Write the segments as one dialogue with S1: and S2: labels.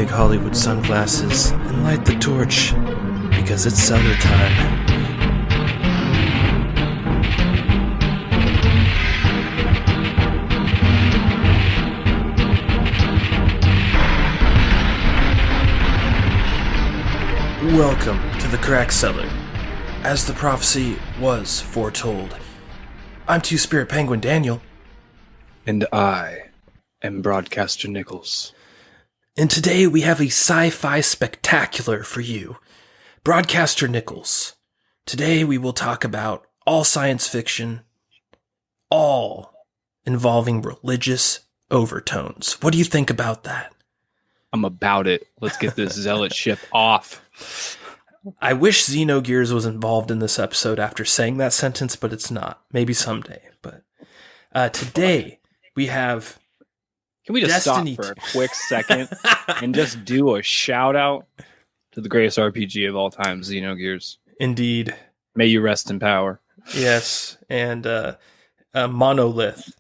S1: big Hollywood sunglasses and light the torch, because it's cellar time. Welcome to the Crack Cellar, as the prophecy was foretold. I'm Two-Spirit Penguin Daniel.
S2: And I am Broadcaster Nickels.
S1: And today we have a sci-fi spectacular for you. Broadcaster Nickels. Today we will talk about all science fiction, all involving religious overtones. What do you think about that?
S2: I'm about it. Let's get this zealot ship off.
S1: I wish Xenogears was involved in this episode after saying that sentence, but it's not. Maybe someday. But today we have...
S2: Can we just
S1: Destiny
S2: stop for a quick second and just do a shout out to the greatest RPG of all time, Xenogears?
S1: Indeed.
S2: May you rest in power.
S1: Yes, and Monolith.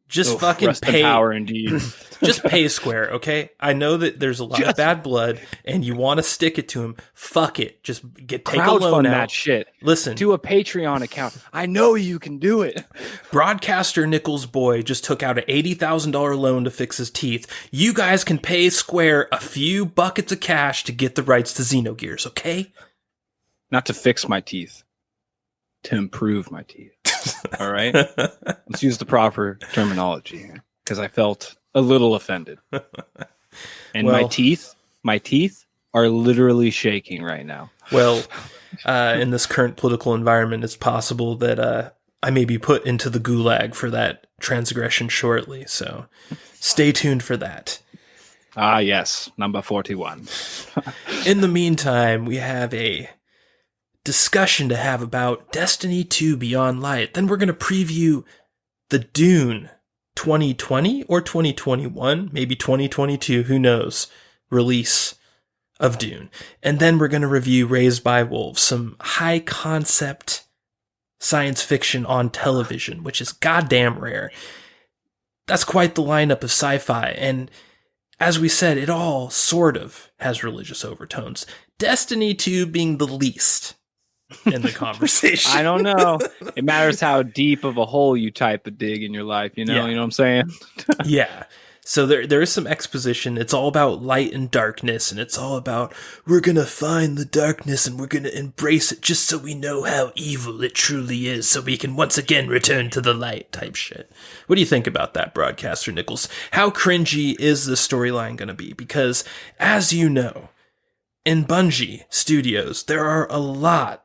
S1: Just fucking
S2: rest
S1: pay.
S2: in power, indeed.
S1: Just pay Square, okay? I know that there's a lot of bad blood, and you want to stick it to him. Fuck it. Just take a loan
S2: Crowdfund
S1: out.
S2: that shit.
S1: Listen,
S2: Do a Patreon account. I know you can do it.
S1: Broadcaster Nickels' boy just took out an $80,000 loan to fix his teeth. You guys can pay Square a few buckets of cash to get the rights to Xenogears, okay?
S2: Not to fix my teeth, to improve my teeth. All right? Let's use the proper terminology here, because I felt a little offended. And
S1: Well,
S2: my teeth are literally shaking right now.
S1: Well, in this current political environment, it's possible that I may be put into the gulag for that transgression shortly. So stay tuned for that.
S2: Ah, yes, number 41.
S1: In the meantime, we have a discussion to have about Destiny 2 Beyond Light. Then we're going to preview the Dune 2020 or 2021, maybe 2022, who knows, release of Dune. And then we're going to review Raised by Wolves, some high concept science fiction on television, which is goddamn rare. That's quite the lineup of sci-fi. And as we said, it all sort of has religious overtones. Destiny 2 being the least in the conversation.
S2: I don't know. It matters how deep of a hole you type a dig in your life, you know?
S1: Yeah.
S2: You know what I'm saying?
S1: Yeah. So there is some exposition. It's all about light and darkness, and it's all about we're going to find the darkness and we're going to embrace it just so we know how evil it truly is, so we can once again return to the light type shit. What do you think about that, Broadcaster Nickels? How cringy is the storyline going to be? Because, as you know, in Bungie Studios, there are a lot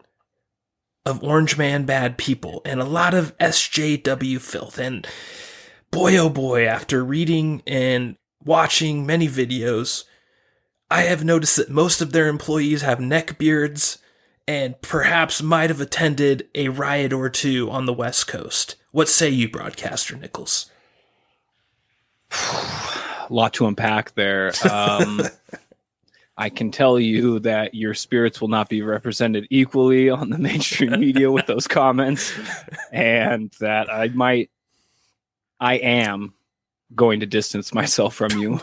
S1: of Orange Man bad people and a lot of SJW filth. And boy, oh boy, after reading and watching many videos, I have noticed that most of their employees have neck beards and perhaps might have attended a riot or two on the West Coast. What say you, Broadcaster Nickels?
S2: A lot to unpack there. I can tell you that your spirits will not be represented equally on the mainstream media with those comments, and that I am going to distance myself from you.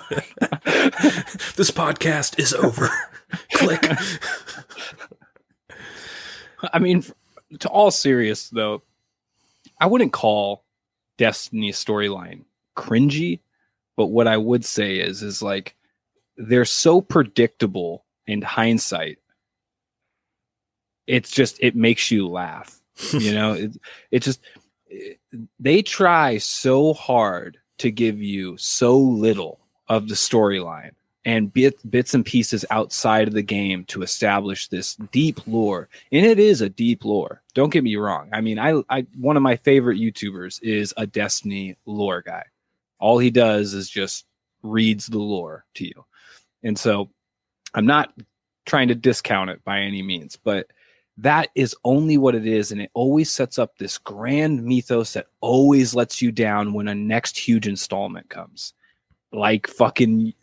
S1: This podcast is over. Click.
S2: I mean, to all serious though, I wouldn't call Destiny's storyline cringy, but what I would say is like, they're so predictable in hindsight. It makes you laugh. You know, they try so hard to give you so little of the storyline and bits and pieces outside of the game to establish this deep lore. And it is a deep lore. Don't get me wrong. I mean, I one of my favorite YouTubers is a Destiny lore guy. All he does is just reads the lore to you. And so I'm not trying to discount it by any means, but that is only what it is. And it always sets up this grand mythos that always lets you down when a next huge installment comes. Like fucking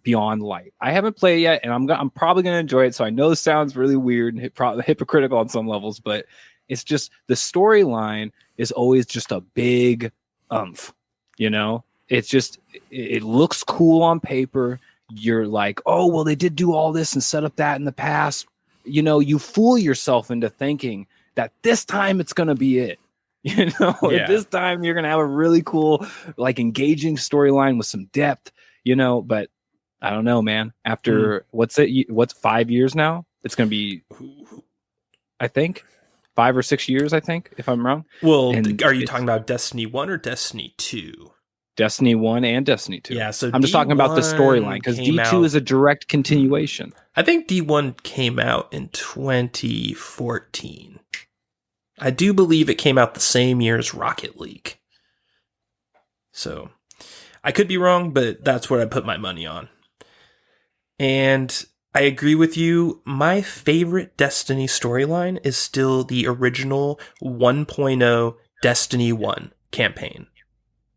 S2: Beyond Light. I haven't played it yet, and I'm probably going to enjoy it. So I know this sounds really weird and hypocritical on some levels, but it's just the storyline is always just a big you know? It's just, it looks cool on paper. you're like, oh, well, they did do all this and set up that in the past. You know, you fool yourself into thinking that this time it's going to be it. You know, this time you're going to have a really cool, like, engaging storyline with some depth, you know, but I don't know, man. After what's 5 years now? It's going to be, I think, 5 or 6 years, I think, if I'm wrong.
S1: Well, are you talking about Destiny 1 or Destiny 2?
S2: Destiny 1 and Destiny 2.
S1: Yeah, so
S2: I'm just talking about the storyline, because D2 is a direct continuation.
S1: I think D1 came out in 2014. I do believe it came out the same year as Rocket League. So, I could be wrong, but that's what I put my money on. And I agree with you. My favorite Destiny storyline is still the original 1.0 Destiny 1 campaign.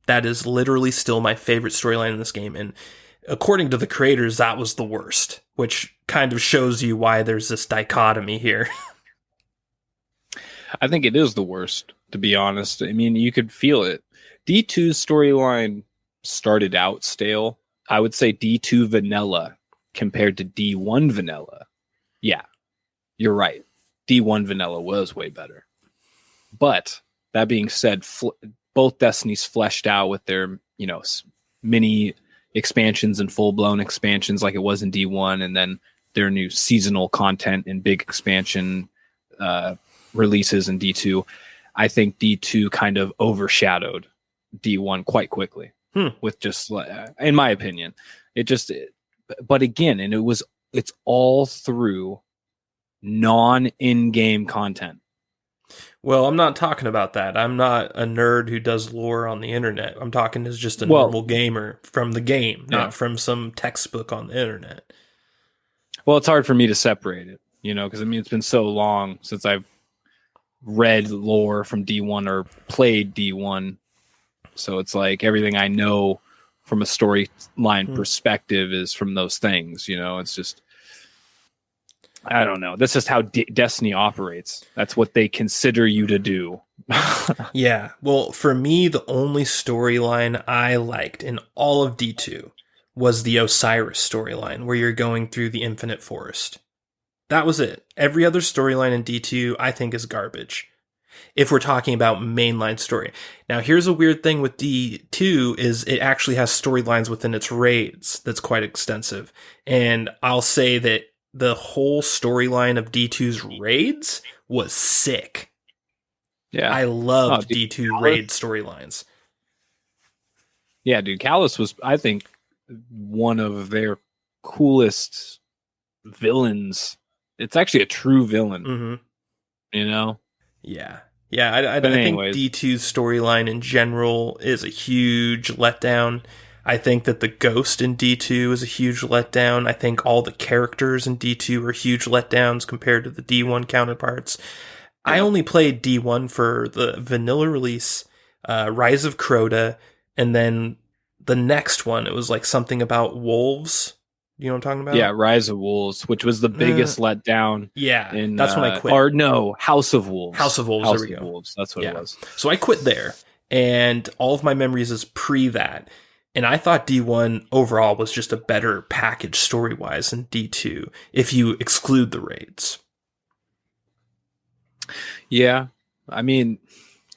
S1: That is literally still my favorite storyline in this game. And according to the creators, that was the worst, which kind of shows you why there's this dichotomy here.
S2: I think it is the worst, to be honest. I mean, you could feel it. D2's storyline started out stale. I would say D2 vanilla compared to D1 vanilla. Yeah, you're right. D1 vanilla was way better. But that being said, both Destinies fleshed out with their, you know, mini expansions and full-blown expansions like it was in D1, and then their new seasonal content and big expansion releases in D2. I think D2 kind of overshadowed D1 quite quickly with just, in my opinion, but again, and it's all through non-in-game content.
S1: Well, I'm not talking about that. I'm not a nerd who does lore on the internet. I'm talking as just a normal gamer from the game, not from some textbook on the internet.
S2: Well, it's hard for me to separate it, you know, because I mean, it's been so long since I've read lore from D1 or played D1. So it's like everything I know from a storyline perspective is from those things, you know. It's just, I don't know. That's just how Destiny operates. That's what they consider you to do.
S1: Yeah. Well, for me, the only storyline I liked in all of D2 was the Osiris storyline, where you're going through the Infinite Forest. That was it. Every other storyline in D2, I think, is garbage. If we're talking about mainline story. Now, here's a weird thing with D2 is it actually has storylines within its raids that's quite extensive. And I'll say that the whole storyline of D2's raids was sick. Yeah. I loved D2 raid storylines.
S2: Yeah, dude. Callus was, I think, one of their coolest villains. It's actually a true villain. You know?
S1: Yeah. Yeah, I think D2's storyline in general is a huge letdown. I think that the Ghost in D2 is a huge letdown. I think all the characters in D2 are huge letdowns compared to the D1 counterparts. Yeah. I only played D1 for the vanilla release, Rise of Crota, and then the next one, it was like something about wolves. You know what I'm talking about?
S2: Yeah, Rise of Wolves, which was the biggest letdown.
S1: Yeah, that's when I quit.
S2: Or no, House of Wolves.
S1: House of Wolves, there we go.
S2: Wolves, that's what it was.
S1: So I quit there, and all of my memories is pre that. And I thought D1 overall was just a better package story-wise than D2, if you exclude the raids.
S2: Yeah, I mean,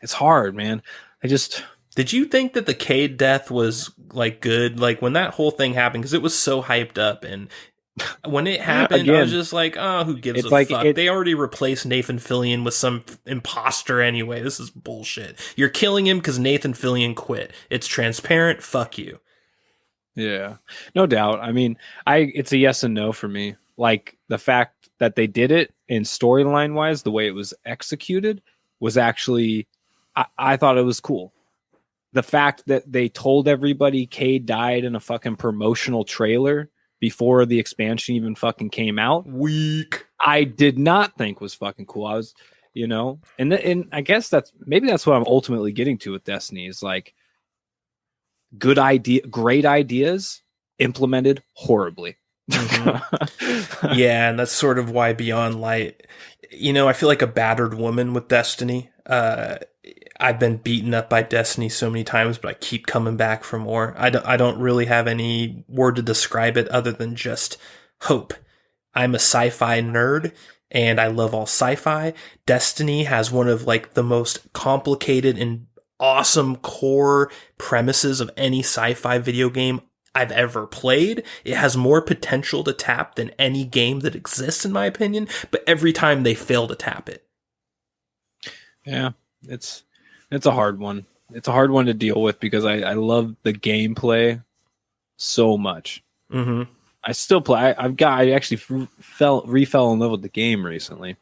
S2: it's hard, man.
S1: Did you think that the Cade death was, like, good? Like, when that whole thing happened, because it was so hyped up, and when it happened, again, I was just like, oh, who gives a fuck? They already replaced Nathan Fillion with some imposter anyway. This is bullshit. You're killing him because Nathan Fillion quit. It's transparent. Fuck you.
S2: Yeah, no doubt. I mean, it's a yes and no for me. Like, the fact that they did it in storyline-wise, the way it was executed, was actually, I thought it was cool. The fact that they told everybody Cade died in a fucking promotional trailer before the expansion even fucking came out.
S1: Weak.
S2: I did not think was fucking cool. I was, you know, and I guess that's what I'm ultimately getting to with Destiny is like great ideas implemented horribly.
S1: Mm-hmm. Yeah, and that's sort of why Beyond Light, you know, I feel like a battered woman with Destiny. I've been beaten up by Destiny so many times, but I keep coming back for more. I don't really have any word to describe it other than just hope. I'm a sci-fi nerd, and I love all sci-fi. Destiny has one of like the most complicated and awesome core premises of any sci-fi video game I've ever played. It has more potential to tap than any game that exists, in my opinion, but every time they fail to tap it.
S2: Yeah, it's a hard one. It's a hard one to deal with because I love the gameplay so much.
S1: Mm-hmm.
S2: I still play. I actually refell in love with the game recently,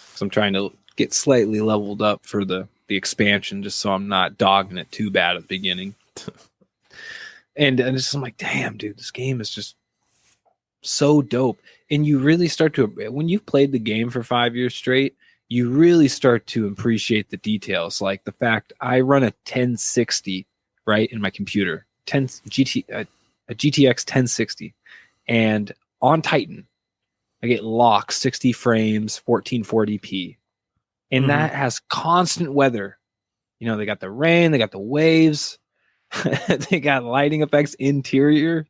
S2: because I'm trying to get slightly leveled up for the expansion, just so I'm not dogging it too bad at the beginning. and I'm like, damn, dude, this game is just so dope. And you really start to, when you've played the game for 5 years straight, you really start to appreciate the details, like the fact I run a 1060 right in my computer, a GTX 1060, and on Titan, I get locked 60 frames, 1440p, and that has constant weather. You know, they got the rain, they got the waves, they got lighting effects, interior.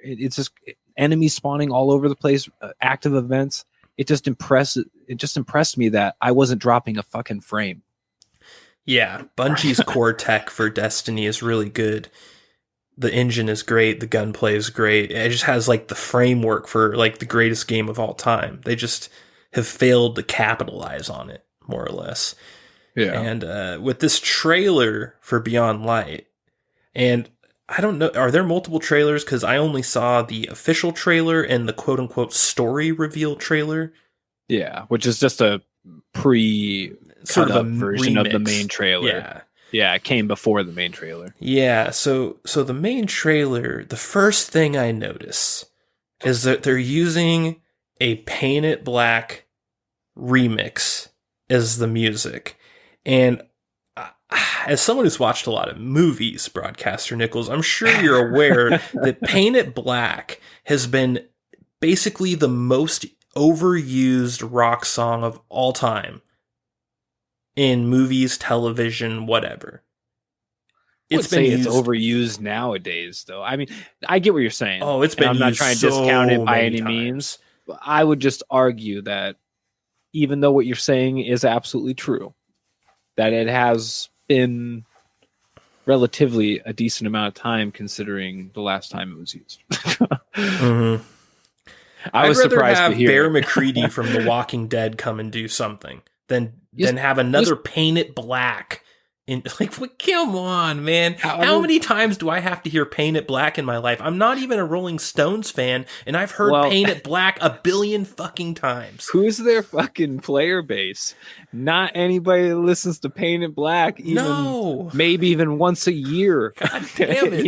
S2: It's just enemies spawning all over the place, active events. It just impressed me that I wasn't dropping a fucking frame.
S1: Yeah, Bungie's core tech for Destiny is really good. The engine is great, the gunplay is great. It just has like the framework for like the greatest game of all time. They just have failed to capitalize on it, more or less. Yeah. And with this trailer for Beyond Light, and I don't know, are there multiple trailers? Because I only saw the official trailer and the quote-unquote story reveal trailer.
S2: Yeah, which is just a sort of a version remix of the main trailer. Yeah, it came before the main trailer.
S1: Yeah, so the main trailer, the first thing I notice is that they're using a Paint It Black remix as the music. And as someone who's watched a lot of movies, Broadcaster Nickels, I'm sure you're aware that Paint It Black has been basically the most overused rock song of all time in movies, television, whatever.
S2: It's overused nowadays, though. I mean, I get what you're saying.
S1: Oh, it's been
S2: I'm not trying to discount it by any
S1: times.
S2: means. But I would just argue that even though what you're saying is absolutely true, that it has been relatively a decent amount of time considering the last time it was used.
S1: I was surprised to hear Bear McCready from The Walking Dead come and do something than have another Paint It Black. Come on, man. How many times do I have to hear Paint It Black in my life? I'm not even a Rolling Stones fan, and I've heard Paint It Black a billion fucking times.
S2: Who's their fucking player base? Not anybody that listens to Paint It Black. Maybe even once a year.
S1: God damn it.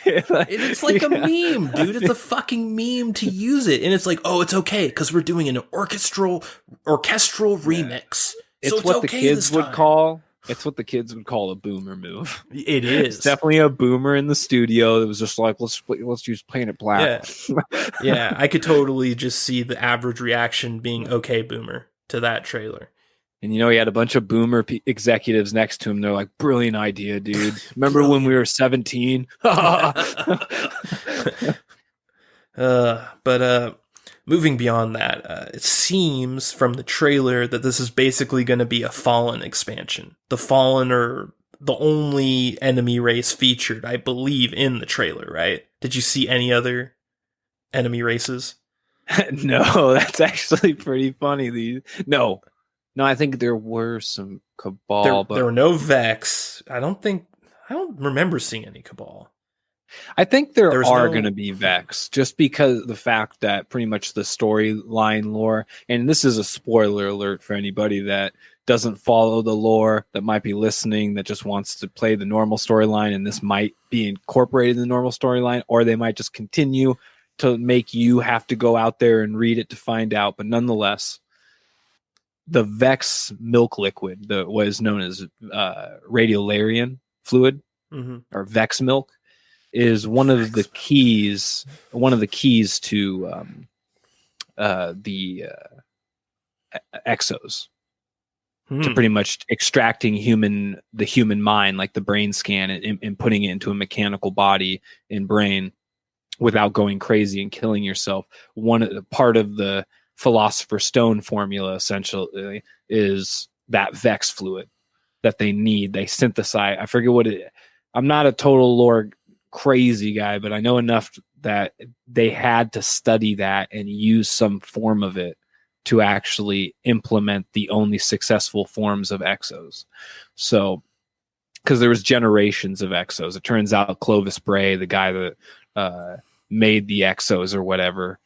S1: It's like a meme, dude. It's a fucking meme to use it. And it's like, oh, it's okay, because we're doing an orchestral remix.
S2: It's
S1: so
S2: what the kids would call... It's what the kids would call a boomer move.
S1: It is.
S2: It's definitely a boomer in the studio that was just like, let's use Paint It Black.
S1: Yeah, I could totally just see the average reaction being okay, boomer, to that trailer.
S2: And he had a bunch of boomer executives next to him. They're like, brilliant idea, dude. Remember when we were 17?
S1: Moving beyond that, it seems from the trailer that this is basically going to be a Fallen expansion. The Fallen are the only enemy race featured, I believe, in the trailer, right? Did you see any other enemy races?
S2: No, that's actually pretty funny. No, I think there were some Cabal.
S1: There were no Vex. I don't remember seeing any Cabal.
S2: I think there are going to be Vex, just because the fact that pretty much the storyline lore, and this is a spoiler alert for anybody that doesn't follow the lore, that might be listening, that just wants to play the normal storyline, and this might be incorporated in the normal storyline, or they might just continue to make you have to go out there and read it to find out. But nonetheless, the Vex milk liquid, what is known as radiolarian fluid, or Vex milk, is one of the keys to the Exos. to pretty much extracting the human mind, like the brain scan, and putting it into a mechanical body and brain without going crazy and killing yourself. Part of the Philosopher's Stone formula essentially is that Vex fluid that they need. They synthesize. I forget what it. I'm not a total lore crazy guy, but I know enough that they had to study that and use some form of it to actually implement the only successful forms of exos. So, because there was generations of exos. It turns out Clovis Bray, the guy that made the exos or whatever,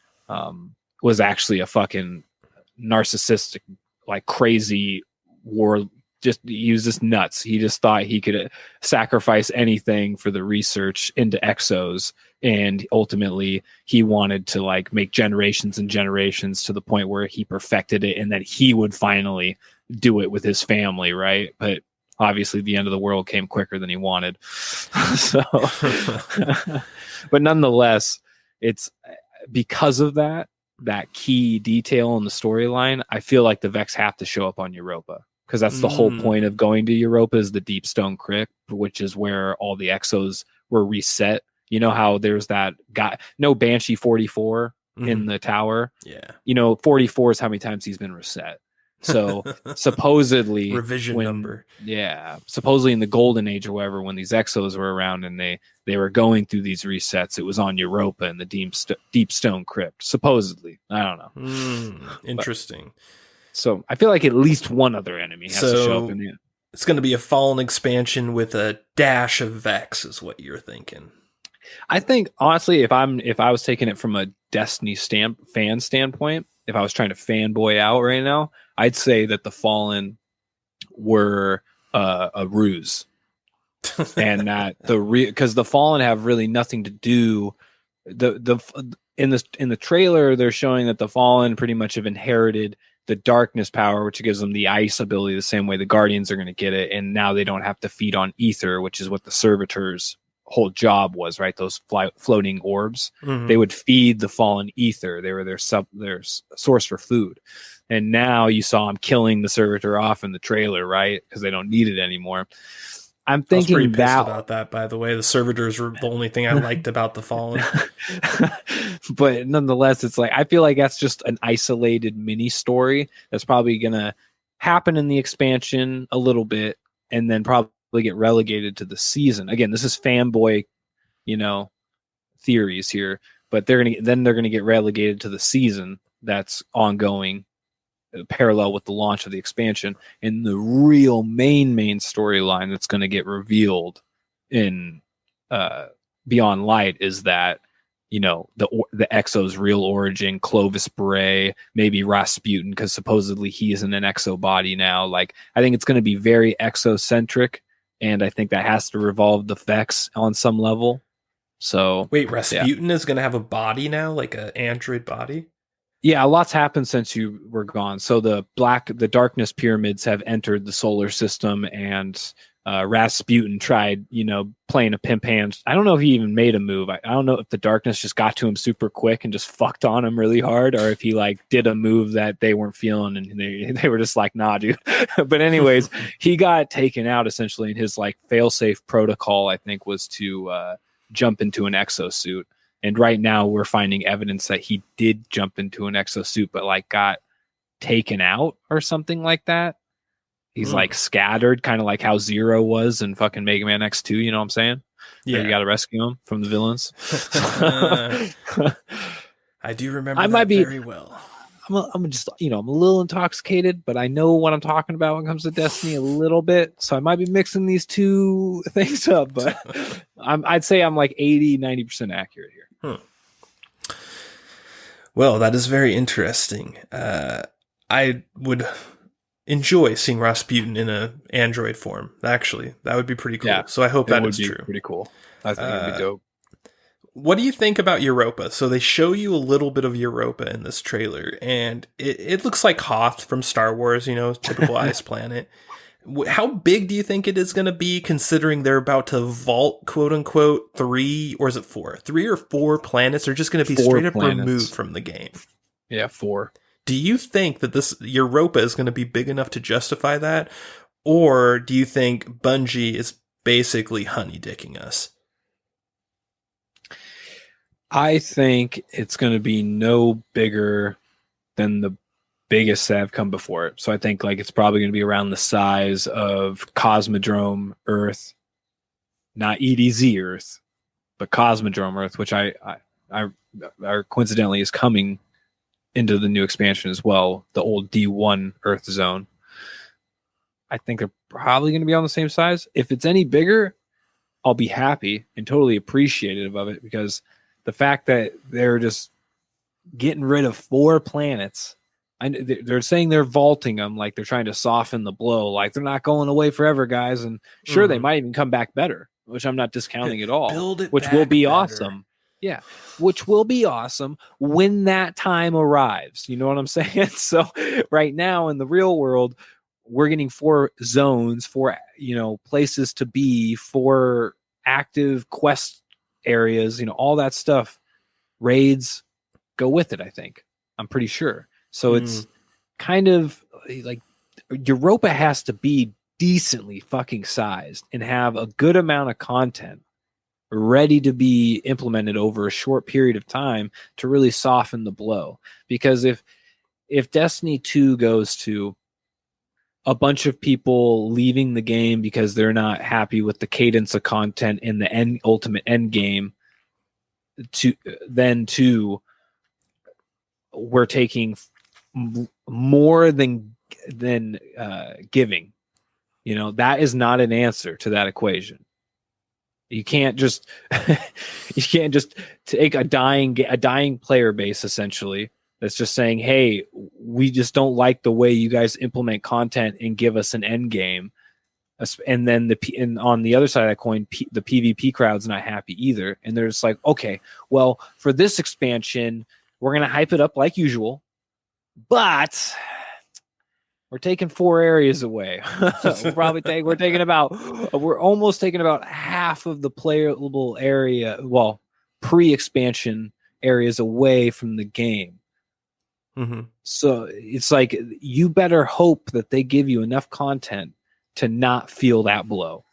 S2: was actually a fucking narcissistic, like crazy war. He was just nuts. He just thought he could sacrifice anything for the research into exos. And ultimately he wanted to like make generations and generations to the point where he perfected it and that he would finally do it with his family. Right. But obviously the end of the world came quicker than he wanted. So, but nonetheless, it's because of that key detail in the storyline. I feel like the Vex have to show up on Europa. Because that's the whole point of going to Europa, is the Deep Stone Crypt, which is where all the exos were reset. You know how there's that guy, no Banshee 44 in the tower. Yeah. 44 is how many times he's been reset. So supposedly
S1: revision number.
S2: Yeah. Supposedly in the Golden Age or whatever, when these exos were around and they were going through these resets, it was on Europa and the Deep Stone Crypt. Supposedly. I don't know.
S1: Interesting.
S2: So I feel like at least one other enemy has to show up in the end.
S1: It's going to be a Fallen expansion with a dash of Vex, is what you're thinking.
S2: I think honestly, if I was taking it from a Destiny fan standpoint, if I was trying to fanboy out right now, I'd say that the Fallen were a ruse, and that because the Fallen have really nothing to do. In the trailer, they're showing that the Fallen pretty much have inherited the darkness power, which gives them the ice ability the same way the Guardians are going to get it. And now they don't have to feed on ether, which is what the servitors' whole job was, right? Those floating orbs. They would feed the Fallen ether. They were their source for food. And now you saw them killing the servitor off in the trailer, right? Because they don't need it anymore. I'm thinking
S1: I was pretty pissed about that, by the way. The servitors were the only thing I liked about the Fallen.
S2: But nonetheless, it's like, I feel like that's just an isolated mini story that's probably going to happen in the expansion a little bit and then probably get relegated to the season. Again, this is fanboy, theories here, but they're going to get relegated to the season that's ongoing, parallel with the launch of the expansion, and the real main storyline that's going to get revealed in Beyond Light is that the Exo's real origin, Clovis Bray, maybe Rasputin, because supposedly he is in an Exo body now. Like, I think it's going to be very Exo-centric, and I think that has to revolve the Vex on some level. So
S1: wait, Rasputin is going to have a body now, like an android body?
S2: Yeah, a lot's happened since you were gone. So the darkness pyramids have entered the solar system, and Rasputin tried, playing a pimp hand. I don't know if he even made a move. I don't know if the darkness just got to him super quick and just fucked on him really hard, or if he did a move that they weren't feeling and they were just like, nah, dude. But anyways, he got taken out essentially, and his fail-safe protocol, I think, was to jump into an exosuit. And right now we're finding evidence that he did jump into an exosuit, but got taken out or something like that. He's scattered, kind of like how Zero was in fucking Mega Man X2. You know what I'm saying? Yeah. You got to rescue him from the villains.
S1: I do remember that very well.
S2: I'm just, I'm a little intoxicated, but I know what I'm talking about when it comes to Destiny a little bit. So I might be mixing these two things up, but I'd say I'm 80, 90% accurate here.
S1: Well, that is very interesting. I would enjoy seeing Rasputin in an android form. Actually, that would be pretty cool. Yeah, so I hope that is true.
S2: Pretty cool. I think it would be dope.
S1: What do you think about Europa? So they show you a little bit of Europa in this trailer, and it looks like Hoth from Star Wars, typical ice planet. How big do you think it is going to be, considering they're about to vault, quote unquote, 3 or 4 planets? They're just going to be straight up removed from the game.
S2: Yeah, 4.
S1: Do you think that this Europa is going to be big enough to justify that? Or do you think Bungie is basically honeydicking us?
S2: I think it's going to be no bigger than the biggest that have come before it. So I think like it's probably going to be around the size of Cosmodrome Earth, not EDZ Earth, but Cosmodrome Earth, which I coincidentally is coming into the new expansion as well, the old D1 Earth zone. I think they're probably going to be on the same size. If it's any bigger, I'll be happy and totally appreciative of it, because the fact that they're just getting rid of 4 planets, they're saying they're vaulting them, like they're trying to soften the blow, like they're not going away forever, guys. And sure, they might even come back better, which I'm not discounting at all, which will be awesome. Yeah, which will be awesome when that time arrives. You know what I'm saying? So right now in the real world, we're getting 4 zones, 4 places to be, 4 active quest areas, all that stuff. Raids go with it, I think. I'm pretty sure. So it's kind of like Europa has to be decently fucking sized and have a good amount of content ready to be implemented over a short period of time to really soften the blow. Because if Destiny 2 goes to a bunch of people leaving the game because they're not happy with the cadence of content in the ultimate end game, we're taking more than giving. That is not an answer to that equation. You can't just take a dying player base essentially that's just saying, hey, we just don't like the way you guys implement content and give us an end game. And then on the other side of that coin, the PvP crowd's not happy either. And they're just like, okay, well, for this expansion, we're going to hype it up like usual, but we're taking 4 areas away. We're almost taking about half of the playable area, well, pre-expansion areas away from the game.
S1: Mm-hmm.
S2: So it's like, you better hope that they give you enough content to not feel that blow.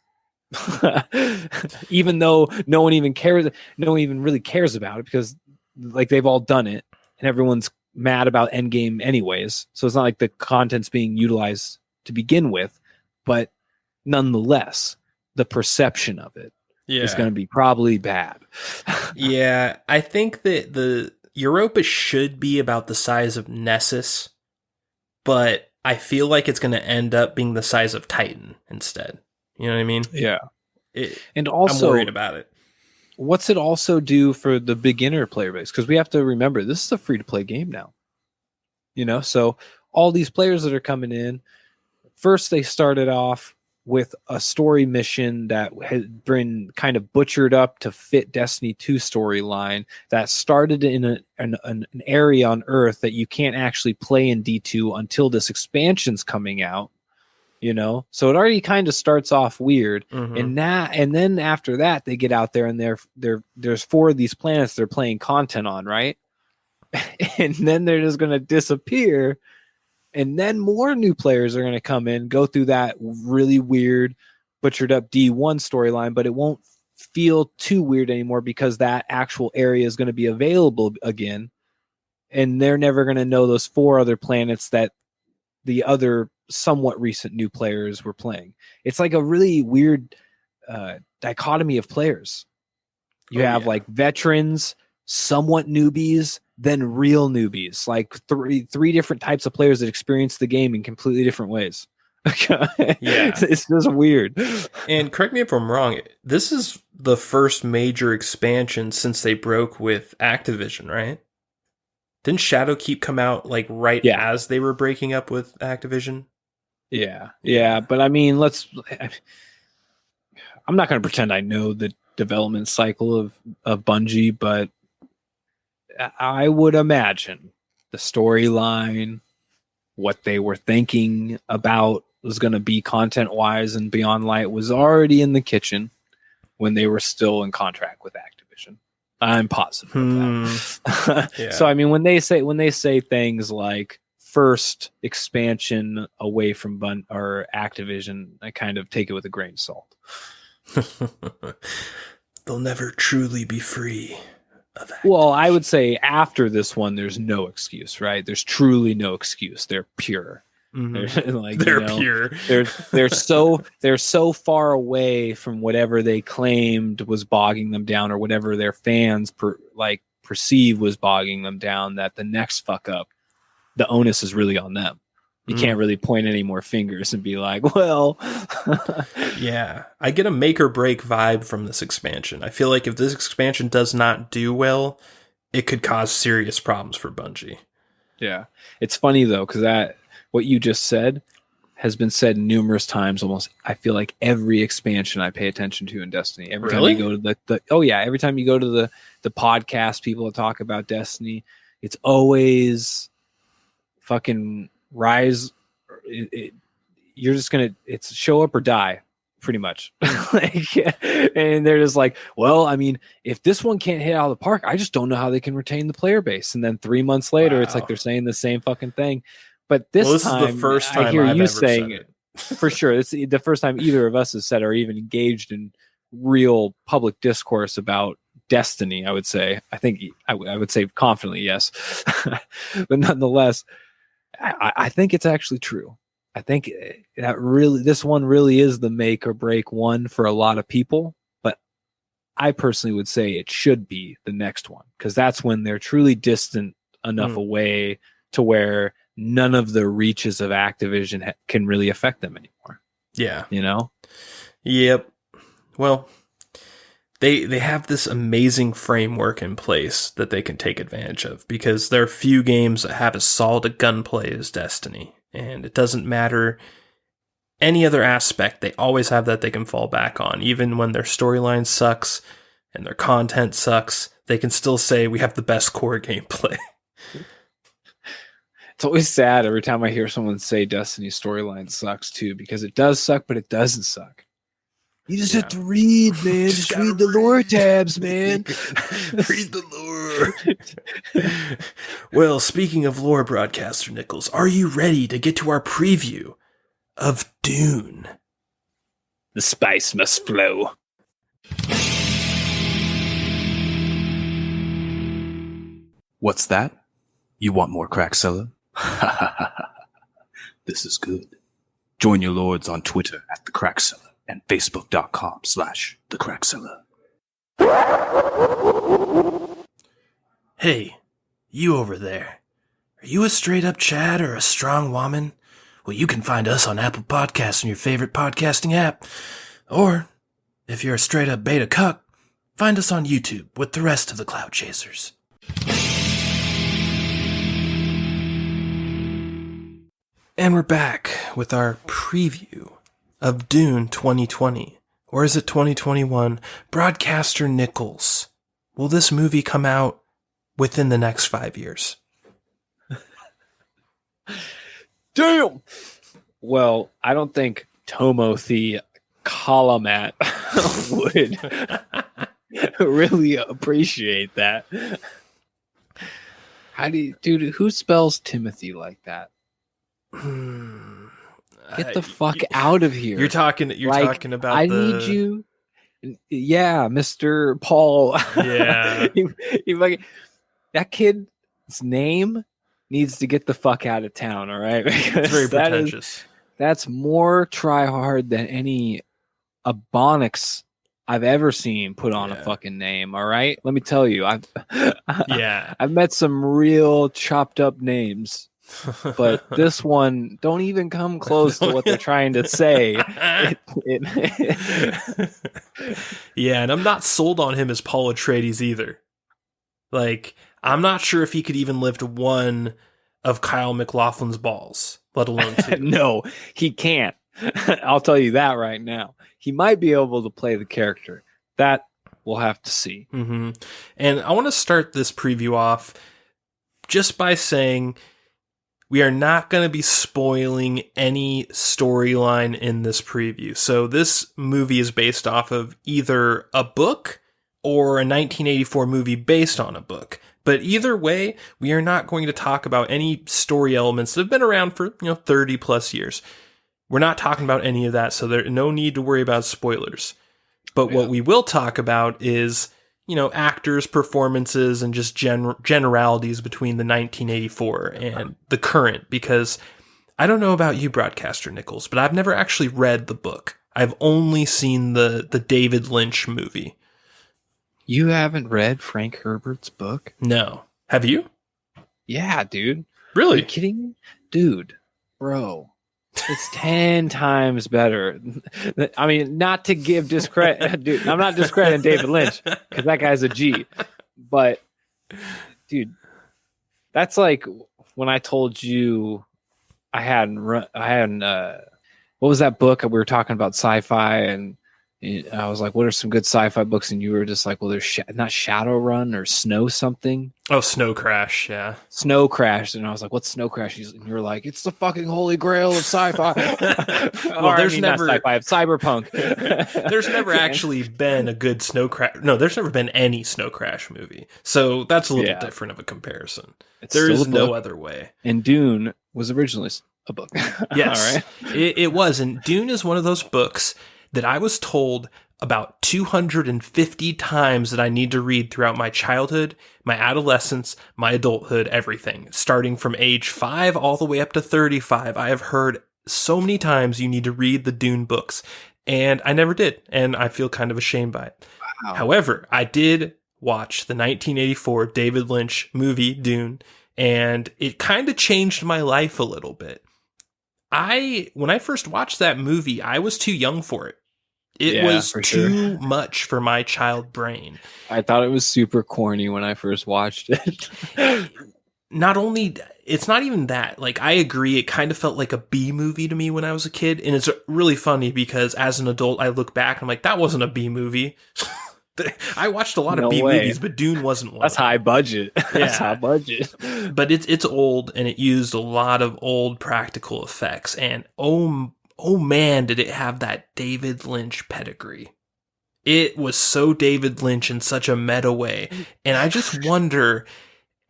S2: Even though no one even really cares about it, because like they've all done it and everyone's mad about endgame anyways. So it's not like the content's being utilized to begin with, but nonetheless, the perception of it is going to be probably bad.
S1: Yeah, I think that the Europa should be about the size of Nessus, but I feel like it's going to end up being the size of Titan instead. You know what I mean?
S2: Yeah. And also,
S1: I'm worried about it.
S2: What's it also do for the beginner player base? Because we have to remember, this is a free-to-play game now. So all these players that are coming in, first they started off with a story mission that had been kind of butchered up to fit Destiny 2 storyline that started in an area on Earth that you can't actually play in D2 until this expansion's coming out. So it already kind of starts off weird. Mm-hmm. And then after that, they get out there and there's 4 of these planets they're playing content on, right? And then they're just going to disappear. And then more new players are going to come in, go through that really weird, butchered up D1 storyline, but it won't feel too weird anymore because that actual area is going to be available again. And they're never going to know those 4 other planets that the other somewhat recent new players were playing. It's like a really weird dichotomy of players. You have like veterans, somewhat newbies, then real newbies, like three different types of players that experience the game in completely different ways. It's just weird.
S1: And correct me if I'm wrong, this is the first major expansion since they broke with Activision, right? Didn't Shadowkeep come out like as they were breaking up with Activision?
S2: Yeah. But I mean, I'm not going to pretend I know the development cycle of Bungie, but I would imagine the storyline, what they were thinking about was going to be content-wise and Beyond Light was already in the kitchen when they were still in contract with Activision. I'm positive of that.
S1: Yeah.
S2: So I mean, when they say things like first expansion away from or Activision, I kind of take it with a grain of salt.
S1: They'll never truly be free of Activision.
S2: Well, I would say after this one, there's no excuse, right? There's truly no excuse. They're pure.
S1: Mm-hmm.
S2: They're
S1: pure.
S2: They're so far away from whatever they claimed was bogging them down, or whatever their fans perceive was bogging them down, that the next fuck up, the onus is really on them. You can't really point any more fingers and be like, well.
S1: Yeah, I get a make or break vibe from this expansion. I feel like if this expansion does not do well, it could cause serious problems for Bungie.
S2: Yeah. It's funny though, because what you just said has been said numerous times. Almost, I feel like every expansion I pay attention to in Destiny. Every time you go to every time you go to the podcast, people that talk about Destiny, it's always fucking Rise. You're just gonna, it's show up or die, pretty much. And they're just like, well, I mean, if this one can't hit out of the park, I just don't know how they can retain the player base. And then 3 months later, It's like they're saying the same fucking thing. But this time,
S1: is the first time
S2: I hear
S1: I've
S2: you
S1: ever
S2: saying
S1: said it.
S2: For sure. It's the first time either of us has said or even engaged in real public discourse about Destiny, I would say. I think I would say confidently yes. But nonetheless, I think it's actually true. I think this one really is the make or break one for a lot of people. But I personally would say it should be the next one, because that's when they're truly distant enough away to where none of the reaches of Activision can really affect them anymore.
S1: Yeah.
S2: You know?
S1: Yep. Well, they have this amazing framework in place that they can take advantage of, because there are few games that have as solid a gunplay as Destiny. And it doesn't matter any other aspect, they always have that they can fall back on. Even when their storyline sucks and their content sucks, they can still say, we have the best core gameplay.
S2: It's always sad every time I hear someone say Destiny's storyline sucks too, because it does suck, but it doesn't suck. You just have to read, man. Just read the lore tabs, man.
S1: Read the lore. Well, speaking of lore, Broadcaster Nickels, are you ready to get to our preview of Dune?
S2: The spice must flow.
S3: What's that? You want more Crack Cellar? This is good. Join your lords on Twitter at The Crack Cellar and Facebook.com/The Crack Cellar.
S1: Hey, you over there. Are you a straight up Chad or a strong woman? Well, you can find us on Apple Podcasts and your favorite podcasting app. Or, if you're a straight up beta cuck, find us on YouTube with the rest of the Cloud Chasers. And we're back with our preview of Dune 2020. Or is it 2021? Broadcaster Nickels. Will this movie come out within the next 5 years?
S2: Damn! Well, I don't think Timothy Chalamet would really appreciate that. How do you, dude, who spells Timothy like that? Get the fuck out of here.
S1: You're talking about
S2: need you. Yeah, Mr. Paul.
S1: Yeah.
S2: he like, that kid's name needs to get the fuck out of town, all right?
S1: It's very pretentious.
S2: That's more try hard than any Ebonics I've ever seen put on a fucking name, all right? Let me tell you, I've met some real chopped up names. But this one, don't even come close to what they're trying to say.
S1: Yeah, and I'm not sold on him as Paul Atreides either. Like, I'm not sure if he could even lift one of Kyle MacLachlan's balls, let alone two.
S2: No, he can't. I'll tell you that right now. He might be able to play the character. That we'll have to see.
S1: Mm-hmm. And I want to start this preview off just by saying we are not going to be spoiling any storyline in this preview. So this movie is based off of either a book or a 1984 movie based on a book. But either way, we are not going to talk about any story elements that have been around for 30 plus years. We're not talking about any of that, so there's no need to worry about spoilers. But what we will talk about is, actors, performances, and just generalities between the 1984 and the current. Because I don't know about you, Broadcaster Nickels, but I've never actually read the book. I've only seen the David Lynch movie.
S2: You haven't read Frank Herbert's book?
S1: No. Have you?
S2: Yeah, dude.
S1: Really?
S2: Are you kidding me? Dude, bro. It's 10 times better. I mean, not to give discredit, dude. I'm not discrediting David Lynch because that guy's a G. But, dude, that's like when I told you I hadn't. What was that book we were talking about? Sci-fi, and I was like, "What are some good sci-fi books?" And you were just like, "Well, there's not Shadowrun or Snow something."
S1: Oh, Snow Crash, yeah.
S2: Snow Crash. And I was like, what's Snow Crash? And you were like, it's the fucking holy grail of sci-fi.
S1: Well, there's never
S2: not sci-fi, cyberpunk.
S1: There's never actually been a good Snow Crash. No, there's never been any Snow Crash movie. So that's a little different of a comparison. There is no other way.
S2: And Dune was originally a book.
S1: Yes,
S2: all right.
S1: It was. And Dune is one of those books that I was told about 250 times that I need to read throughout my childhood, my adolescence, my adulthood, everything. Starting from age 5 all the way up to 35, I have heard so many times you need to read the Dune books, and I never did, and I feel kind of ashamed by it. Wow. However, I did watch the 1984 David Lynch movie, Dune, and it kind of changed my life a little bit. When I first watched that movie, I was too young for it. It was too much for my child brain.
S2: I thought it was super corny when I first watched it.
S1: Not only, it's not even that. Like, I agree, it kind of felt like a B movie to me when I was a kid. And it's really funny because as an adult, I look back and I'm like, that wasn't a B movie. I watched a lot of B movies, but Dune wasn't one.
S2: That's high budget. That's high budget.
S1: But it's old, and it used a lot of old practical effects. And oh man, did it have that David Lynch pedigree. It was so David Lynch in such a meta way. And I just wonder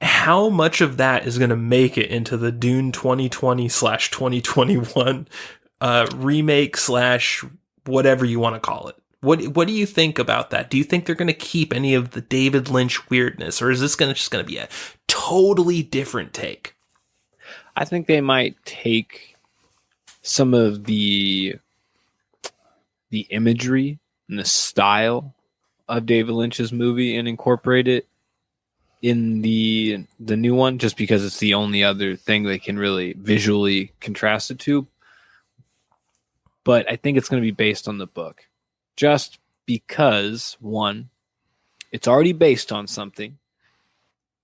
S1: how much of that is going to make it into the Dune 2020/2021 remake / whatever you want to call it. What do you think about that? Do you think they're going to keep any of the David Lynch weirdness, or is this just going to be a totally different take?
S2: I think they might take some of the imagery and the style of David Lynch's movie and incorporate it in the new one, just because it's the only other thing they can really visually contrast it to. But I think it's going to be based on the book. Just because, 1, it's already based on something.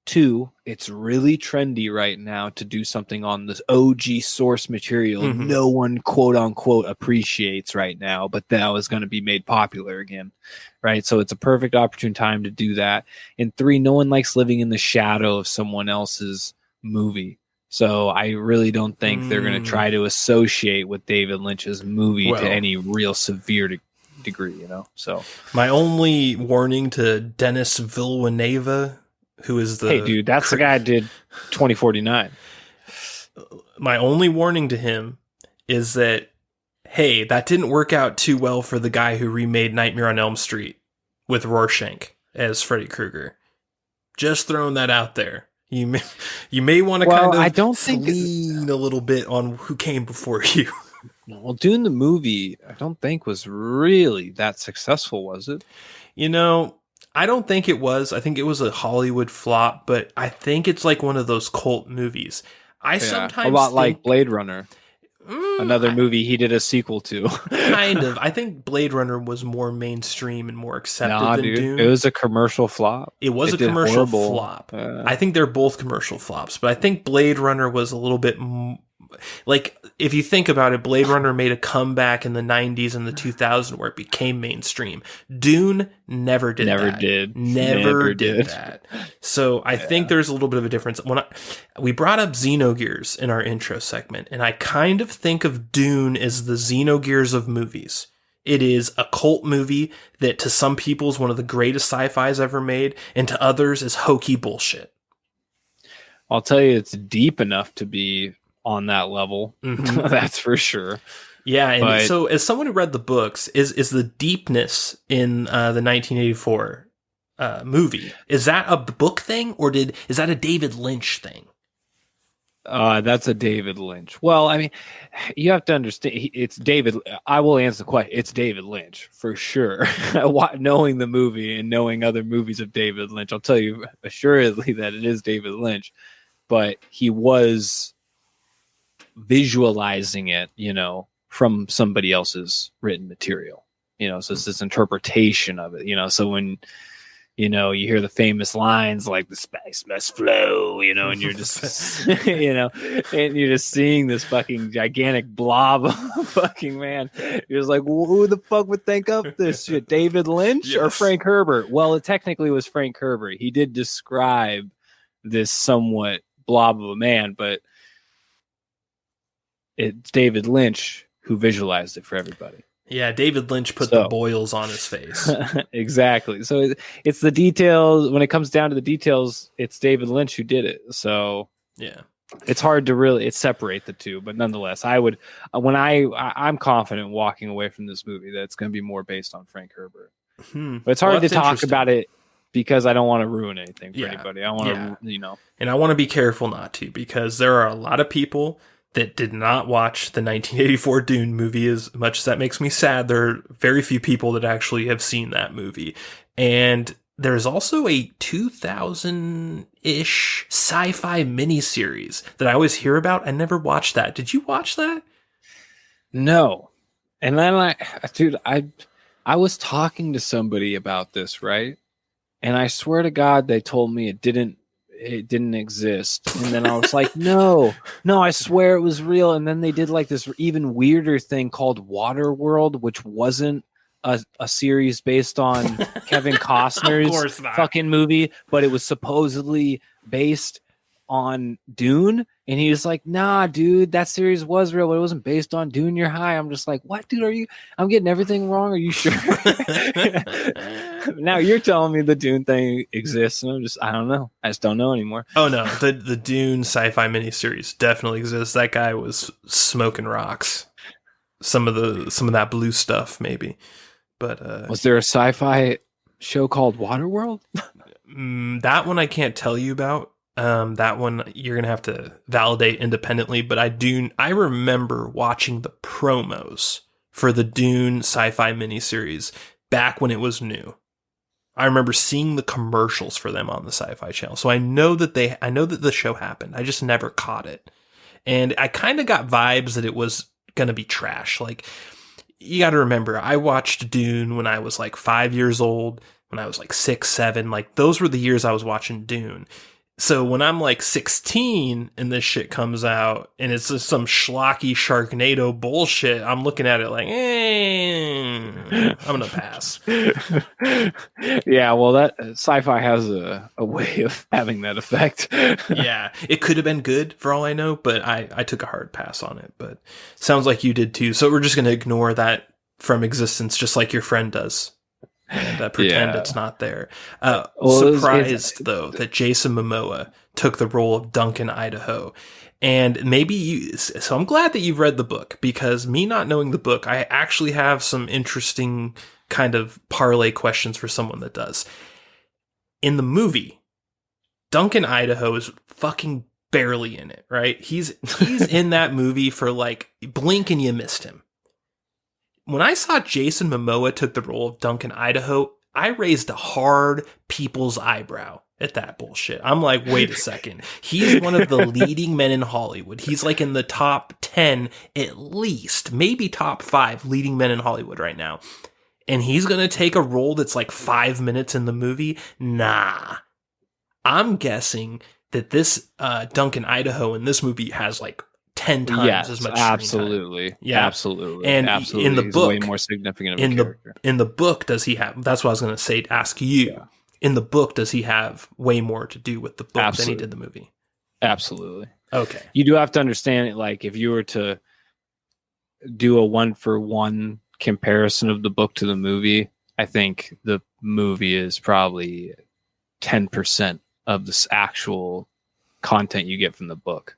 S2: 2, it's really trendy right now to do something on this OG source material no one quote unquote appreciates right now, but that was going to be made popular again, right? So it's a perfect opportune time to do that. And 3, no one likes living in the shadow of someone else's movie. So I really don't think they're going to try to associate with David Lynch's movie to any real severe degree, So
S1: my only warning to Denis Villeneuve, who is the...
S2: Hey, dude, that's the guy who did 2049.
S1: My only warning to him is that, hey, that didn't work out too well for the guy who remade Nightmare on Elm Street with Rorschach as Freddy Krueger. Just throwing that out there. You may want to lean a little bit on who came before you.
S2: Well, Dune the movie, I don't think was really that successful, was it?
S1: I don't think it was. I think it was a Hollywood flop, but I think it's like one of those cult movies. Sometimes
S2: a lot like Blade Runner, another movie he did a sequel to.
S1: Kind of. I think Blade Runner was more mainstream and more accepted than Dune.
S2: It was a commercial flop.
S1: It was a commercial flop. I think they're both commercial flops, but I think Blade Runner was a little bit like, if you think about it, Blade Runner made a comeback in the 90s and the 2000s where it became mainstream. Dune never did that. So I think there's a little bit of a difference. We brought up Xenogears in our intro segment, and I kind of think of Dune as the Xenogears of movies. It is a cult movie that to some people is one of the greatest sci-fis ever made, and to others is hokey bullshit.
S2: I'll tell you, it's deep enough to be on that level.
S1: Mhm.
S2: That's for sure.
S1: Yeah, and
S2: But-
S1: so as someone who read the books, is the deepness in the 1984 movie, is that a book thing, or is that a David Lynch thing?
S2: That's a David Lynch. Well, I mean, you have to understand. It's David. I will answer the question. It's David Lynch for sure. Knowing the movie and knowing other movies of David Lynch, I'll tell you assuredly that it is David Lynch. But he was visualizing it, from somebody else's written material. So it's this interpretation of it. So when you hear the famous lines like "the spice must flow," and you're just, and you're just seeing this fucking gigantic blob of a fucking man. You're just like, who the fuck would think up this shit? David Lynch or
S1: Yes.
S2: Frank Herbert? Well, it technically was Frank Herbert. He did describe this somewhat blob of a man, but it's David Lynch who visualized it for everybody.
S1: Yeah, David Lynch put the boils on his face.
S2: Exactly. So it's the details. When it comes down to the details, it's David Lynch who did it. So
S1: Yeah.
S2: it's hard to really separate the two. But nonetheless, I'm confident walking away from this movie that it's going to be more based on Frank Herbert. But it's hard to
S1: that's
S2: talk
S1: interesting.
S2: about it because I don't want to ruin anything for
S1: Yeah.
S2: anybody. I want to,
S1: And I want to be careful not to, because there are a lot of people that did not watch the 1984 Dune movie. As much as that makes me sad, there are very few people that actually have seen that movie. And there's also a 2000-ish sci-fi miniseries that I always hear about. I never watched that. Did you watch that?
S2: No. And then I was talking to somebody about this, right? And I swear to God, they told me it didn't exist. And then I was like, no, I swear it was real. And then they did like this even weirder thing called Waterworld, which wasn't a series based on Kevin Costner's fucking movie, but it was supposedly based on Dune. And he was like, nah, dude, that series was real, but it wasn't based on Dune. You're high. I'm just like, what, dude? I'm getting everything wrong. Are you sure? Now you're telling me the Dune thing exists, and I don't know. I just don't know anymore.
S1: Oh no, the Dune sci-fi miniseries definitely exists. That guy was smoking rocks. Some of that blue stuff, maybe. But
S2: was there a sci-fi show called Waterworld?
S1: That one I can't tell you about. That one you're gonna have to validate independently. But I remember watching the promos for the Dune sci-fi miniseries back when it was new. I remember seeing the commercials for them on the Sci-Fi Channel. So I know that the show happened. I just never caught it. And I kind of got vibes that it was going to be trash. Like, you got to remember, I watched Dune when I was like 5 years old, when I was like 6, 7. Like, those were the years I was watching Dune. So when I'm like 16 and this shit comes out and it's just some schlocky Sharknado bullshit, I'm looking at it like, I'm going to pass.
S2: Yeah, well, that sci-fi has a way of having that effect.
S1: Yeah, it could have been good for all I know, but I took a hard pass on it. But sounds like you did too. So we're just going to ignore that from existence, just like your friend does. And pretend it's not there. Surprised, though, that Jason Momoa took the role of Duncan Idaho. And so I'm glad that you've read the book, because me not knowing the book, I actually have some interesting kind of parlay questions for someone that does. In the movie, Duncan Idaho is fucking barely in it, right? He's in that movie for like blink and you missed him. When I saw Jason Momoa took the role of Duncan Idaho, I raised a hard people's eyebrow at that bullshit. I'm like, wait a second. He's one of the leading men in Hollywood. He's like in the top 10, at least, maybe top 5 leading men in Hollywood right now. And he's going to take a role that's like 5 minutes in the movie? Nah. I'm guessing that this Duncan Idaho in this movie has like 10 times as much screen
S2: absolutely
S1: time. Yeah,
S2: absolutely.
S1: And
S2: absolutely.
S1: in the
S2: He's
S1: book,
S2: way more significant of a character.
S1: In the book, does he have? That's what I was going to say. To ask you, in the book, does he have way more to do with the book than he did the movie?
S2: Absolutely.
S1: Okay.
S2: You do have to understand it. Like, if you were to do a 1-for-1 comparison of the book to the movie, I think the movie is probably 10% of this actual content you get from the book.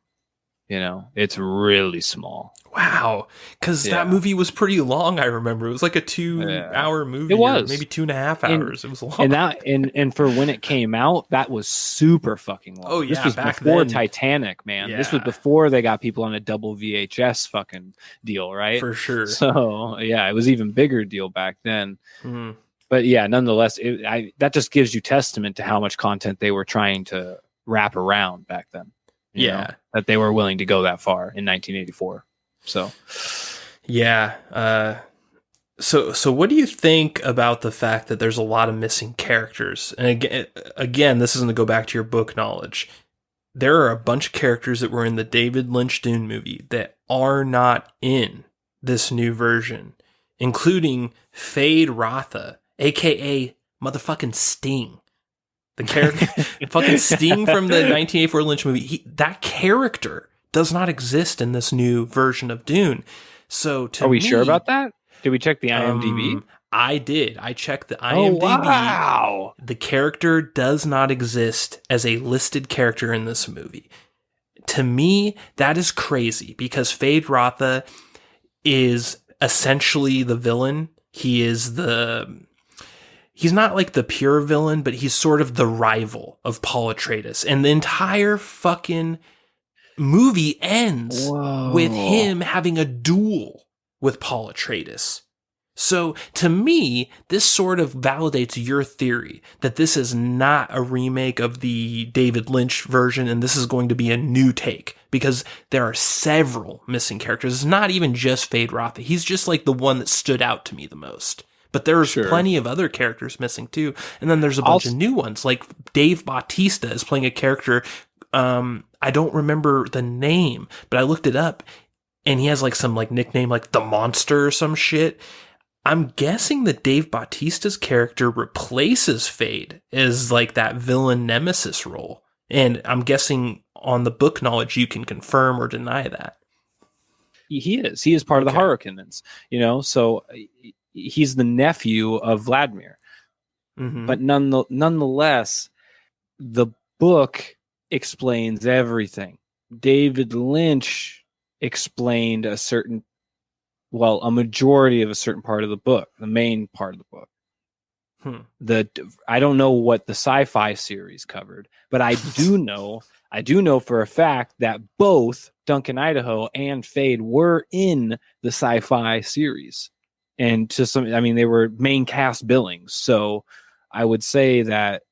S2: You know, it's really small.
S1: Wow. Because that movie was pretty long, I remember. It was like a 2-hour movie.
S2: It was.
S1: Maybe 2.5 hours. It was long.
S2: And that and for when it came out, that was super fucking long.
S1: Oh, yeah.
S2: This was
S1: back
S2: before
S1: then,
S2: Titanic, man.
S1: Yeah.
S2: This was before they got people on a double VHS fucking deal, right?
S1: For sure.
S2: So, yeah, it was even bigger deal back then.
S1: Mm.
S2: But yeah, nonetheless, that just gives you testament to how much content they were trying to wrap around back then. You know, that they were willing to go that far in 1984. So,
S1: yeah. So what do you think about the fact that there's a lot of missing characters? And again, this is going to go back to your book knowledge. There are a bunch of characters that were in the David Lynch Dune movie that are not in this new version, including Fade Rotha, aka motherfucking Sting. The character, fucking Sting from the 1984 Lynch movie. That character does not exist in this new version of Dune. So,
S2: are we sure about that? Did we check the IMDb?
S1: I did. I checked the IMDb.
S2: Oh, wow.
S1: The character does not exist as a listed character in this movie. To me, that is crazy because Fade Rotha is essentially the villain. He's not like the pure villain, but he's sort of the rival of Paul Atreides. And the entire fucking movie ends with him having a duel with Paul Atreides. So to me, this sort of validates your theory that this is not a remake of the David Lynch version and this is going to be a new take because there are several missing characters. It's not even just Fade Rotha. He's just like the one that stood out to me the most. But there's plenty of other characters missing too. And then there's a bunch of new ones. Like Dave Bautista is playing a character. I don't remember the name, but I looked it up and he has like some like nickname like the Monster or some shit. I'm guessing that Dave Bautista's character replaces Fade as like that villain nemesis role. And I'm guessing on the book knowledge, you can confirm or deny that.
S2: He is part of the Harkonnens, you know, so he's the nephew of Vladimir. Mm-hmm. But nonetheless, the book explains everything. David Lynch explained a majority of a certain part of the book, the main part of the book. I don't know what the sci-fi series covered, but I do know for a fact that both Duncan Idaho and Fade were in the sci-fi series. And they were main cast billings. So I would say that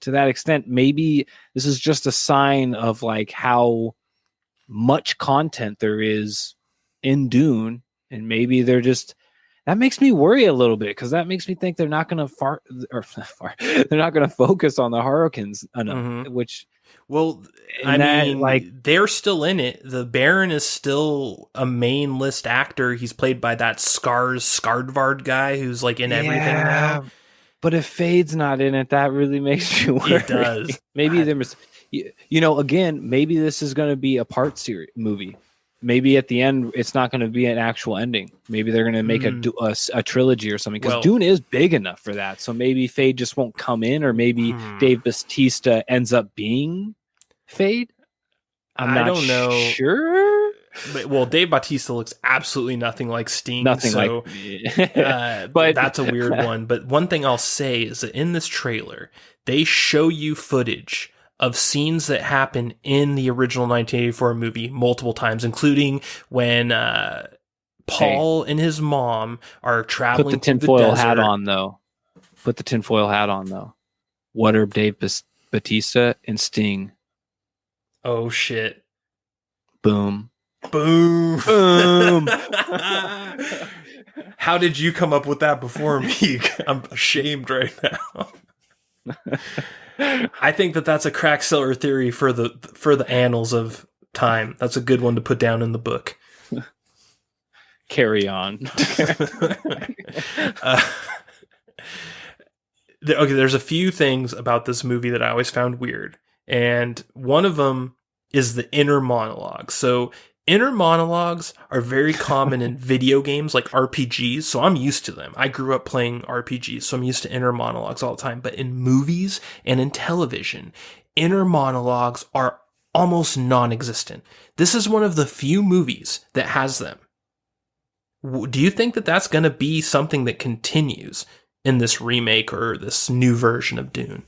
S2: to that extent, maybe this is just a sign of like how much content there is in Dune. And maybe that makes me worry a little bit because that makes me think they're not going to they're not going to focus on the Harkonnens enough, which.
S1: Well, they're still in it. The Baron is still a main list actor. He's played by that Skarsgård guy who's like in everything now.
S2: But if Fade's not in it, that really makes me worry.
S1: It does.
S2: Maybe again, maybe this is going to be a part series movie. Maybe at the end, it's not going to be an actual ending. Maybe they're going to make a trilogy or something because Dune is big enough for that. So maybe Fade just won't come in, or maybe Dave Bautista ends up being Fade. I don't know. Sure.
S1: But, Dave Bautista looks absolutely nothing like Sting.
S2: But
S1: that's a weird one. But one thing I'll say is that in this trailer, they show you footage of scenes that happen in the original 1984 movie multiple times, including when Paul and his mom are traveling.
S2: Put the tinfoil hat on, though. What are Dave Bautista and Sting?
S1: Oh, shit.
S2: Boom.
S1: Boom. How did you come up with that before me? I'm ashamed right now. I think that's a crack cellar theory for the annals of time. That's a good one to put down in the book.
S2: Carry on.
S1: There's a few things about this movie that I always found weird. And one of them is the inner monologue. So Inner monologues are very common in video games like RPGs, so I'm used to them. I grew up playing RPGs, so I'm used to inner monologues all the time. But in movies and in television, inner monologues are almost non-existent. This is one of the few movies that has them. Do you think that that's going to be something that continues in this remake or this new version of Dune?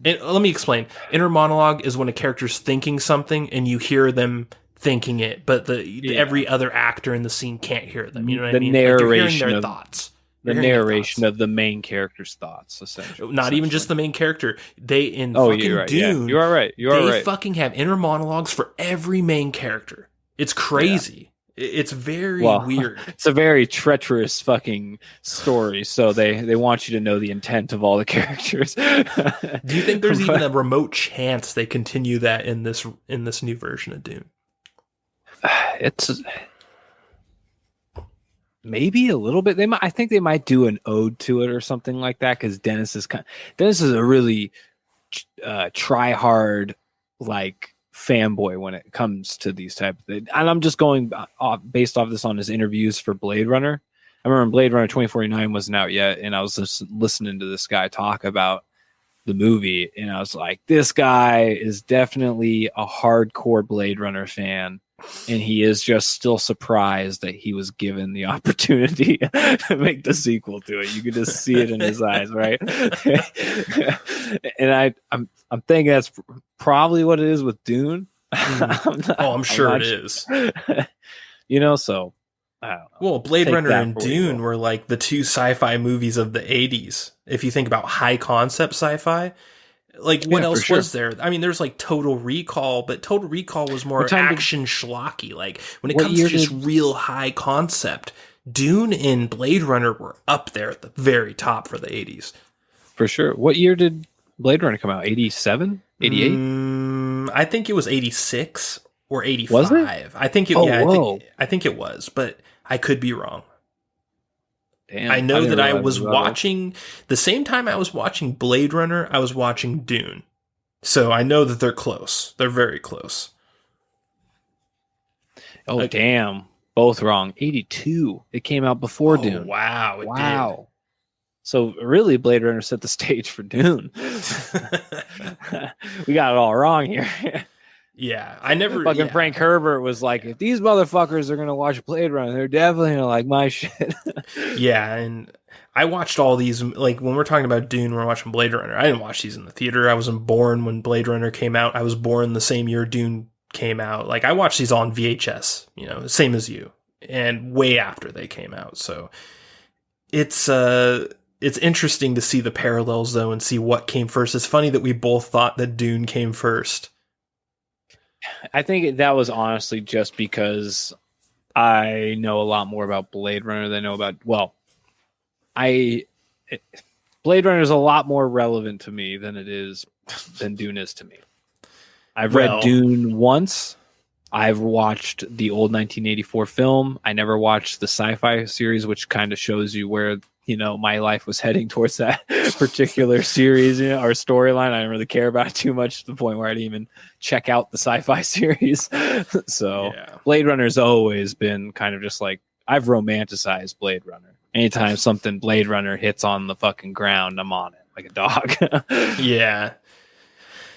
S1: Let me explain. Inner monologue is when a character's thinking something and you hear them thinking it, but every other actor in the scene can't hear them. You know what I mean?
S2: Narration,
S1: you're hearing their thoughts.
S2: The narration of the main character's thoughts, essentially.
S1: Not even just the main character. Dune.
S2: Yeah. You are right.
S1: They fucking have inner monologues for every main character. It's crazy. Yeah. It's very weird.
S2: It's a very treacherous fucking story, so they want you to know the intent of all the characters.
S1: Do you think there's even a remote chance they continue that in this new version of Dune?
S2: It's maybe a little bit. I think they might do an ode to it or something like that, because Dennis is a really try hard, like, fanboy when it comes to these type of things. And I'm just going based off this on his interviews for Blade Runner. I remember Blade Runner 2049 wasn't out yet, and I was just listening to this guy talk about the movie, and I was like, this guy is definitely a hardcore Blade Runner fan, and he is just still surprised that he was given the opportunity to make the sequel to it. You could just see it in his eyes, right? And I'm thinking that's probably what it is with Dune.
S1: I'm sure it is.
S2: So I don't know.
S1: Well, Blade Runner and Dune were like the two sci-fi movies of the 80s. If you think about high concept sci-fi, like what else was there? I mean, there's like Total Recall, but Total Recall was more action schlocky. Like when it comes to just real high concept, Dune and Blade Runner were up there at the very top for the 80s.
S2: For sure. What year did Blade Runner come out? 87? 88?
S1: I think it was 86 or 85.
S2: Was it?
S1: I think it I think it was, but I could be wrong.
S2: Damn,
S1: I know that I was watching the same time I was watching Blade Runner, I was watching Dune. So I know that they're close. They're very close.
S2: Oh, damn. Both wrong. 82. It came out before Dune.
S1: Wow.
S2: Wow. Did. So really, Blade Runner set the stage for Dune. We got it all wrong here.
S1: Yeah, I never.
S2: Fucking Frank Herbert was like, if these motherfuckers are gonna watch Blade Runner, they're definitely gonna like my shit.
S1: Yeah, and I watched all these. Like when we're talking about Dune, we're watching Blade Runner. I didn't watch these in the theater. I wasn't born when Blade Runner came out. I was born the same year Dune came out. Like I watched these all on VHS. Same as you, and way after they came out. So it's interesting to see the parallels though, and see what came first. It's funny that we both thought that Dune came first.
S2: I think that was honestly just because I know a lot more about Blade Runner than I know about. Blade Runner is a lot more relevant to me than Dune is to me. I've read Dune once. I've watched the old 1984 film. I never watched the sci-fi series, which kind of shows you where my life was heading towards that particular series, or storyline. I didn't really care about it too much, to the point where I didn't even check out the sci-fi series. So yeah. Blade Runner's always been kind of just like, I've romanticized Blade Runner. Anytime something Blade Runner hits on the fucking ground, I'm on it like a dog.
S1: Yeah.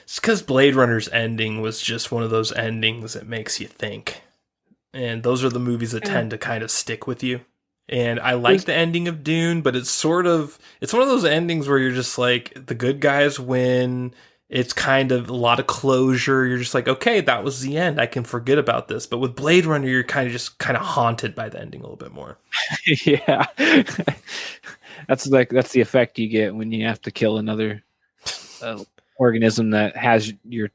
S1: It's because Blade Runner's ending was just one of those endings that makes you think. And those are the movies that tend to kind of stick with you. And I like the ending of Dune, but it's one of those endings where you're just like, the good guys win. It's kind of a lot of closure. You're just like, okay, that was the end. I can forget about this. But with Blade Runner, you're kind of haunted by the ending a little bit more.
S2: Yeah. That's the effect you get when you have to kill another organism that has your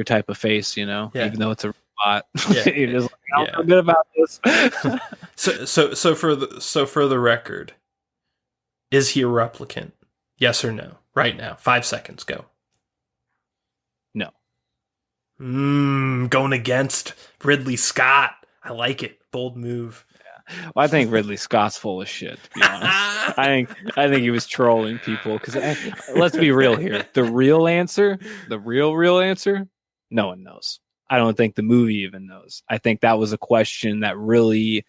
S2: type of face, even though it's a robot. Yeah. You're just like, I don't feel good about this.
S1: So for the record, is he a replicant? Yes or no? Right now, 5 seconds, go.
S2: No.
S1: Going against Ridley Scott. I like it. Bold move.
S2: Yeah. Well, I think Ridley Scott's full of shit, to be honest. I think he was trolling people, because let's be real here. The real answer No one knows. I don't think the movie even knows. I think that was a question that really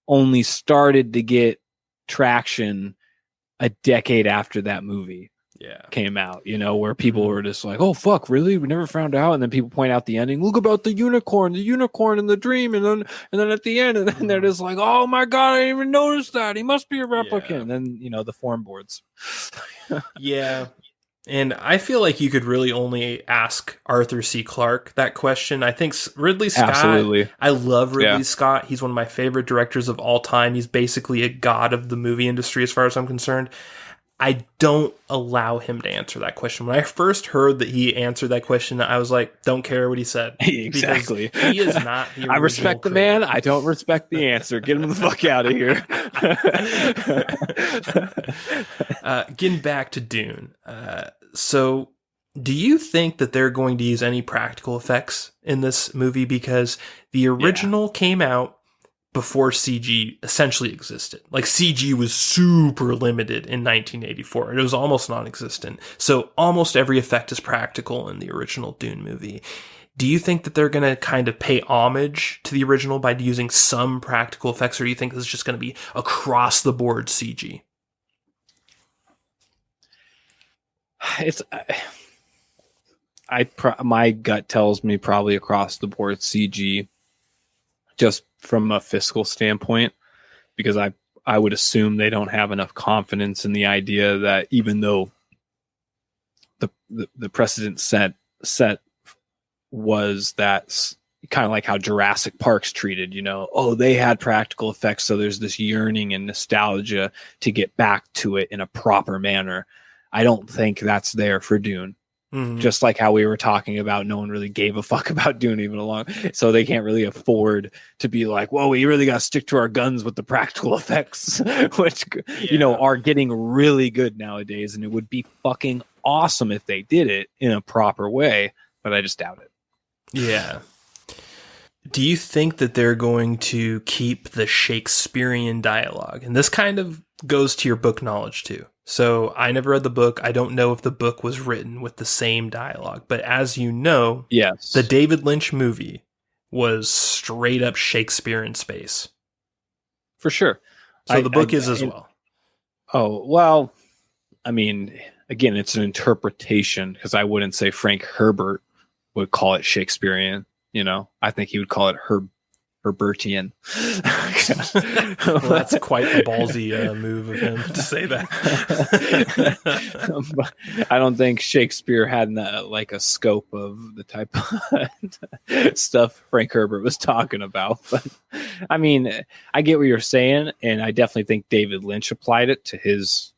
S2: only started to get traction a decade after that movie came out, where people were just like, oh fuck, really, we never found out. And then people point out the ending, look about the unicorn and the dream, and then at the end, and then they're just like, oh my god, I didn't even notice that, he must be a replicant. And then the form boards.
S1: And I feel like you could really only ask Arthur C. Clarke that question. I think Ridley Scott,
S2: absolutely.
S1: I love Ridley Scott. He's one of my favorite directors of all time. He's basically a god of the movie industry as far as I'm concerned. I don't allow him to answer that question. When I first heard that he answered that question, I was like, don't care what he said.
S2: Exactly.
S1: He is not the original
S2: I respect the man. I don't respect the answer. Get him the fuck out of here.
S1: Getting back to Dune. So do you think that they're going to use any practical effects in this movie? Because the original came out before CG essentially existed. Like, CG was super limited in 1984. It was almost non-existent. So almost every effect is practical in the original Dune movie. Do you think that they're going to kind of pay homage to the original by using some practical effects, or do you think this is just going to be across the board CG?
S2: It's my gut tells me probably across the board CG, just from a fiscal standpoint, because I would assume they don't have enough confidence in the idea that, even though the precedent set was that kind of like how Jurassic Park's treated, they had practical effects, so there's this yearning and nostalgia to get back to it in a proper manner. I don't think that's there for Dune. Mm-hmm. Just like how we were talking about, no one really gave a fuck about Dune even along, so they can't really afford to be like, whoa, we really got to stick to our guns with the practical effects, which are getting really good nowadays, and it would be fucking awesome if they did it in a proper way, but I just doubt it.
S1: Yeah. Do you think that they're going to keep the Shakespearean dialogue? And this kind of goes to your book knowledge too. So I never read the book. I don't know if the book was written with the same dialogue. But as you know,
S2: yes,
S1: the David Lynch movie was straight up Shakespeare in space.
S2: For sure.
S1: So the book is as well.
S2: Oh, well, I mean, again, it's an interpretation, because I wouldn't say Frank Herbert would call it Shakespearean. I think he would call it Herbertian.
S1: Well, that's quite a ballsy move of him to say that.
S2: I don't think Shakespeare had a scope of the type of stuff Frank Herbert was talking about. But I mean, I get what you're saying, and I definitely think David Lynch applied it to his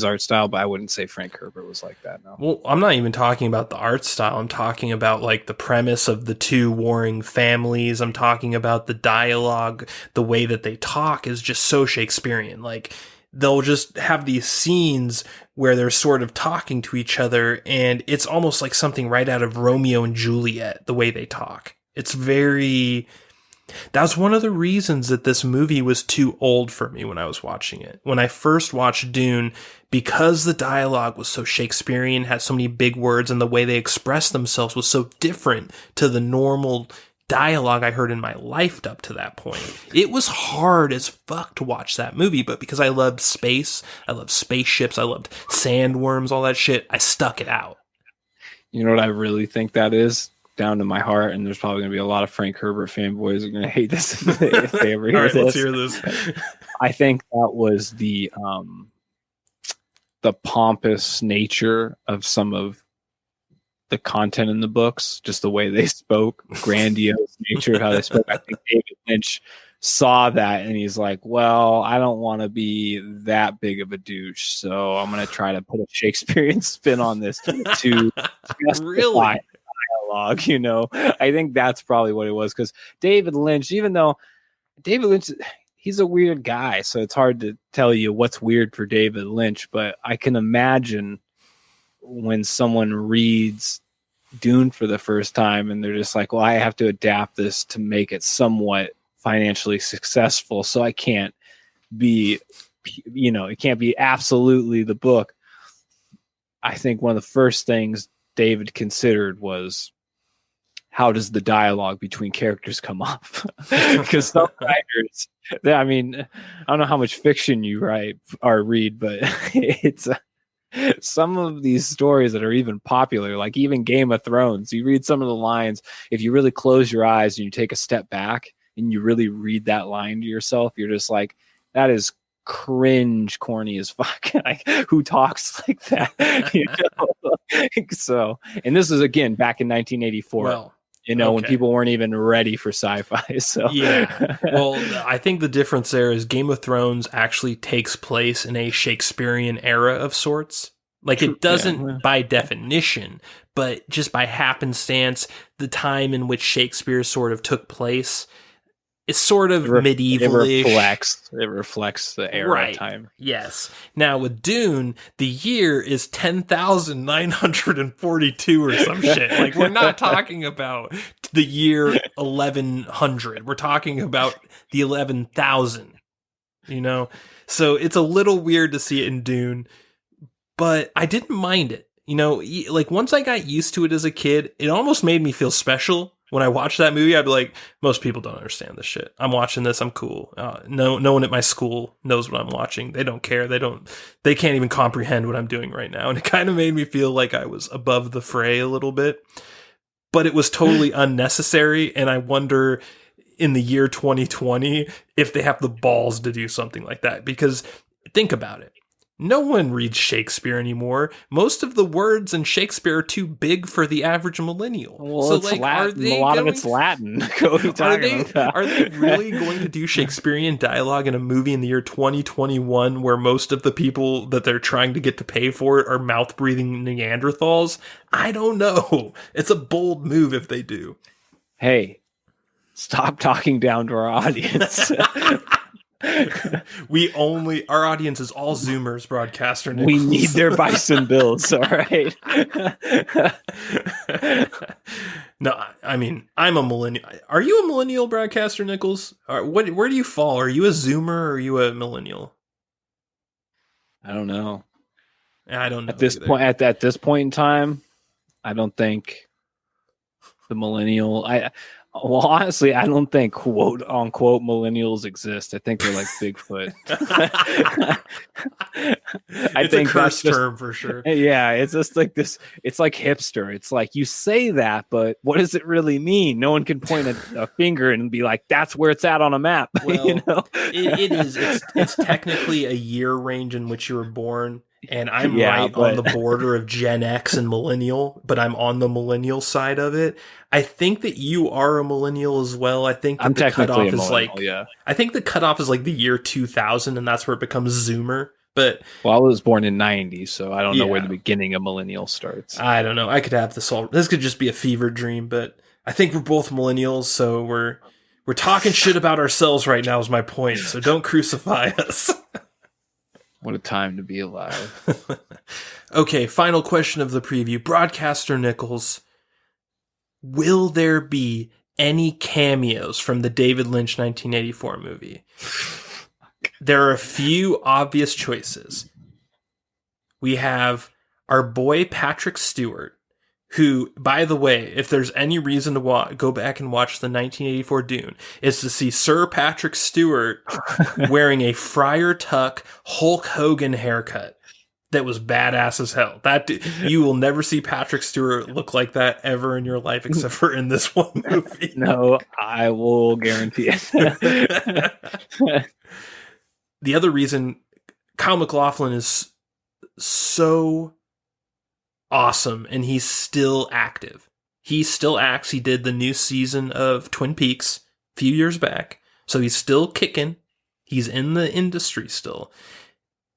S2: art style, but I wouldn't say Frank Herbert was like that. No.
S1: Well, I'm not even talking about the art style. I'm talking about like the premise of the two warring families. I'm talking about the dialogue. The way that they talk is just so Shakespearean. Like, they'll just have these scenes where they're sort of talking to each other, and it's almost like something right out of Romeo and Juliet, the way they talk. It's very... That's one of the reasons that this movie was too old for me when I was watching it. When I first watched Dune, because the dialogue was so Shakespearean, had so many big words, and the way they expressed themselves was so different to the normal dialogue I heard in my life up to that point. It was hard as fuck to watch that movie, but because I loved space, I loved spaceships, I loved sandworms, all that shit, I stuck it out.
S2: You know what I really think that is? Down to my heart, and there's probably going to be a lot of Frank Herbert fanboys who are going to hate this if they ever hear
S1: All right,
S2: this.
S1: Let's hear this.
S2: I think that was the pompous nature of some of the content in the books, just the way they spoke, grandiose nature of how they spoke. I think David Lynch saw that, and he's like, well, I don't want to be that big of a douche, so I'm going to try to put a Shakespearean spin on this to justify
S1: Really?
S2: dialogue. I think that's probably what it was, because David Lynch, even though David Lynch, he's a weird guy, so it's hard to tell you what's weird for David Lynch, but I can imagine when someone reads Dune for the first time and they're just like, well, I have to adapt this to make it somewhat financially successful, so I can't be, it can't be absolutely the book. I think one of the first things David considered was, how does the dialogue between characters come off? Because some writers, I mean, I don't know how much fiction you write or read, but it's some of these stories that are even popular, like even Game of Thrones. You read some of the lines, if you really close your eyes and you take a step back and you really read that line to yourself, you're just like, that is cringe corny as fuck. Like, who talks like that? You know? So, and this is again back in 1984.
S1: Well,
S2: when people weren't even ready for sci-fi. So
S1: yeah. Well, I think the difference there is Game of Thrones actually takes place in a Shakespearean era of sorts. Like, it doesn't by definition, but just by happenstance, the time in which Shakespeare sort of took place, it's sort of medieval-ish.
S2: It reflects the era of time.
S1: Yes. Now with Dune, the year is 10,942 or some shit. Like, we're not talking about the year 1100. We're talking about the 11,000. You know, so it's a little weird to see it in Dune, but I didn't mind it. You know, like once I got used to it as a kid, it almost made me feel special. When I watched that movie, I'd be like, most people don't understand this shit. I'm watching this. I'm cool. No one at my school knows what I'm watching. They don't care. They can't even comprehend what I'm doing right now. And it kind of made me feel like I was above the fray a little bit, but it was totally unnecessary. And I wonder in the year 2020, if they have the balls to do something like that, because think about it. No one reads Shakespeare anymore. Most of the words in Shakespeare are too big for the average millennial.
S2: Well, so, it's like, Latin. A lot of it's Latin. Are
S1: they really going to do Shakespearean dialogue in a movie in the year 2021 where most of the people that they're trying to get to pay for it are mouth-breathing Neanderthals? I don't know. It's a bold move if they do.
S2: Hey, stop talking down to our audience.
S1: Our audience is all Zoomers, Broadcaster Nickels.
S2: We need their bison bills, all right?
S1: No, I mean, I'm a millennial. Are you a millennial, Broadcaster Nickels? Where do you fall? Are you a Zoomer or are you a millennial?
S2: I don't know.
S1: I don't know.
S2: At this point in time, I don't think the millennial. Well, honestly, I don't think quote unquote millennials exist. I think they're like Bigfoot.
S1: It's a cursed term for sure.
S2: Yeah, it's just like this. It's like hipster. It's like you say that, but what does it really mean? No one can point a finger and be like, "That's where it's at on a map."
S1: Well,
S2: you know,
S1: it is. It's technically a year range in which you were born. And I'm on the border of Gen X and millennial, but I'm on the millennial side of it. I think that you are a millennial as well. I think that
S2: I'm
S1: the cutoff is like,
S2: yeah.
S1: I think the cutoff is like the year 2000, and that's where it becomes Zoomer. But
S2: I was born in '90, so I don't know where the beginning of millennial starts.
S1: I don't know. I could have this all. This could just be a fever dream, but I think we're both millennials, so we're talking shit about ourselves right now. Is my point. So don't crucify us.
S2: What a time to be alive.
S1: Okay, final question of the preview. Broadcaster Nickels, will there be any cameos from the David Lynch 1984 movie? There are a few obvious choices. We have our boy Patrick Stewart, who, by the way, if there's any reason to go back and watch the 1984 Dune, is to see Sir Patrick Stewart wearing a Friar Tuck Hulk Hogan haircut that was badass as hell. You will never see Patrick Stewart look like that ever in your life, except for in this one movie.
S2: No, I will guarantee it.
S1: The other reason, Kyle MacLachlan is so awesome, and he's still active. He still acts. He did the new season of Twin Peaks a few years back, so he's still kicking. He's in the industry still.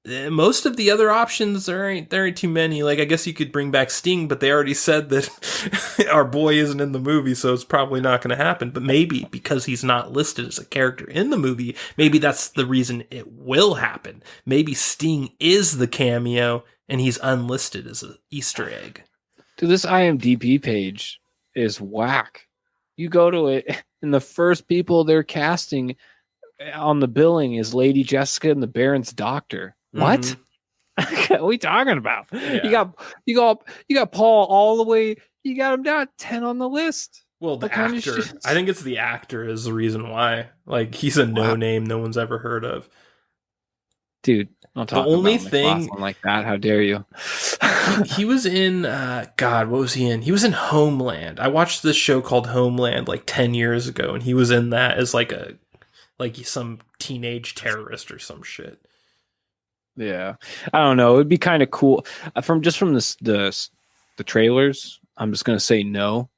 S1: Most of the other options, there ain't too many. Like, I guess you could bring back Sting, but they already said that our boy isn't in the movie, so it's probably not going to happen. But maybe because he's not listed as a character in the movie, maybe that's the reason it will happen. Maybe Sting is the cameo, and he's unlisted as an Easter egg.
S2: Dude, this IMDb page is whack. You go to it, and the first people they're casting on the billing is Lady Jessica and the Baron's doctor. What? What are we talking about?
S1: Yeah.
S2: You got Paul all the way. You got him down at 10 on the list.
S1: Well, the
S2: What kind of
S1: actor.
S2: shit?
S1: I think it's the actor is the reason why. Like, he's a no name no one's ever heard of.
S2: Dude, don't talk
S1: only
S2: about
S1: thing-
S2: McLaughlin like that. How dare you?
S1: He was in, God, what was he in? He was in Homeland. I watched this show called Homeland like 10 years ago, and he was in that as like some teenage terrorist or some shit.
S2: Yeah, I don't know. It'd be kind of cool from the trailers. I'm just gonna say no.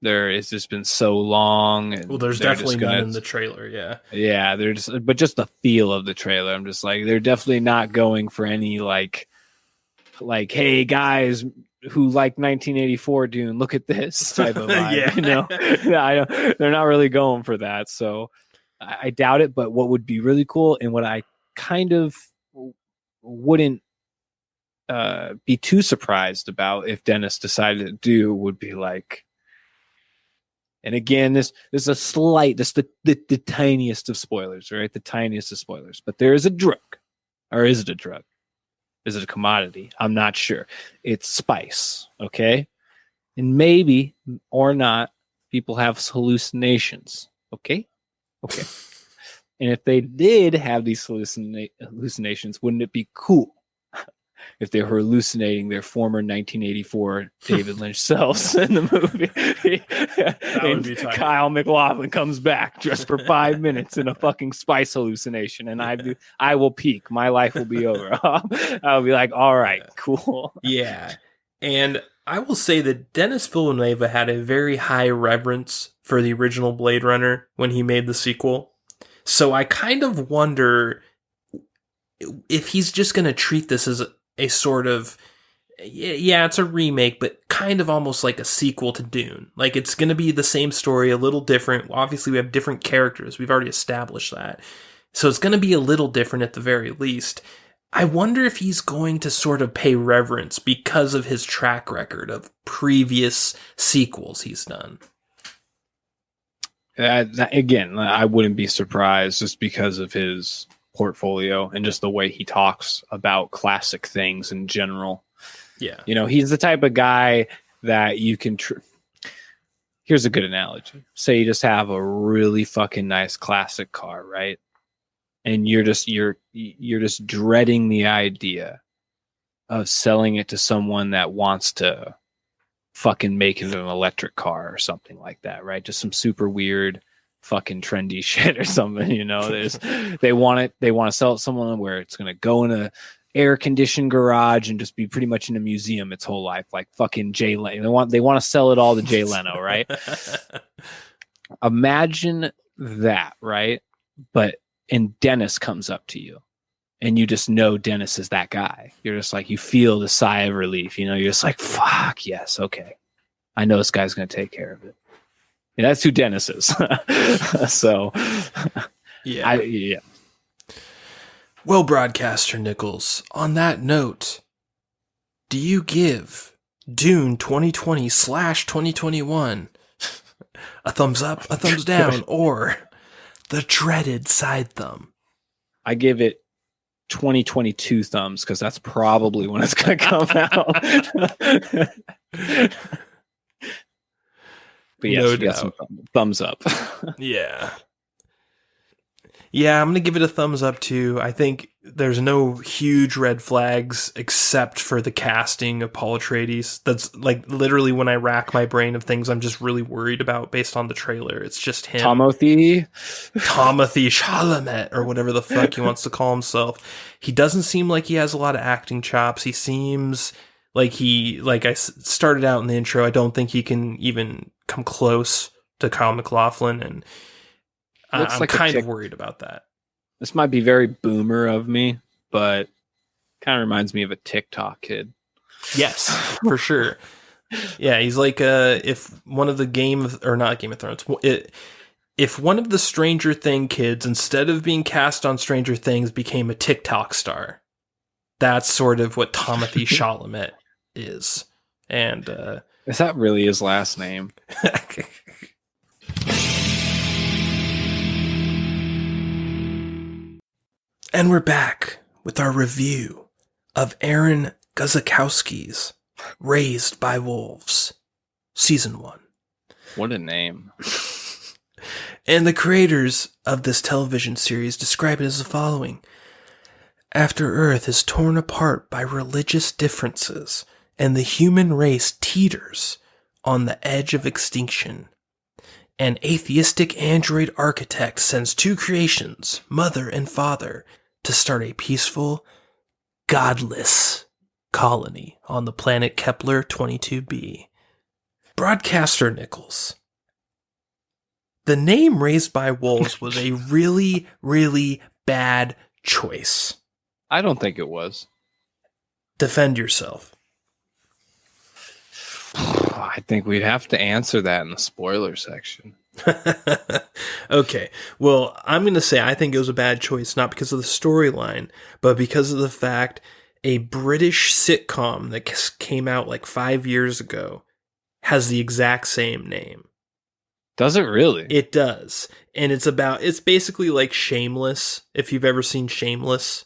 S2: It's just been so long. And
S1: Well, there's definitely none in the trailer. Yeah.
S2: Yeah, but just the feel of the trailer. I'm just like, they're definitely not going for any like, hey guys who like 1984 Dune, look at this type of vibe.
S1: Yeah.
S2: You know, they're not really going for that. So I doubt it. But what would be really cool, and what I kind of wouldn't be too surprised about if Dennis decided to do, would be like, and again, this is a slight, this the tiniest of spoilers, right? The tiniest of spoilers. But there is a drug, or is it a drug? Is it a commodity? I'm not sure. It's spice, okay? And maybe or not, people have hallucinations, okay? Okay. And if they did have these hallucinations, wouldn't it be cool if they were hallucinating their former 1984 David Lynch selves in the movie?
S1: That would be tight.
S2: Kyle MacLachlan comes back just for 5 minutes in a fucking spice hallucination, and I will peak. My life will be over. I'll be like, all right, cool.
S1: Yeah. And I will say that Denis Villeneuve had a very high reverence for the original Blade Runner when he made the sequel. So I kind of wonder if he's just going to treat this as a sort of, yeah, it's a remake, but kind of almost like a sequel to Dune. Like, it's going to be the same story, a little different. Obviously, we have different characters. We've already established that. So it's going to be a little different at the very least. I wonder if he's going to sort of pay reverence because of his track record of previous sequels he's done.
S2: Again, I wouldn't be surprised just because of his portfolio and just the way he talks about classic things in general.
S1: Yeah.
S2: You know, he's the type of guy that you can... Here's a good analogy. Say you just have a really fucking nice classic car, right? And you're just dreading the idea of selling it to someone that wants to fucking make it an electric car or something like that, right? Just some super weird fucking trendy shit or something, you know. They want to sell it to someone where it's going to go in a air conditioned garage and just be pretty much in a museum its whole life, like fucking Jay Leno. They want to sell it all to Jay Leno, right? Imagine that, right? And Dennis comes up to you and you just know Dennis is that guy. You're just like, you feel the sigh of relief, you know, you're just like, fuck yes. Okay. I know this guy's going to take care of it. And that's who Dennis is. So
S1: yeah. Well, Broadcaster Nickels, on that note, do you give Dune 2020/2021 a thumbs up, a thumbs down, or the dreaded side thumb?
S2: I give it 2022 thumbs because that's probably when it's going to come out. But yes,
S1: No
S2: we got
S1: doubt.
S2: some thumbs up.
S1: Yeah. Yeah, I'm going to give it a thumbs up too. I think there's no huge red flags except for the casting of Paul Atreides. That's like literally when I rack my brain of things I'm just really worried about based on the trailer. It's just him.
S2: Timothy
S1: Chalamet, or whatever the fuck he wants to call himself. He doesn't seem like he has a lot of acting chops. He seems like I started out in the intro, I don't think he can even come close to Kyle MacLachlan, and I'm
S2: like
S1: kind of worried about that.
S2: This might be very boomer of me, but kind of reminds me of a TikTok kid.
S1: Yes, for sure. Yeah, he's like if one of the not Game of Thrones, if one of the Stranger Thing kids, instead of being cast on Stranger Things, became a TikTok star. That's sort of what Timothy Chalamet is. And
S2: is that really his last name?
S1: And we're back with our review of Aaron Guzikowski's Raised by Wolves, Season 1.
S2: What a name.
S1: And the creators of this television series describe it as the following. After Earth is torn apart by religious differences and the human race teeters on the edge of extinction, an atheistic android architect sends two creations, mother and father, to start a peaceful, godless colony on the planet Kepler 22b. Broadcaster Nickels. The name Raised by Wolves was a really, really bad choice.
S2: I don't think it was.
S1: Defend yourself.
S2: I think we'd have to answer that in the spoiler section.
S1: Okay, well, I'm going to say I think it was a bad choice, not because of the storyline, but because of the fact a British sitcom that came out like 5 years ago has the exact same name.
S2: Does it really?
S1: It does. And it's basically like Shameless, if you've ever seen Shameless.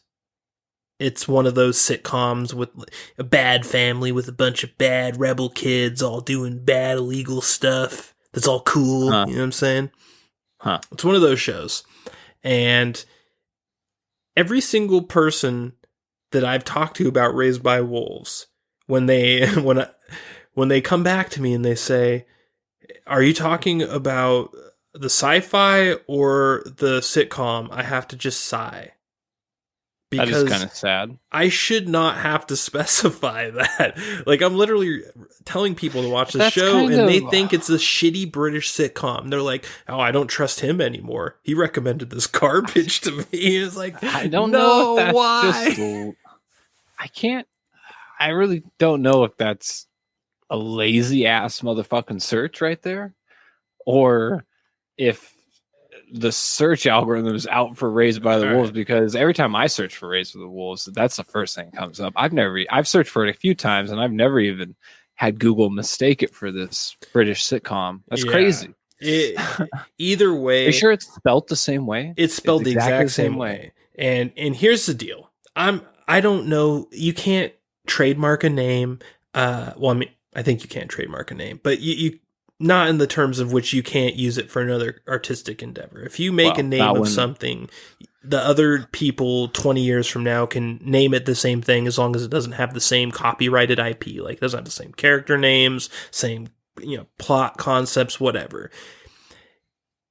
S1: It's one of those sitcoms with a bad family with a bunch of bad rebel kids all doing bad illegal stuff. That's all cool.
S2: Huh.
S1: You know what I'm saying?
S2: Huh.
S1: It's one of those shows. And every single person that I've talked to about Raised by Wolves, when they come back to me and they say, "Are you talking about the sci-fi or the sitcom?" I have to just sigh.
S2: That is kind of sad.
S1: I should not have to specify that. Like, I'm literally telling people to watch the show, and they think it's a shitty British sitcom. They're like, "Oh, I don't trust him anymore. He recommended this garbage to me." It's like,
S2: I don't know if that's
S1: why.
S2: I really don't know if that's a lazy ass motherfucking search right there, or if the search algorithm is out for Raised by the Wolves, because every time I search for Raised by the Wolves, that's the first thing that comes up. I've searched for it a few times, and I've never even had Google mistake it for this British sitcom. That's crazy.
S1: Either way,
S2: are you sure it's spelled the same way?
S1: It's spelled the exact same way. And here's the deal. I don't know. You can't trademark a name. Well, I mean, I think you can't trademark a name, but you not in the terms of which you can't use it for another artistic endeavor. If you make a name of something, the other people 20 years from now can name it the same thing as long as it doesn't have the same copyrighted IP. Like, it doesn't have the same character names, same, plot concepts, whatever.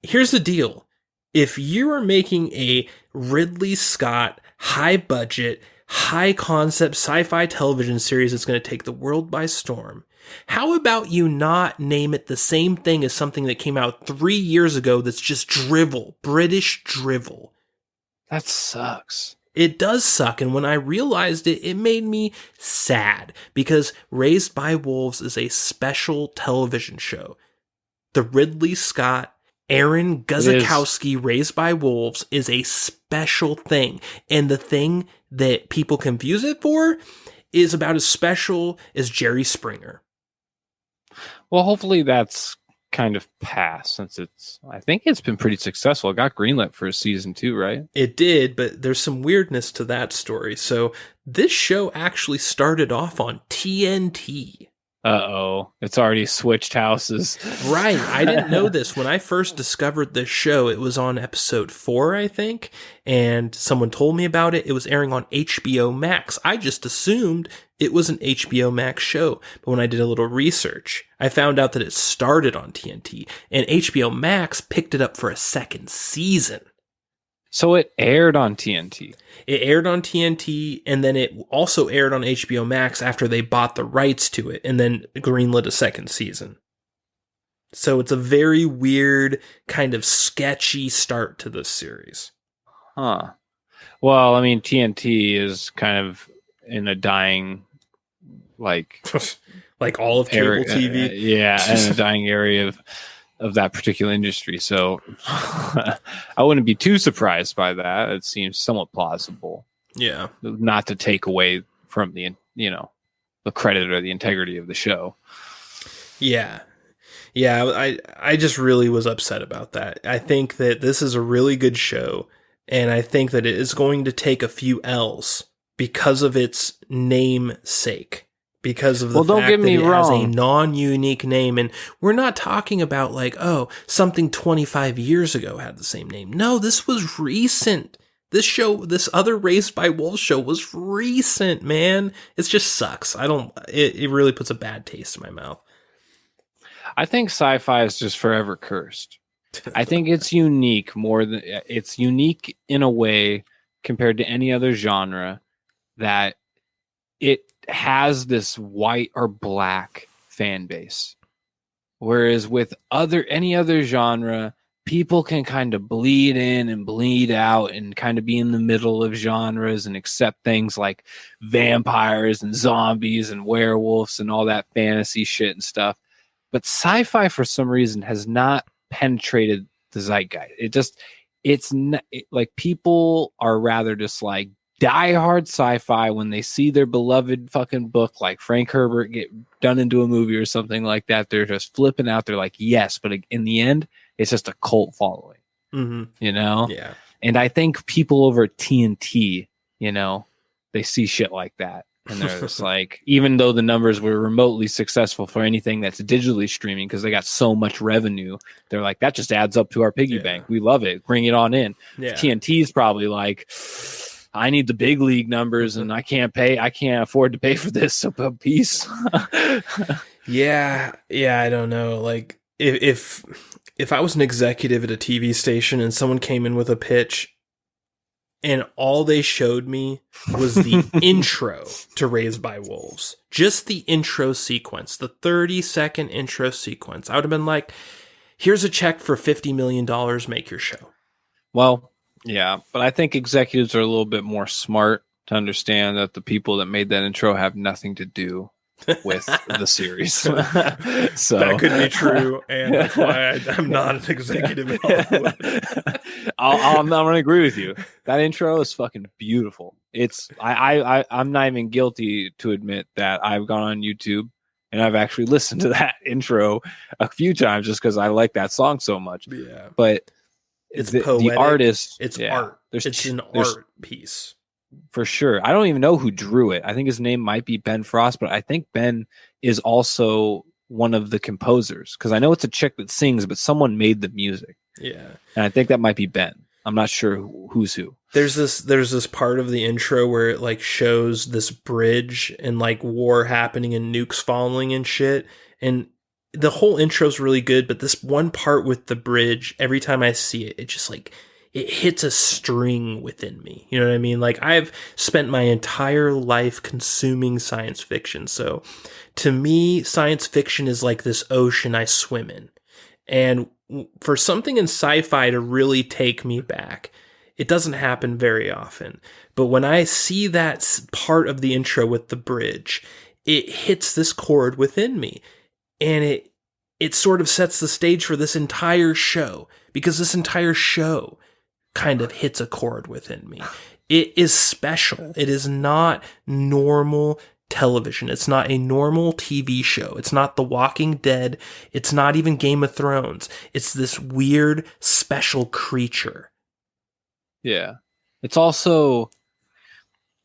S1: Here's the deal. If you are making a Ridley Scott, high budget, high concept sci-fi television series that's going to take the world by storm, how about you not name it the same thing as something that came out 3 years ago that's just drivel, British drivel?
S2: That sucks.
S1: It does suck, and when I realized it, it made me sad, because Raised by Wolves is a special television show. The Ridley Scott, Aaron Guzikowski Raised by Wolves is a special thing, and the thing that people confuse it for is about as special as Jerry Springer.
S2: Well, hopefully that's kind of past, since I think it's been pretty successful. It got greenlit for season 2, right?
S1: It did, but there's some weirdness to that story. So this show actually started off on TNT.
S2: Uh-oh. It's already switched houses.
S1: Right. I didn't know this. When I first discovered this show, it was on episode 4, I think, and someone told me about it. It was airing on HBO Max. I just assumed it was an HBO Max show. But when I did a little research, I found out that it started on TNT, and HBO Max picked it up for a second season.
S2: So it aired on TNT.
S1: It aired on TNT, and then it also aired on HBO Max after they bought the rights to it, and then greenlit a second season. So it's a very weird, kind of sketchy start to this series.
S2: Huh. Well, I mean, TNT is kind of in a dying, like
S1: all of cable TV.
S2: In a dying area of that particular industry. So I wouldn't be too surprised by that. It seems somewhat plausible.
S1: Yeah.
S2: Not to take away from the credit or the integrity of the show.
S1: Yeah. Yeah. I just really was upset about that. I think that this is a really good show, and I think that it is going to take a few L's because of its namesake. Because of the
S2: Well, don't
S1: fact
S2: get
S1: that
S2: me
S1: it has a
S2: wrong.
S1: non-unique name. And we're not talking about like, oh, something 25 years ago had the same name. No, this was recent. This other Raised by Wolves show was recent, man. It just sucks. It really puts a bad taste in my mouth.
S2: I think sci-fi is just forever cursed. I think it's unique it's unique in a way compared to any other genre that it has this white or black fan base. Whereas with any other genre, people can kind of bleed in and bleed out and kind of be in the middle of genres and accept things like vampires and zombies and werewolves and all that fantasy shit and stuff. But sci-fi, for some reason, has not penetrated the zeitgeist. Like people are rather just like diehard sci-fi when they see their beloved fucking book like Frank Herbert get done into a movie or something like that. They're just flipping out. They're like, yes, but in the end, it's just a cult following, you know?
S1: Yeah.
S2: And I think people over at TNT, you know, they see shit like that. And they're just like, even though the numbers were remotely successful for anything that's digitally streaming because they got so much revenue, they're like, that just adds up to our piggy bank. We love it. Bring it on in.
S1: Yeah.
S2: TNT's probably like, I need the big league numbers and I can't afford to pay for this. So peace.
S1: Yeah, I don't know. Like if I was an executive at a TV station and someone came in with a pitch and all they showed me was the intro to Raised by Wolves, just the intro sequence, the 30-second intro sequence, I would have been like, here's a check for $50 million, make your show.
S2: Well, yeah, but I think executives are a little bit more smart to understand that the people that made that intro have nothing to do with the series. So
S1: that could be true, and that's why I'm not an executive in Hollywood.
S2: I'm going to agree with you. That intro is fucking beautiful. I'm not even guilty to admit that I've gone on YouTube and I've actually listened to that intro a few times just because I like that song so much.
S1: Yeah,
S2: but
S1: it's
S2: the artist.
S1: It's art. It's an art piece.
S2: For sure. I don't even know who drew it. I think his name might be Ben Frost, but I think Ben is also one of the composers because I know it's a chick that sings, but someone made the music.
S1: Yeah.
S2: And I think that might be Ben. I'm not sure who's who.
S1: There's this part of the intro where it like shows this bridge and like war happening and nukes falling and shit. And the whole intro's really good, but this one part with the bridge, every time I see it, it just like it hits a string within me. You know what I mean? Like I've spent my entire life consuming science fiction. So to me, science fiction is like this ocean I swim in. And for something in sci-fi to really take me back, it doesn't happen very often. But when I see that part of the intro with the bridge, it hits this chord within me. And it sort of sets the stage for this entire show, because this entire show kind of hits a chord within me. It is special. It is not normal television. It's not a normal TV show. It's not The Walking Dead. It's not even Game of Thrones. It's this weird, special creature.
S2: Yeah. It's also,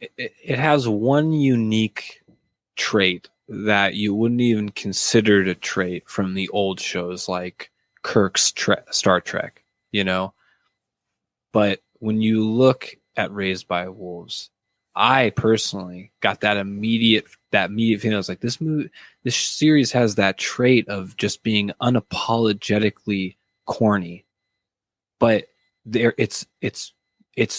S2: it has one unique trait that you wouldn't even consider a trait from the old shows like Kirk's Star Trek, you know? But when you look at Raised by Wolves, I personally got that immediate feeling. I was like, this series has that trait of just being unapologetically corny, but it's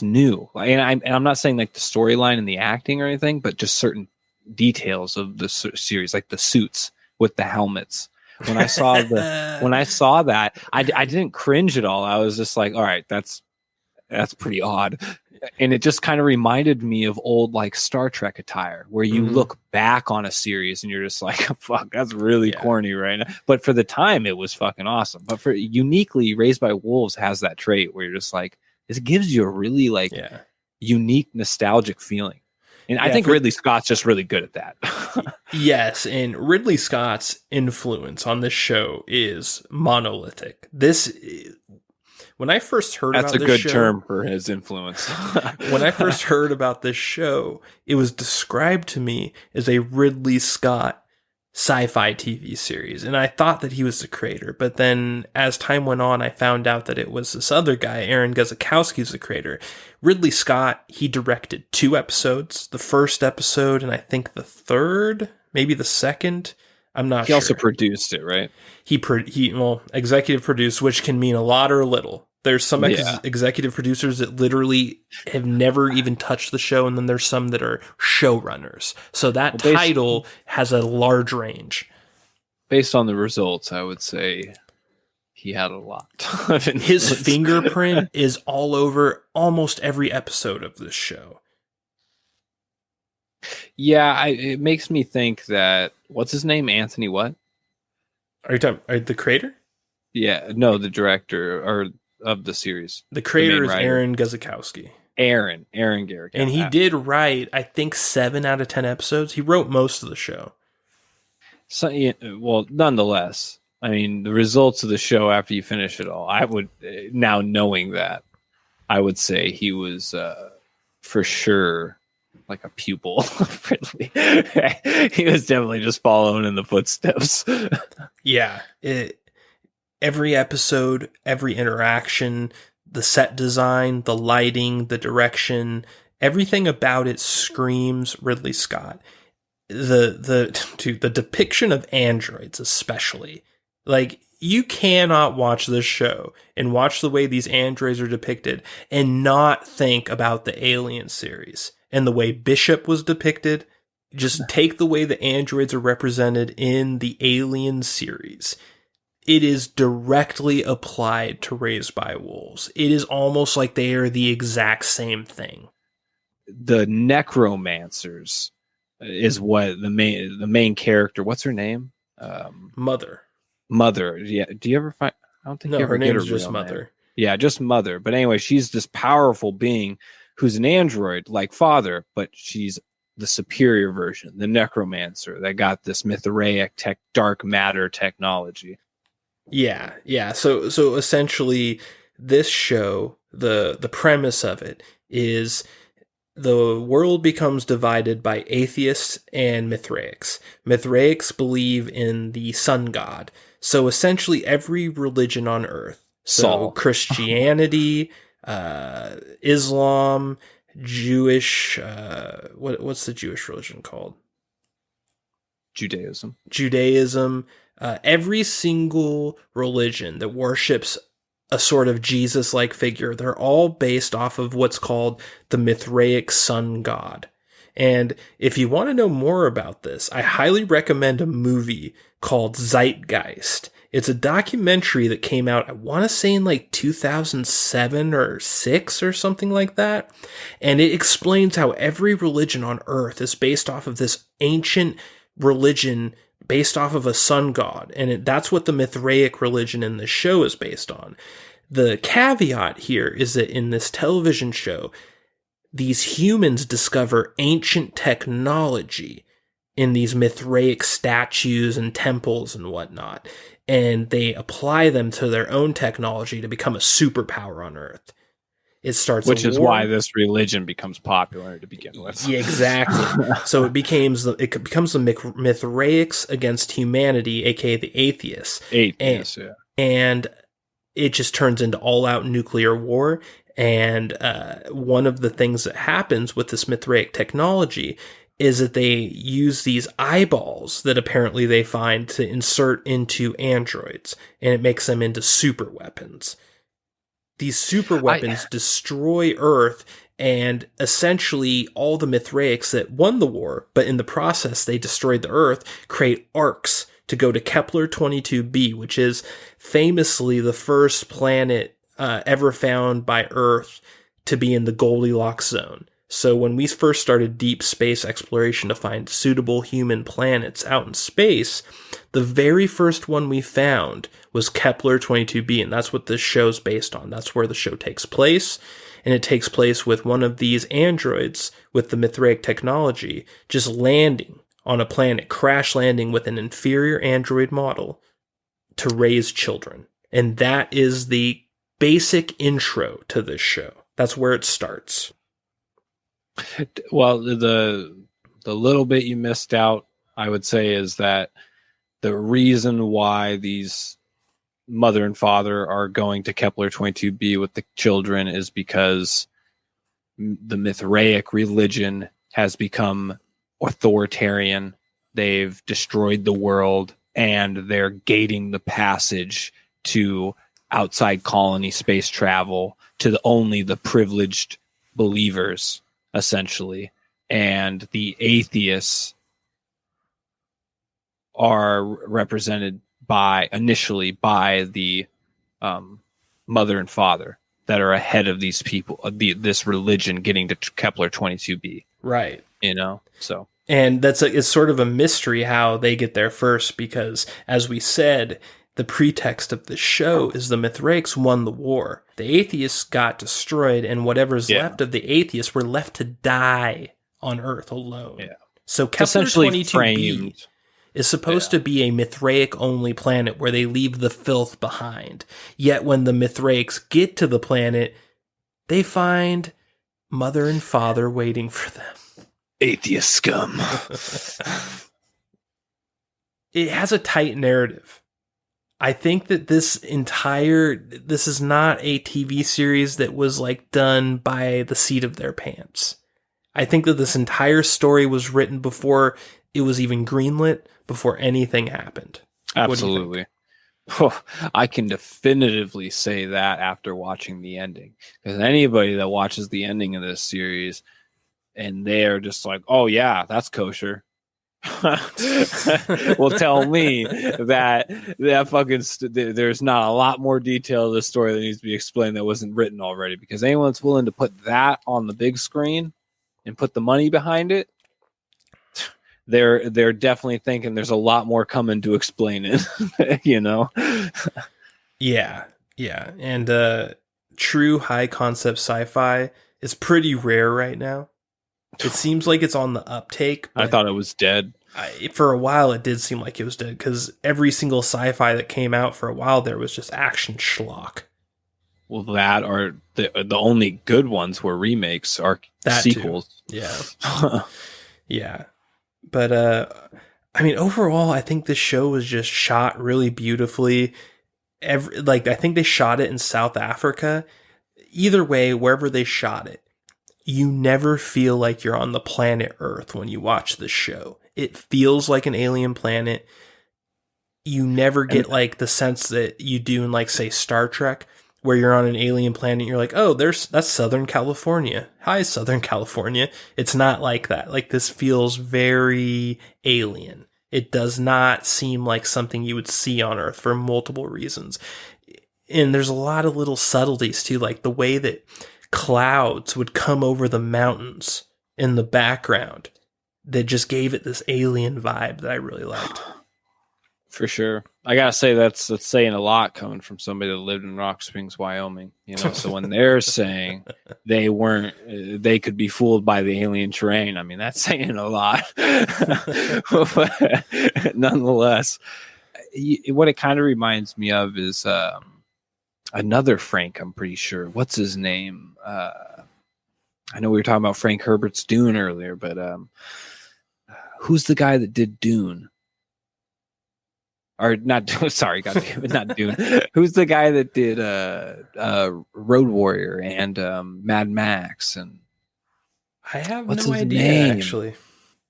S2: new. And I'm not saying like the storyline and the acting or anything, but just certain details of the series, like the suits with the helmets. When I saw that, I didn't cringe at all. I was just like, all right, that's pretty odd. And it just kind of reminded me of old like Star Trek attire where you look back on a series and you're just like, fuck, that's really corny right now. But for the time it was fucking awesome. But for uniquely, Raised by Wolves has that trait where you're just like, this gives you a really like unique nostalgic feeling. And I think Ridley Scott's just really good at that.
S1: Yes, and Ridley Scott's influence on this show is monolithic. When I first heard
S2: That's
S1: about
S2: a
S1: this
S2: good
S1: show,
S2: term for his influence.
S1: when I first heard about this show, it was described to me as a Ridley Scott sci-fi TV series, and I thought that he was the creator. But then, as time went on, I found out that it was this other guy, Aaron Guzikowski, who's the creator. Ridley Scott, he directed 2 episodes, the first episode, and I think the third, maybe the second. I'm not sure.
S2: He also produced it, right?
S1: He executive produced, which can mean a lot or a little. There's some executive producers that literally have never even touched the show, and then there's some that are showrunners. So that title has a large range.
S2: Based on the results, I would say he had a lot of influence.
S1: His fingerprint is all over almost every episode of this show.
S2: Yeah, it makes me think that, what's his name? Anthony what?
S1: Are you talking the creator?
S2: Yeah, no, the director of the series.
S1: The creator is Aaron Guzikowski.
S2: Aaron Garrick.
S1: And he did write, I think, 7 out of 10 episodes. He wrote most of the show.
S2: So, well, nonetheless, I mean, the results of the show after you finish it all, I would, now knowing that, I would say he was for sure like a pupil of Ridley. He was definitely just following in the footsteps.
S1: Yeah. Every episode, every interaction, the set design, the lighting, the direction, everything about it screams Ridley Scott. The depiction of androids, especially, like, you cannot watch this show and watch the way these androids are depicted and not think about the Alien series and the way Bishop was depicted. Just take the way the androids are represented in the Alien series. It is directly applied to Raised by Wolves. It is almost like they are the exact same thing.
S2: The necromancers is what the main character. What's her name?
S1: Mother.
S2: Yeah. Do you ever find? I don't think you ever
S1: her
S2: get
S1: name's
S2: her
S1: just
S2: real
S1: Mother.
S2: Name. Yeah, just Mother. But anyway, she's this powerful being who's an android like Father, but she's the superior version, the necromancer that got this Mithraic dark matter technology.
S1: Yeah. So essentially, this show, the premise of it is the world becomes divided by atheists and Mithraics. Mithraics believe in the sun god. So essentially, every religion on Earth, so Christianity, Islam, Jewish, what's the Jewish religion called?
S2: Judaism.
S1: Every single religion that worships a sort of Jesus-like figure, they're all based off of what's called the Mithraic sun god. And if you want to know more about this, I highly recommend a movie called Zeitgeist. It's a documentary that came out, I want to say in like 2007 or 6 or something like that. And it explains how every religion on Earth is based off of this ancient religion based off of a sun god. And that's what the Mithraic religion in the show is based on. The caveat here is that in this television show, these humans discover ancient technology in these Mithraic statues and temples and whatnot, and they apply them to their own technology to become a superpower on Earth. It starts,
S2: which is why this religion becomes popular to begin with.
S1: Yeah, exactly. So it becomes the Mithraics against humanity, aka the atheists. And it just turns into all-out nuclear war. And one of the things that happens with this Mithraic technology is that they use these eyeballs that apparently they find to insert into androids, and it makes them into super weapons. These super weapons destroy Earth, and essentially all the Mithraics that won the war, but in the process they destroyed the Earth, create arcs to go to Kepler 22b, which is famously the first planet ever found by Earth to be in the Goldilocks zone. So when we first started deep space exploration to find suitable human planets out in space, the very first one we found was Kepler 22b, and that's what this show's based on. That's where the show takes place, and it takes place with one of these androids with the Mithraic technology just landing on a planet, crash landing with an inferior android model to raise children. And that is the basic intro to this show. That's where it starts.
S2: Well, the little bit you missed out, I would say, is that the reason why these mother and father are going to Kepler 22b with the children is because the Mithraic religion has become authoritarian. They've destroyed the world, and they're gating the passage to outside colony space travel to only the privileged believers, essentially. And the atheists are represented initially by the mother and father that are ahead of these people, this religion getting to Kepler 22b.
S1: Right.
S2: So.
S1: And it's sort of a mystery how they get there first, because, as we said, the pretext of the show is the Mithraics won the war. The atheists got destroyed, and whatever's left of the atheists were left to die on Earth alone. Yeah. So Kepler 22b is supposed to be a Mithraic-only planet where they leave the filth behind. Yet when the Mithraics get to the planet, they find mother and father waiting for them.
S2: Atheist scum.
S1: It has a tight narrative. I think that this is not a TV series that was like done by the seat of their pants. I think that this entire story was written before it was even greenlit, before anything happened.
S2: Absolutely. Oh, I can definitively say that after watching the ending. Because anybody that watches the ending of this series and they're just like, oh yeah, that's kosher, will tell me that fucking there's not a lot more detail to the story that needs to be explained that wasn't written already. Because anyone that's willing to put that on the big screen and put the money behind it, they're definitely thinking there's a lot more coming to explain it.
S1: Yeah. And true high concept sci-fi is pretty rare right now. It seems like it's on the uptake.
S2: I thought it was dead.
S1: For a while, it did seem like it was dead, because every single sci-fi that came out for a while there was just action schlock.
S2: Well, that or the only good ones were remakes or sequels.
S1: Too. Yeah. Yeah. But, overall, I think this show was just shot really beautifully. I think they shot it in South Africa. Either way, wherever they shot it, you never feel like you're on the planet Earth when you watch this show. It feels like an alien planet. You never get the sense that you do in say Star Trek, where you're on an alien planet. You're like, oh, that's Southern California. Hi, Southern California. It's not like that. This feels very alien. It does not seem like something you would see on Earth for multiple reasons. And there's a lot of little subtleties too, like the way that clouds would come over the mountains in the background that just gave it this alien vibe that I really liked.
S2: For sure. I gotta say that's saying a lot coming from somebody that lived in Rock Springs, Wyoming. So when they're saying they could be fooled by the alien terrain, I mean, that's saying a lot. But nonetheless, what it kind of reminds me of is another Frank, I'm pretty sure. What's his name? I know we were talking about Frank Herbert's Dune earlier, but who's the guy that did Dune? Or not? Sorry, not Dune. Who's the guy that did Road Warrior and Mad Max? And
S1: I have
S2: what's
S1: no
S2: his
S1: idea.
S2: name?
S1: Actually,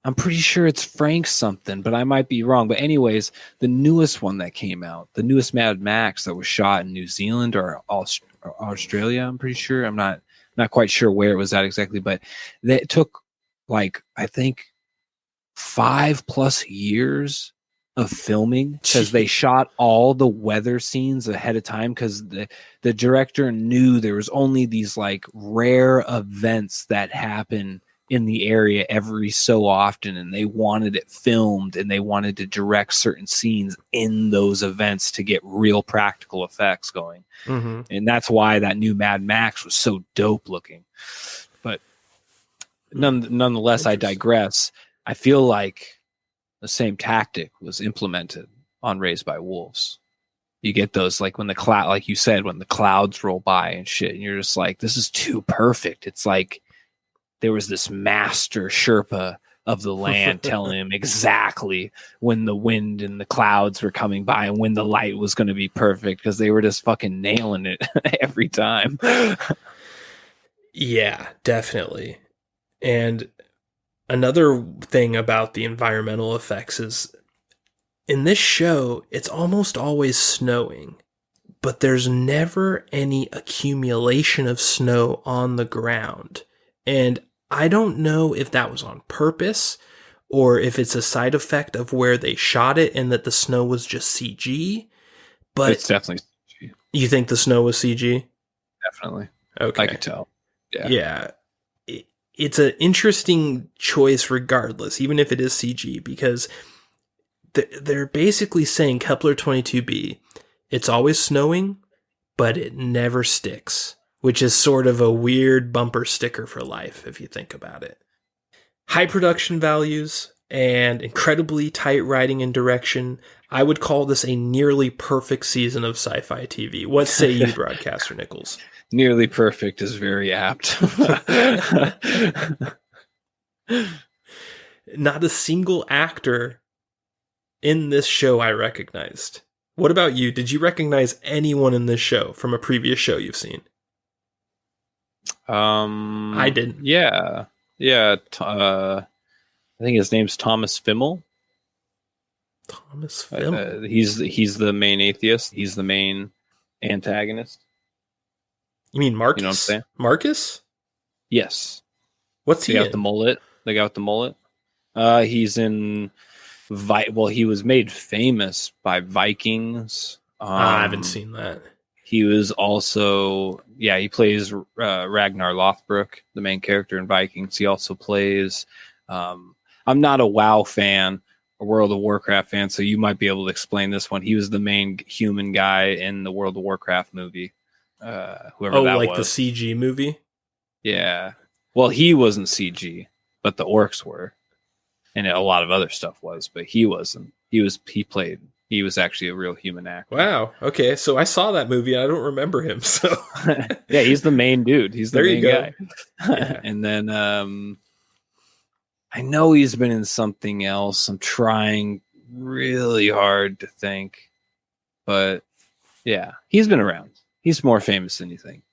S2: I'm pretty sure it's Frank something, but I might be wrong. But anyways, the newest one that came out, the newest Mad Max that was shot in New Zealand or Australia, I'm pretty sure. I'm not quite sure where it was at exactly, but it took I think 5+ years of filming because they shot all the weather scenes ahead of time because the director knew there was only these rare events that happen in the area every so often, and they wanted it filmed and they wanted to direct certain scenes in those events to get real practical effects going. Mm-hmm. And that's why that new Mad Max was so dope looking. But nonetheless, I digress. I feel like the same tactic was implemented on Raised by Wolves. You get those like when the cloud, like you said, when the clouds roll by and shit, and you're just like, this is too perfect. It's like there was this master Sherpa of the land telling him exactly when the wind and the clouds were coming by and when the light was going to be perfect, because they were just fucking nailing it every time.
S1: Yeah, definitely. And another thing about the environmental effects is in this show, it's almost always snowing, but there's never any accumulation of snow on the ground. And I don't know if that was on purpose or if it's a side effect of where they shot it and that the snow was just CG. But
S2: it's definitely CG.
S1: You think the snow was CG?
S2: Definitely.
S1: Okay.
S2: I could tell.
S1: Yeah. It's an interesting choice regardless, even if it is CG, because they're basically saying Kepler 22b, it's always snowing, but it never sticks, which is sort of a weird bumper sticker for life if you think about it. High production values and incredibly tight writing and direction. I would call this a nearly perfect season of sci-fi TV. What say you, Broadcaster Nickels?
S2: Nearly perfect is very apt.
S1: Not a single actor in this show I recognized. What about you? Did you recognize anyone in this show from a previous show you've seen? I didn't.
S2: Yeah. I think his name's Thomas Fimmel.
S1: Thomas Fimmel.
S2: He's the main atheist. He's the main antagonist.
S1: You mean Marcus?
S2: You know what I'm saying?
S1: Marcus?
S2: Yes.
S1: What's he?
S2: The guy with the mullet. The guy with the mullet. He's in. He was made famous by Vikings.
S1: I haven't seen that.
S2: He was also, he plays Ragnar Lothbrok, the main character in Vikings. He also plays. I'm not a WoW fan, a World of Warcraft fan, so you might be able to explain this one. He was the main human guy in the World of Warcraft movie. Whoever that
S1: like
S2: was.
S1: the CG movie?
S2: Yeah. Well, he wasn't CG, but the orcs were. And a lot of other stuff was, but he wasn't. He was actually a real human actor.
S1: Wow. Okay. So I saw that movie. I don't remember him. So
S2: yeah, he's the main dude. He's the main guy.
S1: Yeah.
S2: And then I know he's been in something else. I'm trying really hard to think, but yeah, he's been around. He's more famous than you think.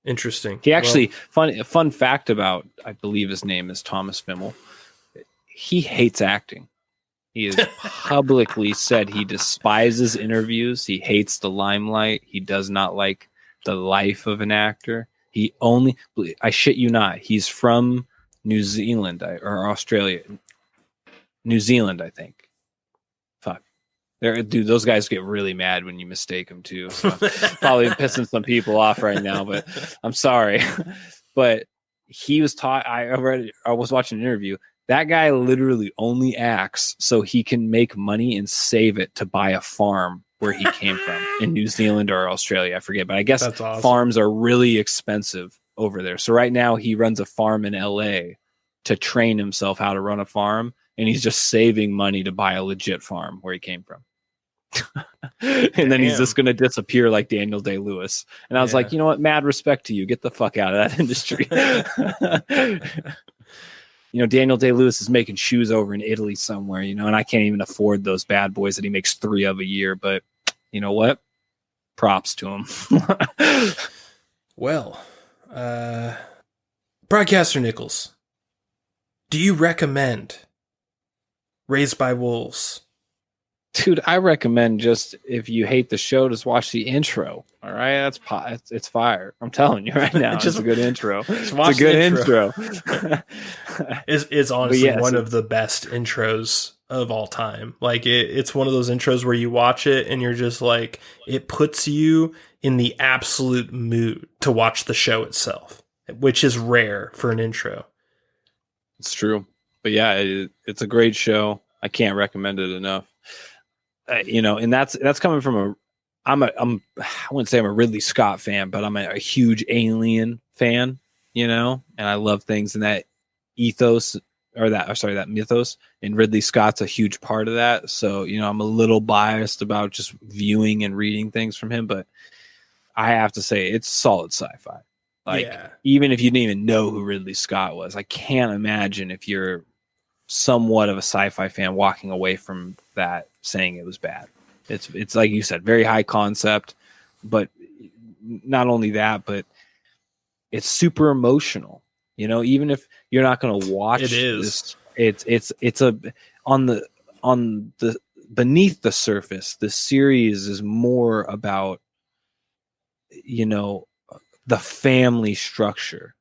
S1: Interesting.
S2: He actually, fun fact about, I believe his name is Thomas Fimmel. He hates acting. He has publicly said he despises interviews. He hates the limelight. He does not like the life of an actor. He only, I shit you not, he's from New Zealand or Australia. New Zealand, I think. Fuck. Dude, those guys get really mad when you mistake them too. So probably pissing some people off right now, but I'm sorry. But he was taught. I was watching an interview. That guy literally only acts so he can make money and save it to buy a farm where he came from in New Zealand or Australia. I forget, but I guess
S1: awesome.
S2: Farms are really expensive over there. So right now he runs a farm in LA to train himself how to run a farm, and he's just saving money to buy a legit farm where he came from. And then he's just going to disappear like Daniel Day-Lewis. And I was like, you know what? Mad respect to you. Get the fuck out of that industry. Daniel Day-Lewis is making shoes over in Italy somewhere, and I can't even afford those bad boys that he makes 3 of a year. But you know what? Props to him.
S1: Well, Broadcaster Nickels, do you recommend Raised by Wolves?
S2: Dude, I recommend just if you hate the show, just watch the intro. All right, it's fire. I'm telling you right now, it's a good intro. It's a good intro.
S1: It's honestly one of the best intros of all time. Like it's one of those intros where you watch it and you're just like, it puts you in the absolute mood to watch the show itself, which is rare for an intro.
S2: It's true, but yeah, it's a great show. I can't recommend it enough. And that's coming from I wouldn't say I'm a Ridley Scott fan, but I'm a huge Alien fan, and I love things in that ethos that mythos, and Ridley Scott's a huge part of that. So, I'm a little biased about just viewing and reading things from him, but I have to say it's solid sci-fi. Like, even if you didn't even know who Ridley Scott was, I can't imagine if you're somewhat of a sci-fi fan walking away from that saying it was bad. It's like you said, very high concept, but not only that, but it's super emotional. Even if you're not going to watch this, it's on the beneath the surface. The series is more about the family structure.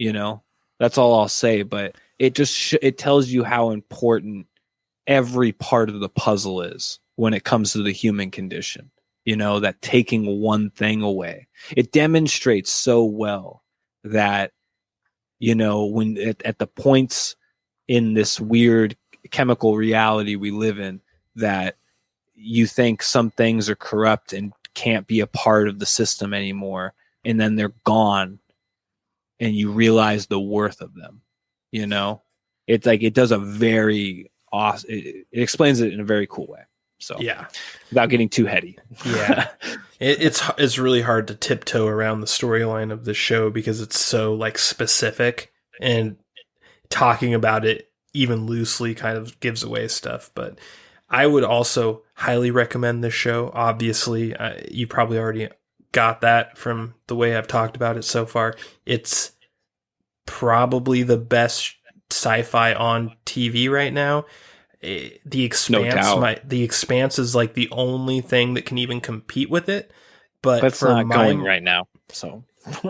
S2: That's all I'll say. But it just it tells you how important every part of the puzzle is when it comes to the human condition. That taking one thing away, it demonstrates so well that, when at the points in this weird chemical reality we live in, that you think some things are corrupt and can't be a part of the system anymore, and then they're gone, and you realize the worth of them. It's like it does a very awesome. It explains it in a very cool way. So without getting too heady.
S1: It's really hard to tiptoe around the storyline of the show because it's so like specific, and talking about it even loosely kind of gives away stuff. But I would also highly recommend this show. Obviously, you probably already got that from the way I've talked about it so far. It's probably the best sci-fi on TV right now. The Expanse is like the only thing that can even compete with it, but
S2: it's not going right now. So
S1: it's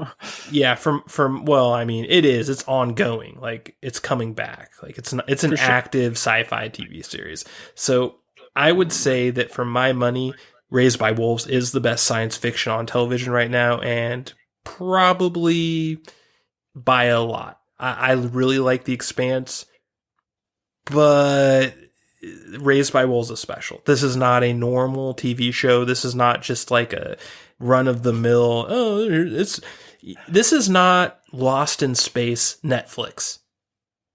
S1: ongoing. Like, it's coming back. Like, it's an active sci-fi TV series. So I would say that for my money, Raised by Wolves is the best science fiction on television right now, and probably by a lot. I really like The Expanse, but Raised by Wolves is special. This is not a normal TV show. This is not just like a run-of-the-mill, this is not Lost in Space Netflix.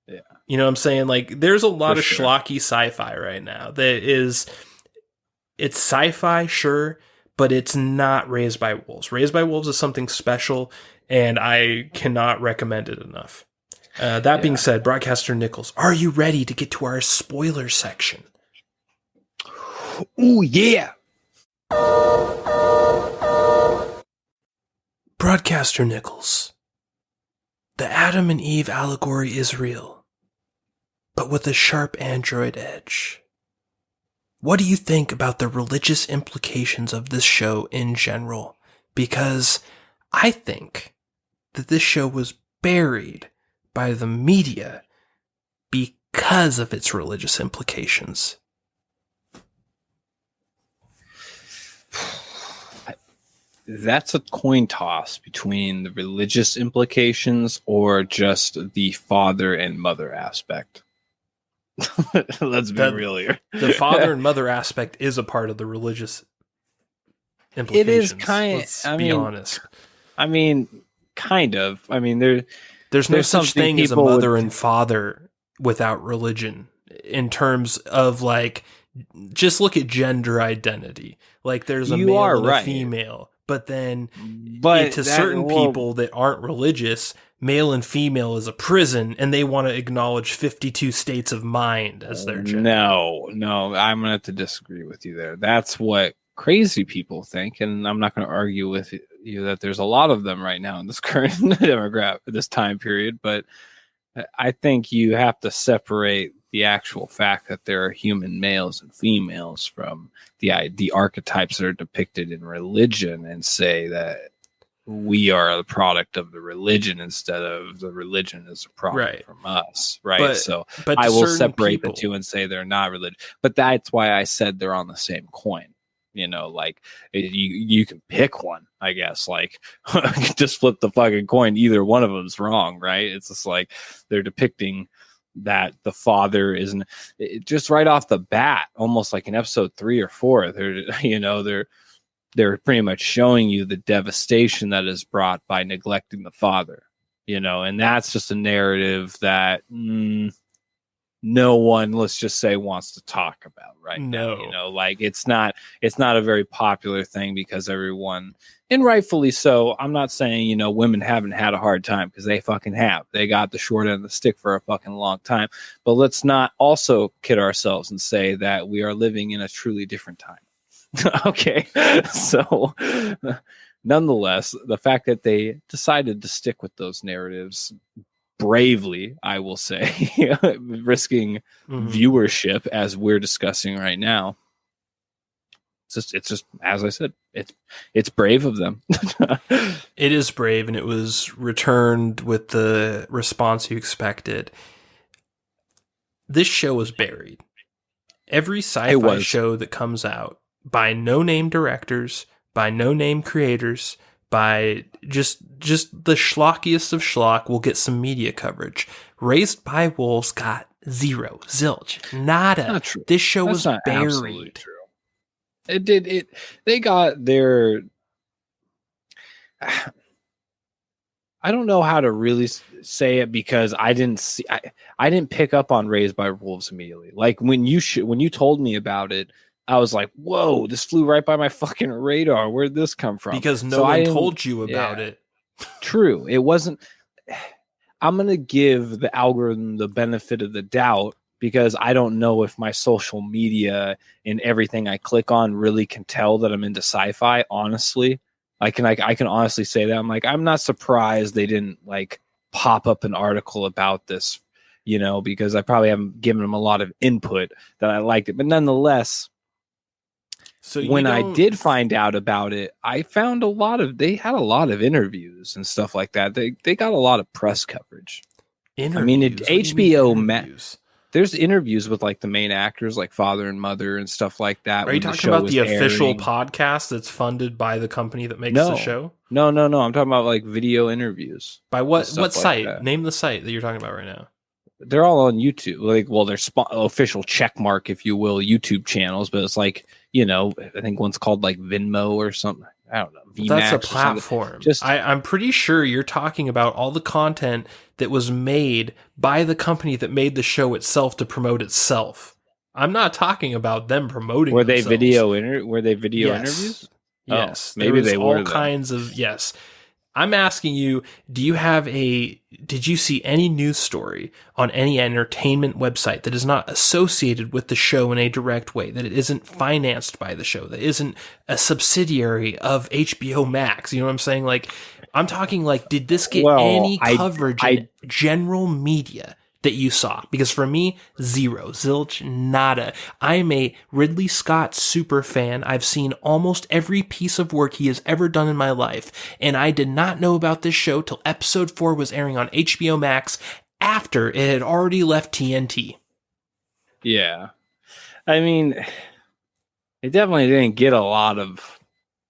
S2: Yeah.
S1: You know what I'm saying? Like, there's a lot of schlocky sci-fi right now it's sci-fi, sure, but it's not Raised by Wolves. Raised by Wolves is something special, and I cannot recommend it enough. That being said, Broadcaster Nickels, are you ready to get to our spoiler section?
S2: Ooh, yeah.
S1: Broadcaster Nickels, the Adam and Eve allegory is real, but with a sharp android edge. What do you think about the religious implications of this show in general? Because I think that this show was buried by the media because of its religious implications.
S2: That's a coin toss between the religious implications or just the father and mother aspect. Let's be real here.
S1: The father and mother aspect is a part of the religious implications.
S2: It is kind of,
S1: be honest.
S2: I mean, kind of. I mean,
S1: there's no such thing as a mother and father without religion in terms of, like, just look at gender identity. Like, there's a male and a female. But then to certain people that aren't religious, male and female is a prison, and they want to acknowledge 52 states of mind as their gender.
S2: No, I'm going to have to disagree with you there. That's what crazy people think, and I'm not going to argue with you that there's a lot of them right now in this current demographic, this time period, but I think you have to separate the actual fact that there are human males and females from the archetypes that are depicted in religion and say that we are the product of the religion instead of the religion is a product from us, right? But I will separate the two and say they're not religious. But that's why I said they're on the same coin. Like you can pick one, I guess. Like, just flip the fucking coin. Either one of them's wrong, right? It's just like they're depicting that the father isn't just right off the bat, almost like in episode 3 or 4. They're pretty much showing you the devastation that is brought by neglecting the father. and that's just a narrative that no one, let's just say, wants to talk about right now. Like it's not a very popular thing because everyone, and rightfully so. I'm not saying, women haven't had a hard time, because they fucking have. They got the short end of the stick for a fucking long time. But let's not also kid ourselves and say that we are living in a truly different time. Okay. So nonetheless, the fact that they decided to stick with those narratives bravely, I will say, risking viewership as we're discussing right now. It's just as I said, it's brave of them.
S1: It is brave, and it was returned with the response you expected. This show was buried. Every sci-fi show that comes out by no-name directors, by no-name creators, by just the schlockiest of schlock will get some media coverage. Raised by Wolves got zero, zilch, nada.
S2: Not true.
S1: This show
S2: That's
S1: was
S2: not
S1: buried.
S2: true. It did. They got their. I don't know how to really say it, because I didn't pick up on Raised by Wolves immediately. Like when you told me about it, I was like, whoa, this flew right by my fucking radar. Where'd this come from?
S1: Because no one told you about it.
S2: True. It wasn't. I'm going to give the algorithm the benefit of the doubt, because I don't know if my social media and everything I click on really can tell that I'm into sci-fi, honestly. I can honestly say that. I'm not surprised they didn't like pop up an article about this, because I probably haven't given them a lot of input that I liked it. But nonetheless, so when I did find out about it, I found they had a lot of interviews and stuff like that. They got a lot of press coverage.
S1: Interviews?
S2: I mean, HBO there's interviews with like the main actors, like father and mother and stuff like that.
S1: Are you talking about the official podcast that's funded by the company that makes the show?
S2: No. I'm talking about like video interviews.
S1: By what site? Name the site that you're talking about right now.
S2: They're all on YouTube. They're official checkmark, if you will, YouTube channels. But it's like, I think one's called like Venmo or something. I don't know. VMAX,
S1: that's a platform. I'm pretty sure you're talking about all the content that was made by the company that made the show itself to promote itself. I'm not talking about them promoting.
S2: Were they video interviews?
S1: Yes.
S2: Maybe they were.
S1: All kinds of yes. I'm asking you, did you see any news story on any entertainment website that is not associated with the show in a direct way, that it isn't financed by the show, that isn't a subsidiary of HBO Max? You know what I'm saying? Like, I'm talking like, did this get any coverage in general media that you saw? Because for me, zero, zilch, nada. I'm a Ridley Scott super fan. I've seen almost every piece of work he has ever done in my life, and I did not know about this show till episode 4 was airing on HBO Max after it had already left TNT.
S2: Yeah. I mean, it definitely didn't get a lot of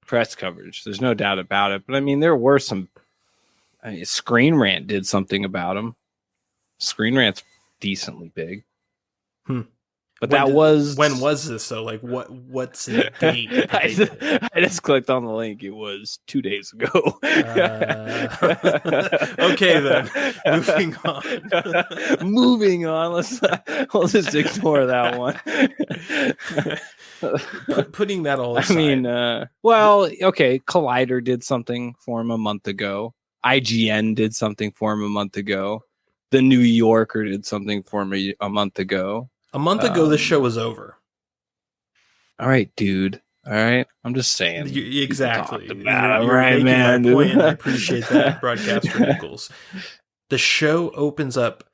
S2: press coverage. There's no doubt about it. But I mean, there were some. Screen Rant did something about him. Screen Rant's decently big. But when was this though? Like what's the date? I just clicked on the link. It was 2 days ago.
S1: Okay then. Moving on.
S2: We'll just ignore that one.
S1: Putting that all aside.
S2: I mean, okay. Collider did something for him a month ago. IGN did something for him a month ago. The New Yorker did something for me a month ago.
S1: A month ago, the show was over.
S2: All right, dude. All right. I'm just saying.
S1: Exactly.
S2: You're right, man.
S1: My point. I appreciate that, Broadcaster Nickels. The show opens up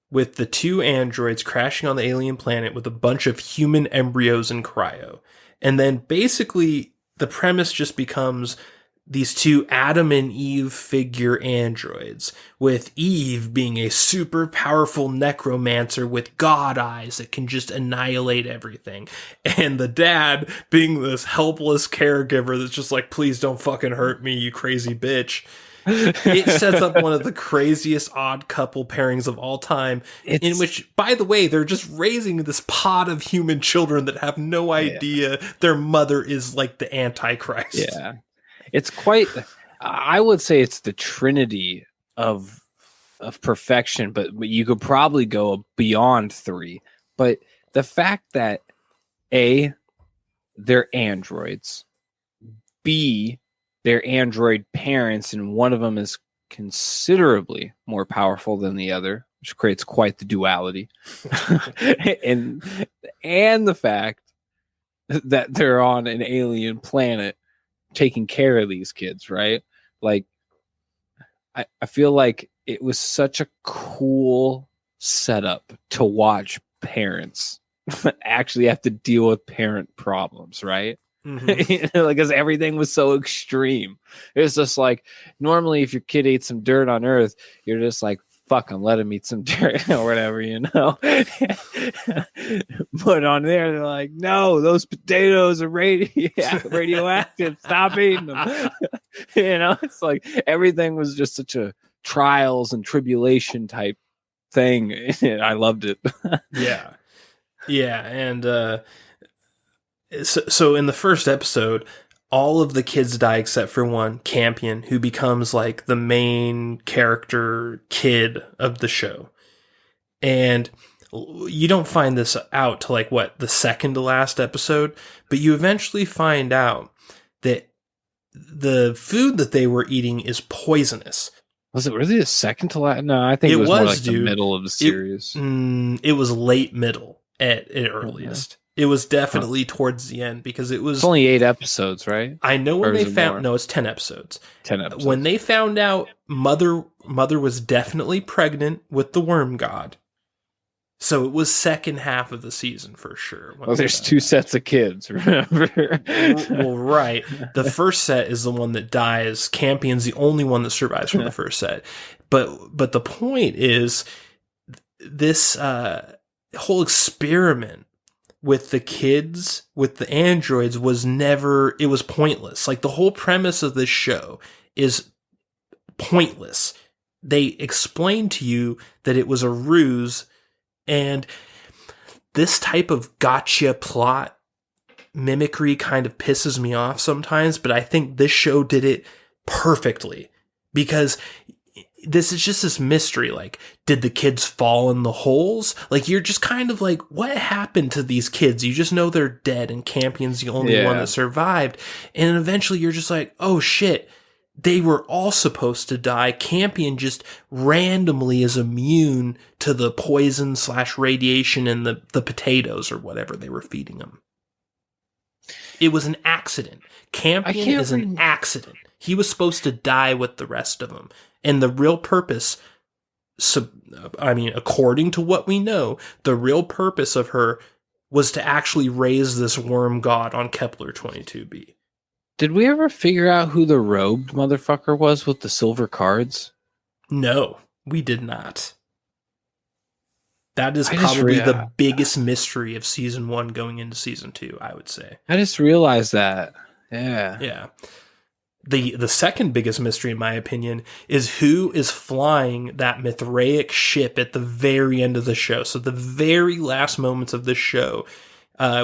S1: with the 2 androids crashing on the alien planet with a bunch of human embryos in cryo. And then basically the premise just becomes these 2 Adam and Eve figure androids, with Eve being a super powerful necromancer with god eyes that can just annihilate everything, and the dad being this helpless caregiver that's just like, please don't fucking hurt me, you crazy bitch. It sets up one of the craziest odd couple pairings of all time, in which, by the way, they're just raising this pod of human children that have no idea their mother is like the Antichrist.
S2: Yeah. It's quite, I would say it's the trinity of perfection, but you could probably go beyond 3. But the fact that A, they're androids, B, they're android parents, and one of them is considerably more powerful than the other, which creates quite the duality. and the fact that they're on an alien planet taking care of these kids, right? Like, I feel like it was such a cool setup to watch parents actually have to deal with parent problems, right? Mm-hmm. Because everything was so extreme. It was just like, normally if your kid ate some dirt on Earth, you're just like, fuck him, let him eat some dirt or whatever, you know. But on there, they're like, no, those potatoes are radioactive. Stop eating them. You know, it's like everything was just such a trials and tribulation type thing. I loved it.
S1: Yeah. And so in the first episode, all of the kids die except for one, Campion, who becomes like the main character kid of the show. And you don't find this out till like the second to last episode, but you eventually find out that the food that they were eating is poisonous.
S2: Was it really the second to last? No, I think it was more like the middle of the series.
S1: It was late middle at earliest. Okay. It was definitely towards the end because it's
S2: only 8 episodes, right?
S1: I know when they found it's 10 episodes.
S2: 10 episodes.
S1: When they found out Mother was definitely pregnant with the worm god. So it was second half of the season for sure.
S2: Well, there's 2 sets of kids, remember?
S1: Well, right. The first set is the one that dies. Campion's the only one that survives from the first set. But the point is this whole experiment with the kids, with the androids, it was pointless. Like, the whole premise of this show is pointless. They explain to you that it was a ruse, and this type of gotcha plot mimicry kind of pisses me off sometimes, but I think this show did it perfectly, because this is just this mystery. Like, did the kids fall in the holes? Like, you're just kind of like, what happened to these kids? You just know they're dead, and Campion's the only one that survived. And eventually you're just like, oh shit, they were all supposed to die. Campion just randomly is immune to the poison / radiation in the potatoes or whatever they were feeding him. It was an accident. Campion is an accident. He was supposed to die with the rest of them. And the real purpose, according to what we know, the real purpose of her was to actually raise this worm god on Kepler 22b.
S2: Did we ever figure out who the robed motherfucker was with the silver cards?
S1: No, we did not. That is probably the biggest mystery of season 1 going into season 2, I would say.
S2: I just realized that. Yeah.
S1: Yeah. The second biggest mystery, in my opinion, is who is flying that Mithraic ship at the very end of the show. So the very last moments of this show,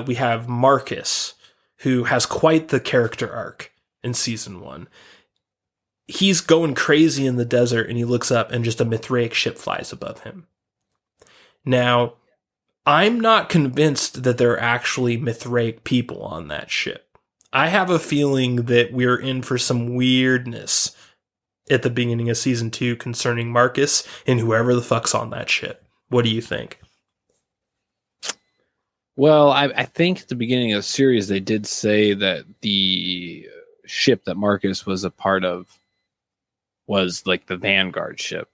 S1: we have Marcus, who has quite the character arc in season 1. He's going crazy in the desert, and he looks up, and just a Mithraic ship flies above him. Now, I'm not convinced that there are actually Mithraic people on that ship. I have a feeling that we're in for some weirdness at the beginning of season 2 concerning Marcus and whoever the fuck's on that ship. What do you think?
S2: Well, I think at the beginning of the series, they did say that the ship that Marcus was a part of was like the Vanguard ship.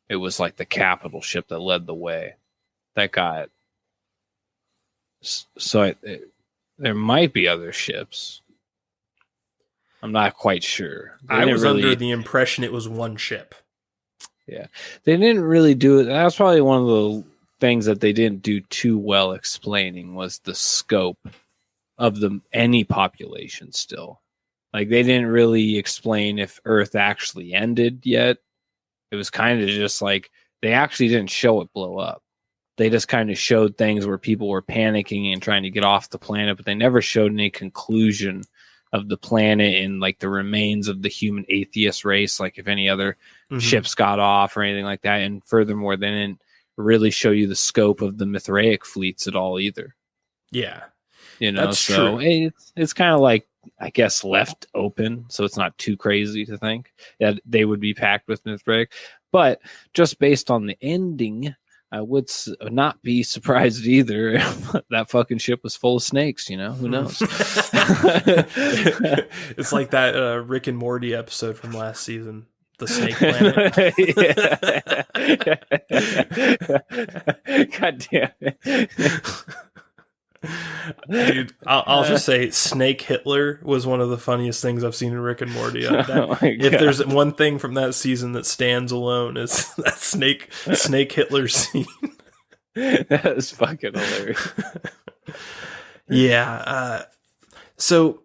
S2: It was like the capital ship that led the way. That got... So there might be other ships. I'm not quite sure.
S1: I was under the impression it was one ship.
S2: Yeah. They didn't really do it. That's probably one of the things that they didn't do too well explaining, was the scope of any population still. Like, they didn't really explain if Earth actually ended yet. It was kind of just like, they actually didn't show it blow up. They just kind of showed things where people were panicking and trying to get off the planet, but they never showed any conclusion of the planet and like the remains of the human atheist race, like if any other ships got off or anything like that. And furthermore, they didn't really show you the scope of the Mithraic fleets at all either.
S1: Yeah.
S2: That's
S1: true.
S2: It's kind of like, I guess, left open, so it's not too crazy to think that they would be packed with Mithraic. But just based on the ending, I would not be surprised either if that fucking ship was full of snakes. Who knows?
S1: It's like that Rick and Morty episode from last season, the Snake Planet.
S2: God damn it.
S1: Dude, I'll just say Snake Hitler was one of the funniest things I've seen in Rick and Morty. If there's one thing from that season that stands alone, is that Snake Hitler scene.
S2: That is fucking hilarious.
S1: Yeah. So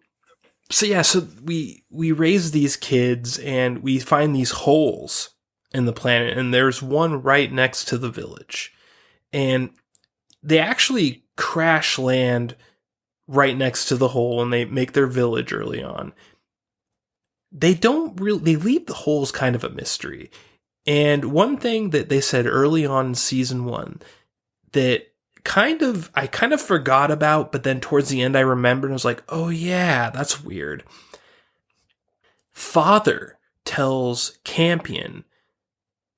S1: we raise these kids and we find these holes in the planet, and there's one right next to the village, and they actually crash land right next to the hole, and they make their village early on. They leave the holes kind of a mystery. And one thing that they said early on in season 1 that I kind of forgot about, but then towards the end I remembered and was like, oh yeah, that's weird. Father tells Campion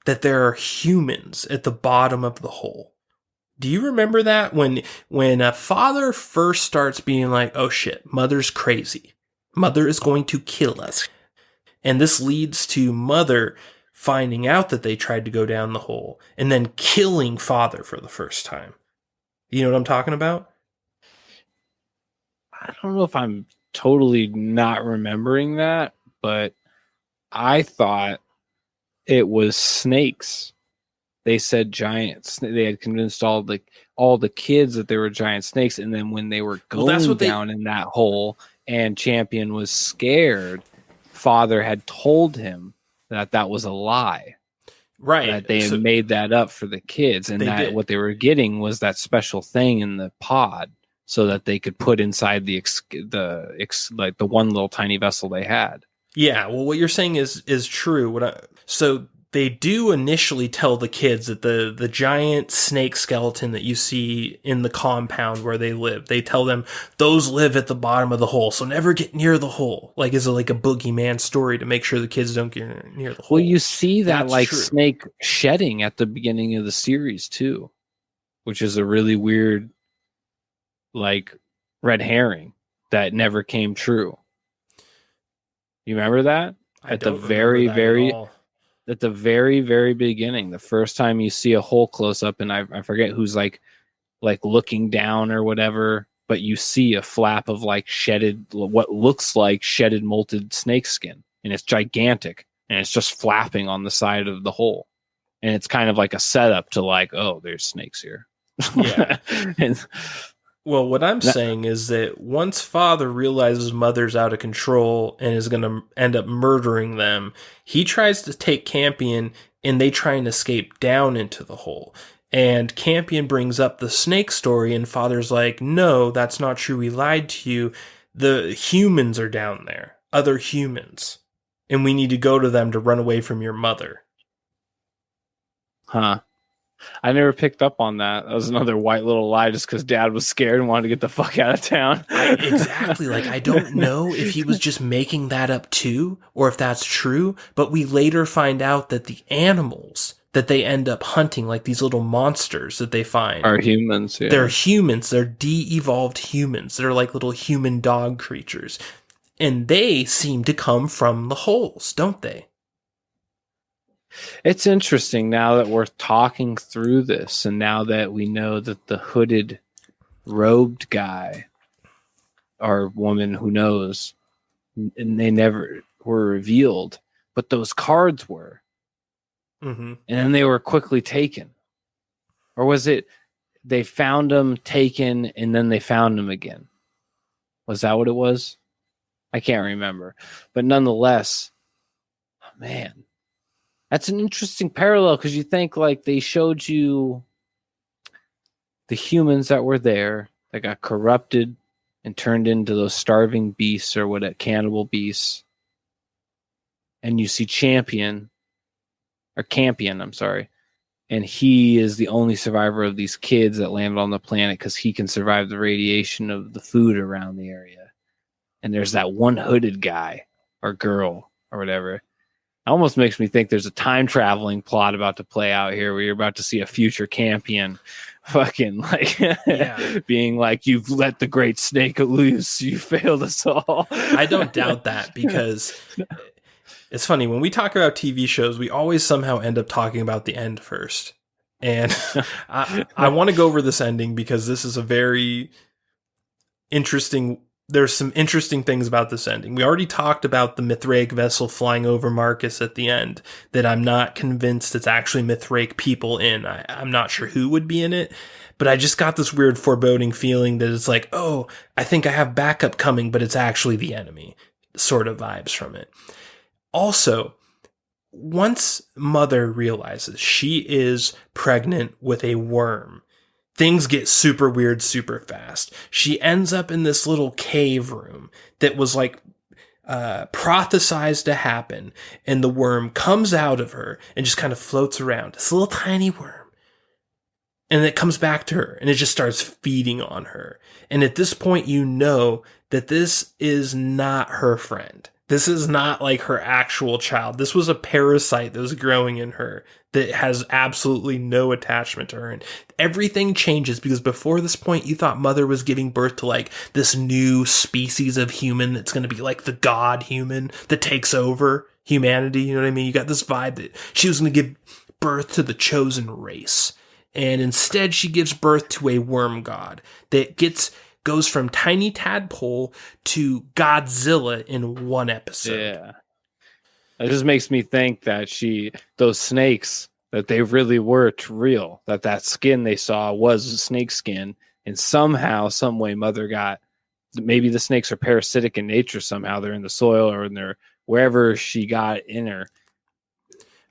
S1: that there are humans at the bottom of the hole. Do you remember that when a father first starts being like, oh shit, mother's crazy. Mother is going to kill us. And this leads to mother finding out that they tried to go down the hole and then killing father for the first time. You know what I'm talking about?
S2: I don't know if I'm totally not remembering that, but I thought it was snakes. They said giants. They had convinced all the kids that they were giant snakes, and then when they were going down in that hole and Champion was scared, father had told him that was a lie.
S1: Right.
S2: That they had made that up for the kids, and that what they were getting was that special thing in the pod so that they could put inside the one little tiny vessel they had.
S1: Yeah, well, what you're saying is true. So they do initially tell the kids that the giant snake skeleton that you see in the compound where they live, they tell them those live at the bottom of the hole, so never get near the hole. Like, is it like a boogeyman story to make sure the kids don't get near the hole?
S2: Well, you see that snake shedding at the beginning of the series too, which is a really weird, red herring that never came true. You remember that? At the very beginning, the first time you see a hole close up, and I forget who's like looking down or whatever, but you see a flap of what looks like shedded molted snake skin, and it's gigantic, and it's just flapping on the side of the hole, and it's kind of like a setup to oh, there's snakes here.
S1: Yeah. Well, what I'm saying is that once father realizes mother's out of control and is going to end up murdering them, he tries to take Campion, and they try and escape down into the hole. And Campion brings up the snake story, and father's like, no, that's not true. We lied to you. The humans are down there, other humans, and we need to go to them to run away from your mother.
S2: Huh. I never picked up on that. That was another white little lie just because dad was scared and wanted to get the fuck out of town.
S1: Exactly. I don't know if he was just making that up too, or if that's true, but we later find out that the animals that they end up hunting, like these little monsters that they find,
S2: are humans. Yeah.
S1: They're humans. They're de-evolved humans. They're like little human dog creatures. And they seem to come from the holes, don't they?
S2: It's interesting now that we're talking through this, and now that we know that the hooded, robed guy, or woman, who knows, and they never were revealed, but those cards were.
S1: Mm-hmm.
S2: And then they were quickly taken. Or was it they found them, taken, and then they found them again? Was that what it was? I can't remember. But nonetheless, man, that's an interesting parallel, because you think they showed you the humans that were there that got corrupted and turned into those starving beasts, or cannibal beasts. And you see Champion, or Campion, I'm sorry. And he is the only survivor of these kids that landed on the planet because he can survive the radiation of the food around the area. And there's that one hooded guy or girl or whatever. It almost makes me think there's a time traveling plot about to play out here where you're about to see a future Campion fucking like being like, you've let the great snake loose. You failed us all.
S1: I don't doubt that, because it's funny when we talk about TV shows, we always somehow end up talking about the end first. And I want to go over this ending because this is a very interesting. There's some interesting things about this ending. We already talked about the Mithraic vessel flying over Marcus at the end, that I'm not convinced it's actually Mithraic people in. I'm not sure who would be in it, but I just got this weird foreboding feeling that it's like, oh, I think I have backup coming, but it's actually the enemy sort of vibes from it. Also, once Mother realizes she is pregnant with a worm, things get super weird super fast. She ends up in this little cave room that was like prophesized to happen, and the worm comes out of her and just kind of floats around. It's a little tiny worm. And it comes back to her and it just starts feeding on her. And at this point, you know that this is not her friend. This is not like her actual child. This was a parasite that was growing in her that has absolutely no attachment to her. And everything changes because before this point, you thought Mother was giving birth to like this new species of human that's going to be like the god human that takes over humanity. You know what I mean? You got this vibe that she was going to give birth to the chosen race. And instead, she gives birth to a worm god that goes from tiny tadpole to Godzilla in one episode.
S2: Yeah. It just makes me think that those snakes, that they really were real, that skin they saw was snake skin. And somehow, some way, Mother maybe the snakes are parasitic in nature somehow. They're in the soil or in wherever she got in her.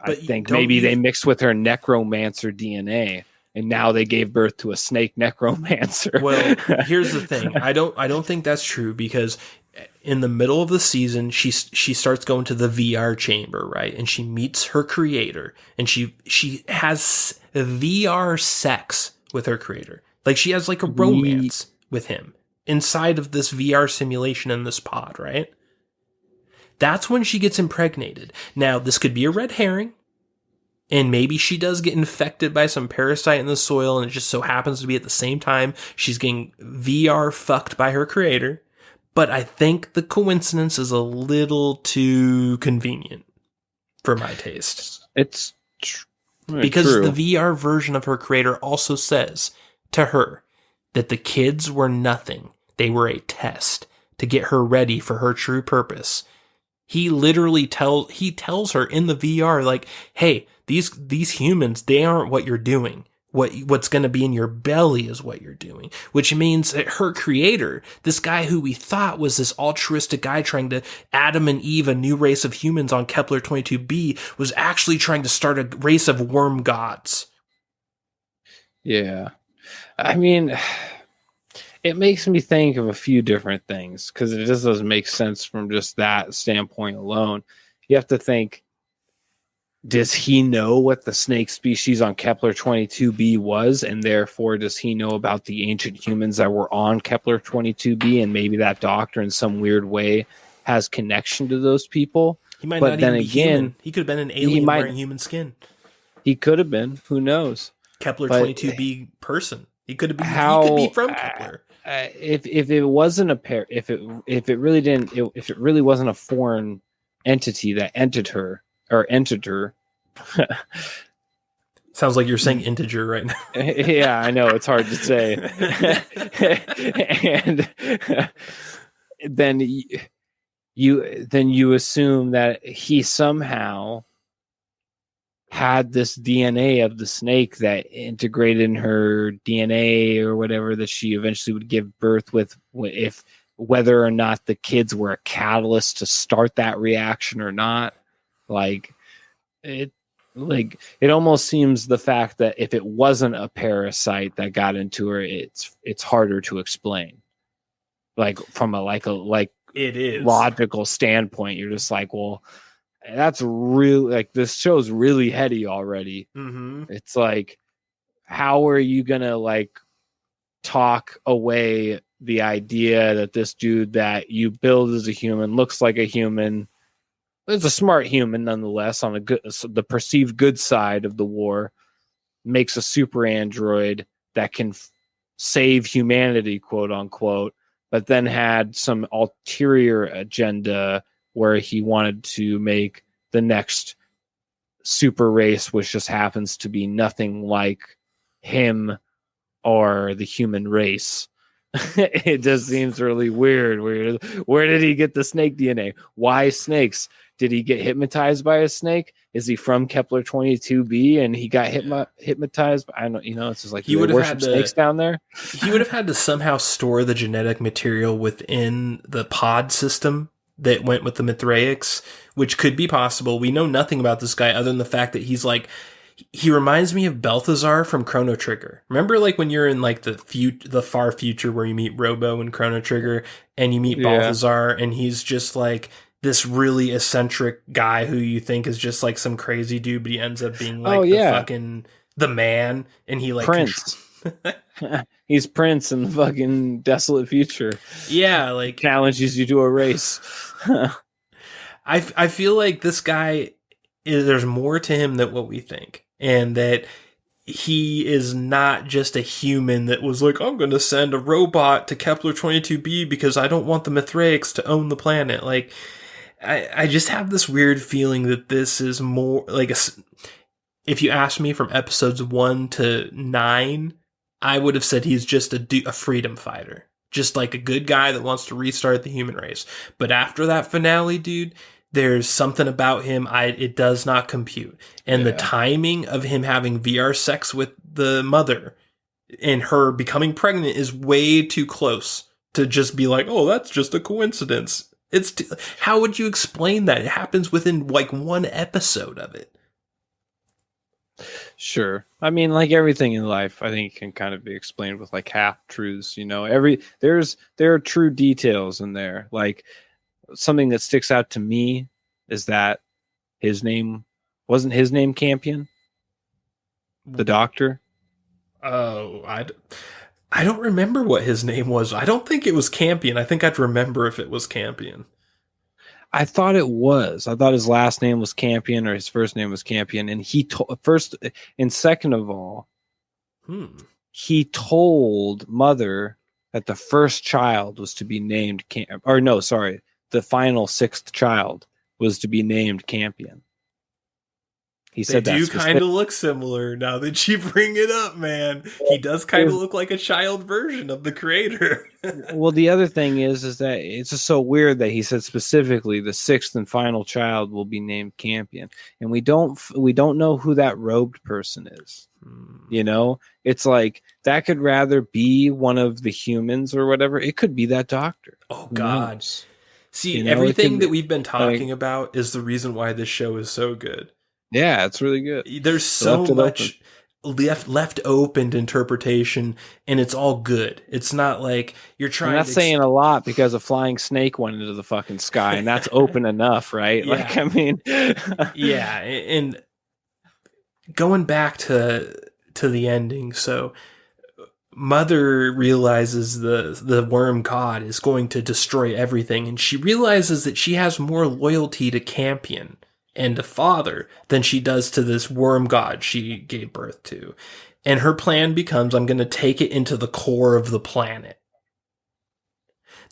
S2: But I think maybe they mixed with her necromancer DNA. And now they gave birth to a snake necromancer.
S1: Well, here's the thing. I don't think that's true, because in the middle of the season, she starts going to the VR chamber, right? And she meets her creator, and she has VR sex with her creator. Like she has like a romance with him inside of this VR simulation in this pod, right? That's when she gets impregnated. Now, this could be a red herring. And maybe she does get infected by some parasite in the soil, and it just so happens to be at the same time she's getting VR fucked by her creator. But I think the coincidence is a little too convenient for my taste.
S2: It's
S1: because
S2: true.
S1: The VR version of her creator also says to her that the kids were nothing. They were a test to get her ready for her true purpose. He literally tells her in the VR, like, hey, these humans, they aren't what you're doing. What's going to be in your belly is what you're doing, which means that her creator, this guy who we thought was this altruistic guy trying to Adam and Eve, a new race of humans on Kepler 22b, was actually trying to start a race of worm gods.
S2: Yeah. I mean, it makes me think of a few different things because it just doesn't make sense from just that standpoint alone. You have to think, does he know what the snake species on Kepler 22b was? And therefore, does he know about the ancient humans that were on Kepler 22b? And maybe that doctor in some weird way has connection to those people.
S1: He might not even be human. He could have been an alien wearing human skin.
S2: He could have been. Who knows?
S1: Kepler 22b person. He could have been. He could be from Kepler.
S2: If it wasn't if it really wasn't a foreign entity that entered her.
S1: Sounds like you're saying integer right now.
S2: Yeah, I know, it's hard to say. And then you assume that he somehow had this DNA of the snake that integrated in her DNA or whatever that she eventually would give birth with, if whether or not the kids were a catalyst to start that reaction or not. It almost seems the fact that if it wasn't a parasite that got into her, it's harder to explain. Like from a it is logical standpoint, you're just like, well, that's really like this show's really heady already.
S1: Mm-hmm.
S2: It's like, how are you gonna like talk away the idea that this dude that you build as a human looks like a human, is a smart human nonetheless on the perceived good side of the war, makes a super android that can save humanity, quote unquote, but then had some ulterior agenda where he wanted to make the next super race, which just happens to be nothing like him or the human race. It just seems really weird. Where did he get the snake DNA? Why snakes? Did he get hypnotized by a snake? Is he from Kepler 22b and he got hypnotized? I don't, it's just like
S1: he would have
S2: worship
S1: had to,
S2: snakes down there.
S1: He would have had to somehow store the genetic material within the pod system that went with the Mithraics, which could be possible. We know nothing about this guy other than the fact that he's like, he reminds me of Balthazar from Chrono Trigger. Remember, like when you're in like the far future where you meet Robo and Chrono Trigger, and you meet Balthazar, and he's just like this really eccentric guy who you think is just like some crazy dude, but he ends up being like the man, and he like
S2: Prince. He's Prince in the fucking desolate future.
S1: Yeah, like
S2: challenges you to a race.
S1: I feel like this guy there's more to him than what we think, and that he is not just a human that was like, I'm going to send a robot to Kepler 22b because I don't want the Mithraics to own the planet. Like, I just have this weird feeling that this is more like if you ask me from episodes 1 to 9, I would have said he's just a freedom fighter, just like a good guy that wants to restart the human race. But after that finale, dude, there's something about him, it does not compute. And the timing of him having VR sex with the mother and her becoming pregnant is way too close to just be like, oh, that's just a coincidence. How would you explain that? It happens within like one episode of it.
S2: Sure. I mean, like everything in life, I think can kind of be explained with like half truths, there are true details in there. Like, something that sticks out to me is that wasn't his name Campion, the doctor.
S1: Oh, I don't remember what his name was. I don't think it was Campion. I think I'd remember if it was Campion.
S2: I thought it was. I thought his last name was Campion or his first name was Campion, and he first and second of all, he told Mother that the first child was to be named the final sixth child was to be named Campion. He said
S1: they do kind of look similar now that you bring it up, man. He does kind of look like a child version of the creator.
S2: Well, the other thing is that it's just so weird that he said specifically the sixth and final child will be named Campion, and we don't know who that robed person is. It's like that could rather be one of the humans or whatever. It could be that doctor.
S1: Oh God. See, everything that we've been talking about is the reason why this show is so good.
S2: Yeah, it's really good.
S1: There's so much left open to interpretation, and it's all good. It's not like you're trying.
S2: That's saying a lot because a flying snake went into the fucking sky, and that's open enough, right?
S1: Yeah.
S2: Like, I mean,
S1: yeah. And going back to the ending, so Mother realizes the worm god is going to destroy everything, and she realizes that she has more loyalty to Campion and to Father than she does to this worm god she gave birth to. And her plan becomes, I'm going to take it into the core of the planet.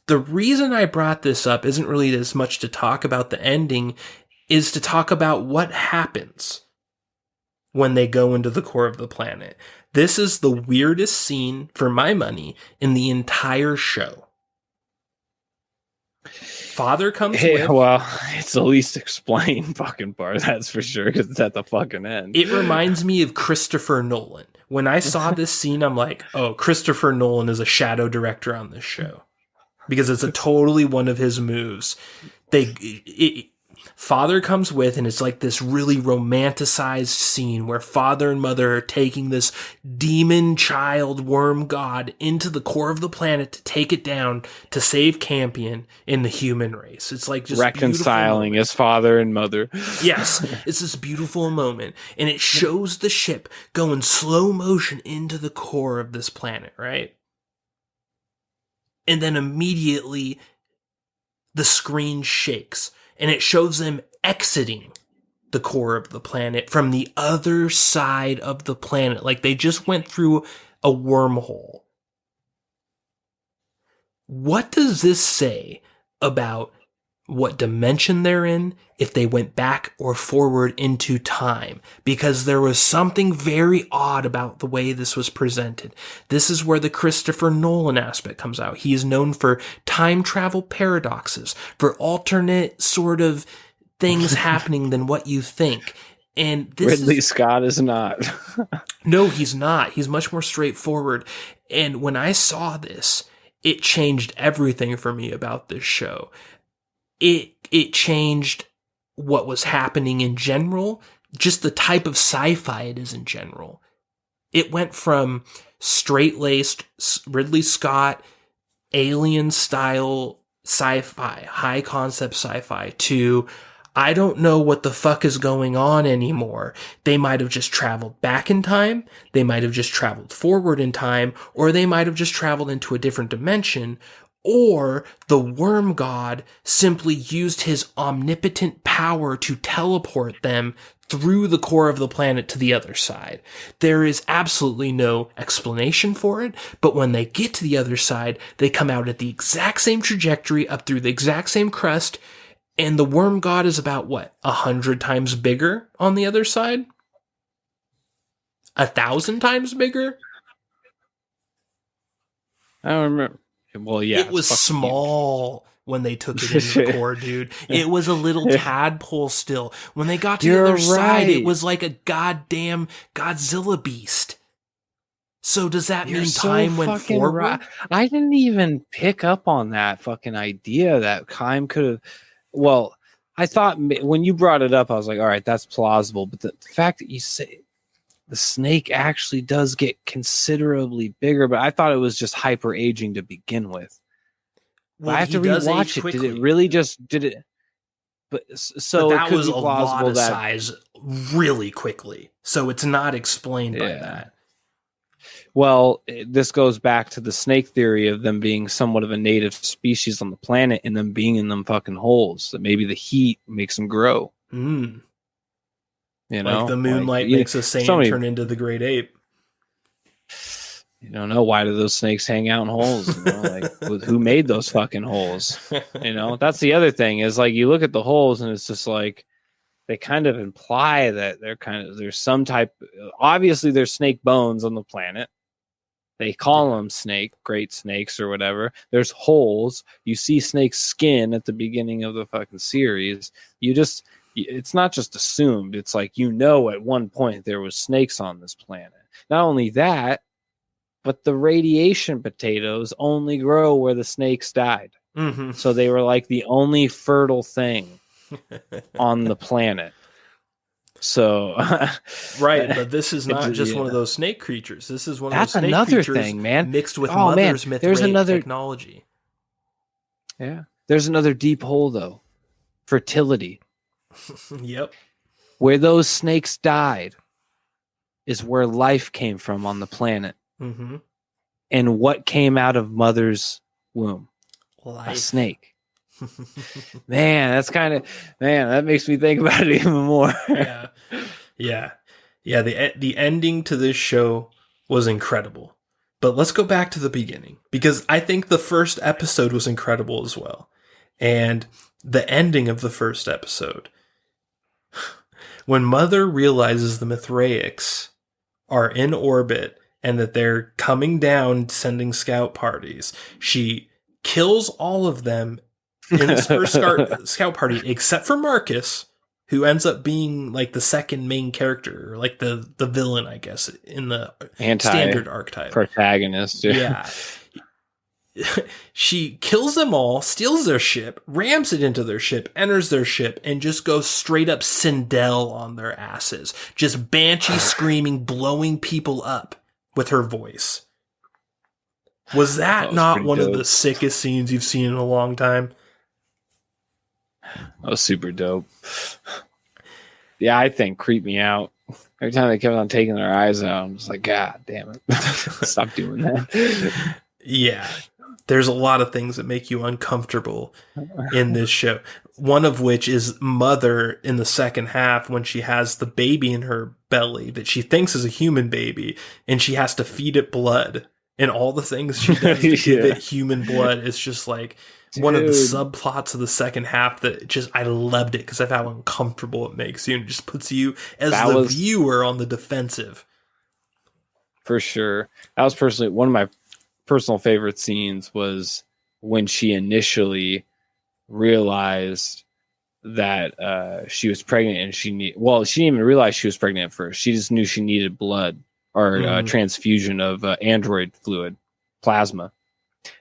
S1: The reason I brought this up isn't really as much to talk about the ending, is to talk about what happens when they go into the core of the planet. This is the weirdest scene, for my money, in the entire show. Father comes with...
S2: Well, it's the least explained fucking part, that's for sure, because it's at the fucking end.
S1: It reminds me of Christopher Nolan. When I saw this scene, I'm like, oh, Christopher Nolan is a shadow director on this show. Because it's a totally one of his moves. father comes with, and it's like this really romanticized scene where father and mother are taking this demon child worm god into the core of the planet to take it down to save Campion in the human race. It's like just
S2: reconciling his father and mother.
S1: Yes, it's this beautiful moment, and it shows the ship go in slow motion into the core of this planet, right? And then immediately the screen shakes, and it shows them exiting the core of the planet from the other side of the planet, like they just went through a wormhole. What does this say about what dimension they're in, if they went back or forward into time? Because there was something very odd about the way this was presented. This is where the Christopher Nolan aspect comes out. He is known for time travel paradoxes, for alternate sort of things happening than what you think. And this
S2: Ridley Scott is not.
S1: No, he's not. He's much more straightforward. And when I saw this, it changed everything for me about this show. It changed what was happening in general, just the type of sci-fi it is in general. It went from straight-laced Ridley Scott, alien-style sci-fi, high-concept sci-fi, to I don't know what the fuck is going on anymore. They might have just traveled back in time, they might have just traveled forward in time, or they might have just traveled into a different dimension, or the worm god simply used his omnipotent power to teleport them through the core of the planet to the other side. There is absolutely no explanation for it, but when they get to the other side, they come out at the exact same trajectory, up through the exact same crest, and the worm god is about, 100 times bigger on the other side? 1,000 times bigger?
S2: I don't remember. Well, yeah.
S1: It was small when they took it in the core, dude. It was a little tadpole still. When they got to the other side, it was like a goddamn Godzilla beast. So does that mean time went forward? Right.
S2: I didn't even pick up on that fucking idea that time could have... Well, I thought when you brought it up, I was like, all right, that's plausible. But the fact that you say the snake actually does get considerably bigger, but I thought it was just hyper aging to begin with. Well, I have to rewatch it. Quickly. Did it really just did it? But so
S1: that
S2: it could
S1: was
S2: be
S1: a lot of
S2: that
S1: size really quickly. So it's not explained by that.
S2: Well, this goes back to the snake theory of them being somewhat of a native species on the planet and them being in them fucking holes. That maybe the heat makes them grow.
S1: Mm.
S2: You know,
S1: like the moonlight makes a Saiyan turn into the great ape.
S2: You don't know, why do those snakes hang out in holes? You know, like who made those fucking holes? You know, that's the other thing is like you look at the holes and it's just like they kind of imply that there's some type. Obviously, there's snake bones on the planet. They call them great snakes or whatever. There's holes. You see snake skin at the beginning of the fucking series. It's not just assumed. It's like, at one point there was snakes on this planet. Not only that, but the radiation potatoes only grow where the snakes died.
S1: Mm-hmm.
S2: So they were like the only fertile thing on the planet. So
S1: right, but this is not just one of those snake creatures. This is one of those snake
S2: another
S1: creatures
S2: thing, man.
S1: Mixed with mother's mithraic technology.
S2: Yeah. There's another deep hole though. Fertility.
S1: Yep.
S2: Where those snakes died is where life came from on the planet.
S1: Mm-hmm.
S2: And what came out of mother's womb?
S1: Life.
S2: A snake. Man, that makes me think about it even more.
S1: Yeah. The ending to this show was incredible. But let's go back to the beginning, because I think the first episode was incredible as well. And the ending of the first episode, when Mother realizes the Mithraics are in orbit and that they're coming down, sending scout parties, she kills all of them in this first scout party, except for Marcus, who ends up being like the second main character, or like the villain, I guess, in the standard archetype.
S2: Protagonist.
S1: Yeah. she kills them all, steals their ship, rams it into their ship, enters their ship, and just goes straight up Sindel on their asses. Just banshee screaming, blowing people up with her voice. Was that not one of the sickest scenes you've seen in a long time?
S2: That was super dope. Yeah, I think creeped me out. Every time they kept on taking their eyes out, I'm just like, God damn it. Stop doing that.
S1: Yeah. There's a lot of things that make you uncomfortable in this show. One of which is Mother in the second half when she has the baby in her belly that she thinks is a human baby and she has to feed it blood. And all the things she does to give it human blood is just like one of the subplots of the second half that just, I loved it because of how uncomfortable it makes you and just puts you as the viewer on the defensive.
S2: For sure. That was personally one of my personal favorite scenes was when she initially realized that she was pregnant and she didn't even realize she was pregnant at first. She just knew she needed blood or transfusion of android fluid, plasma.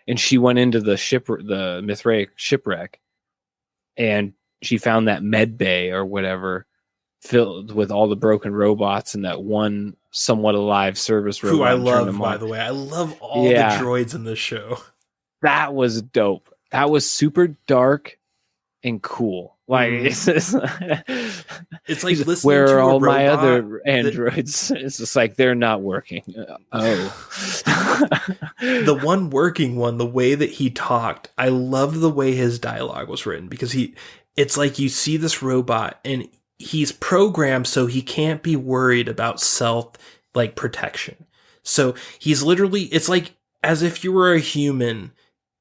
S2: And she went into the Mithraic shipwreck and she found that med bay or whatever filled with all the broken robots and that one somewhat alive service robot.
S1: Who I love, by the way. I love all the droids in this show.
S2: That was dope. That was super dark and cool. Like it's
S1: like listening
S2: where
S1: to
S2: are
S1: a
S2: all
S1: robot
S2: my other androids? It's just like they're not working.
S1: The one working one, the way that he talked, I love the way his dialogue was written because it's like you see this robot and he's programmed so he can't be worried about like protection. So he's literally, it's like as if you were a human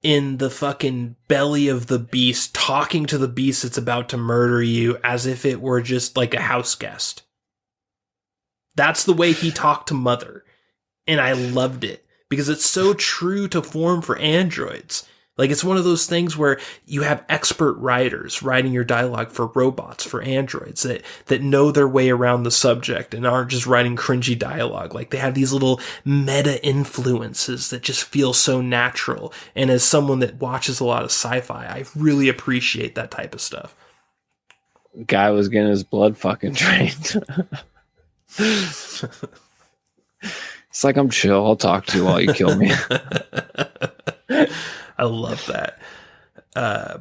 S1: in the fucking belly of the beast, talking to the beast that's about to murder you as if it were just like a house guest. That's the way he talked to Mother. And I loved it because it's so true to form for androids. Like it's one of those things where you have expert writers writing your dialogue for robots, for androids that know their way around the subject and aren't just writing cringy dialogue. Like they have these little meta influences that just feel so natural. And as someone that watches a lot of sci-fi, I really appreciate that type of stuff.
S2: Guy was getting his blood fucking drained. It's like, I'm chill. I'll talk to you while you kill me.
S1: I love that.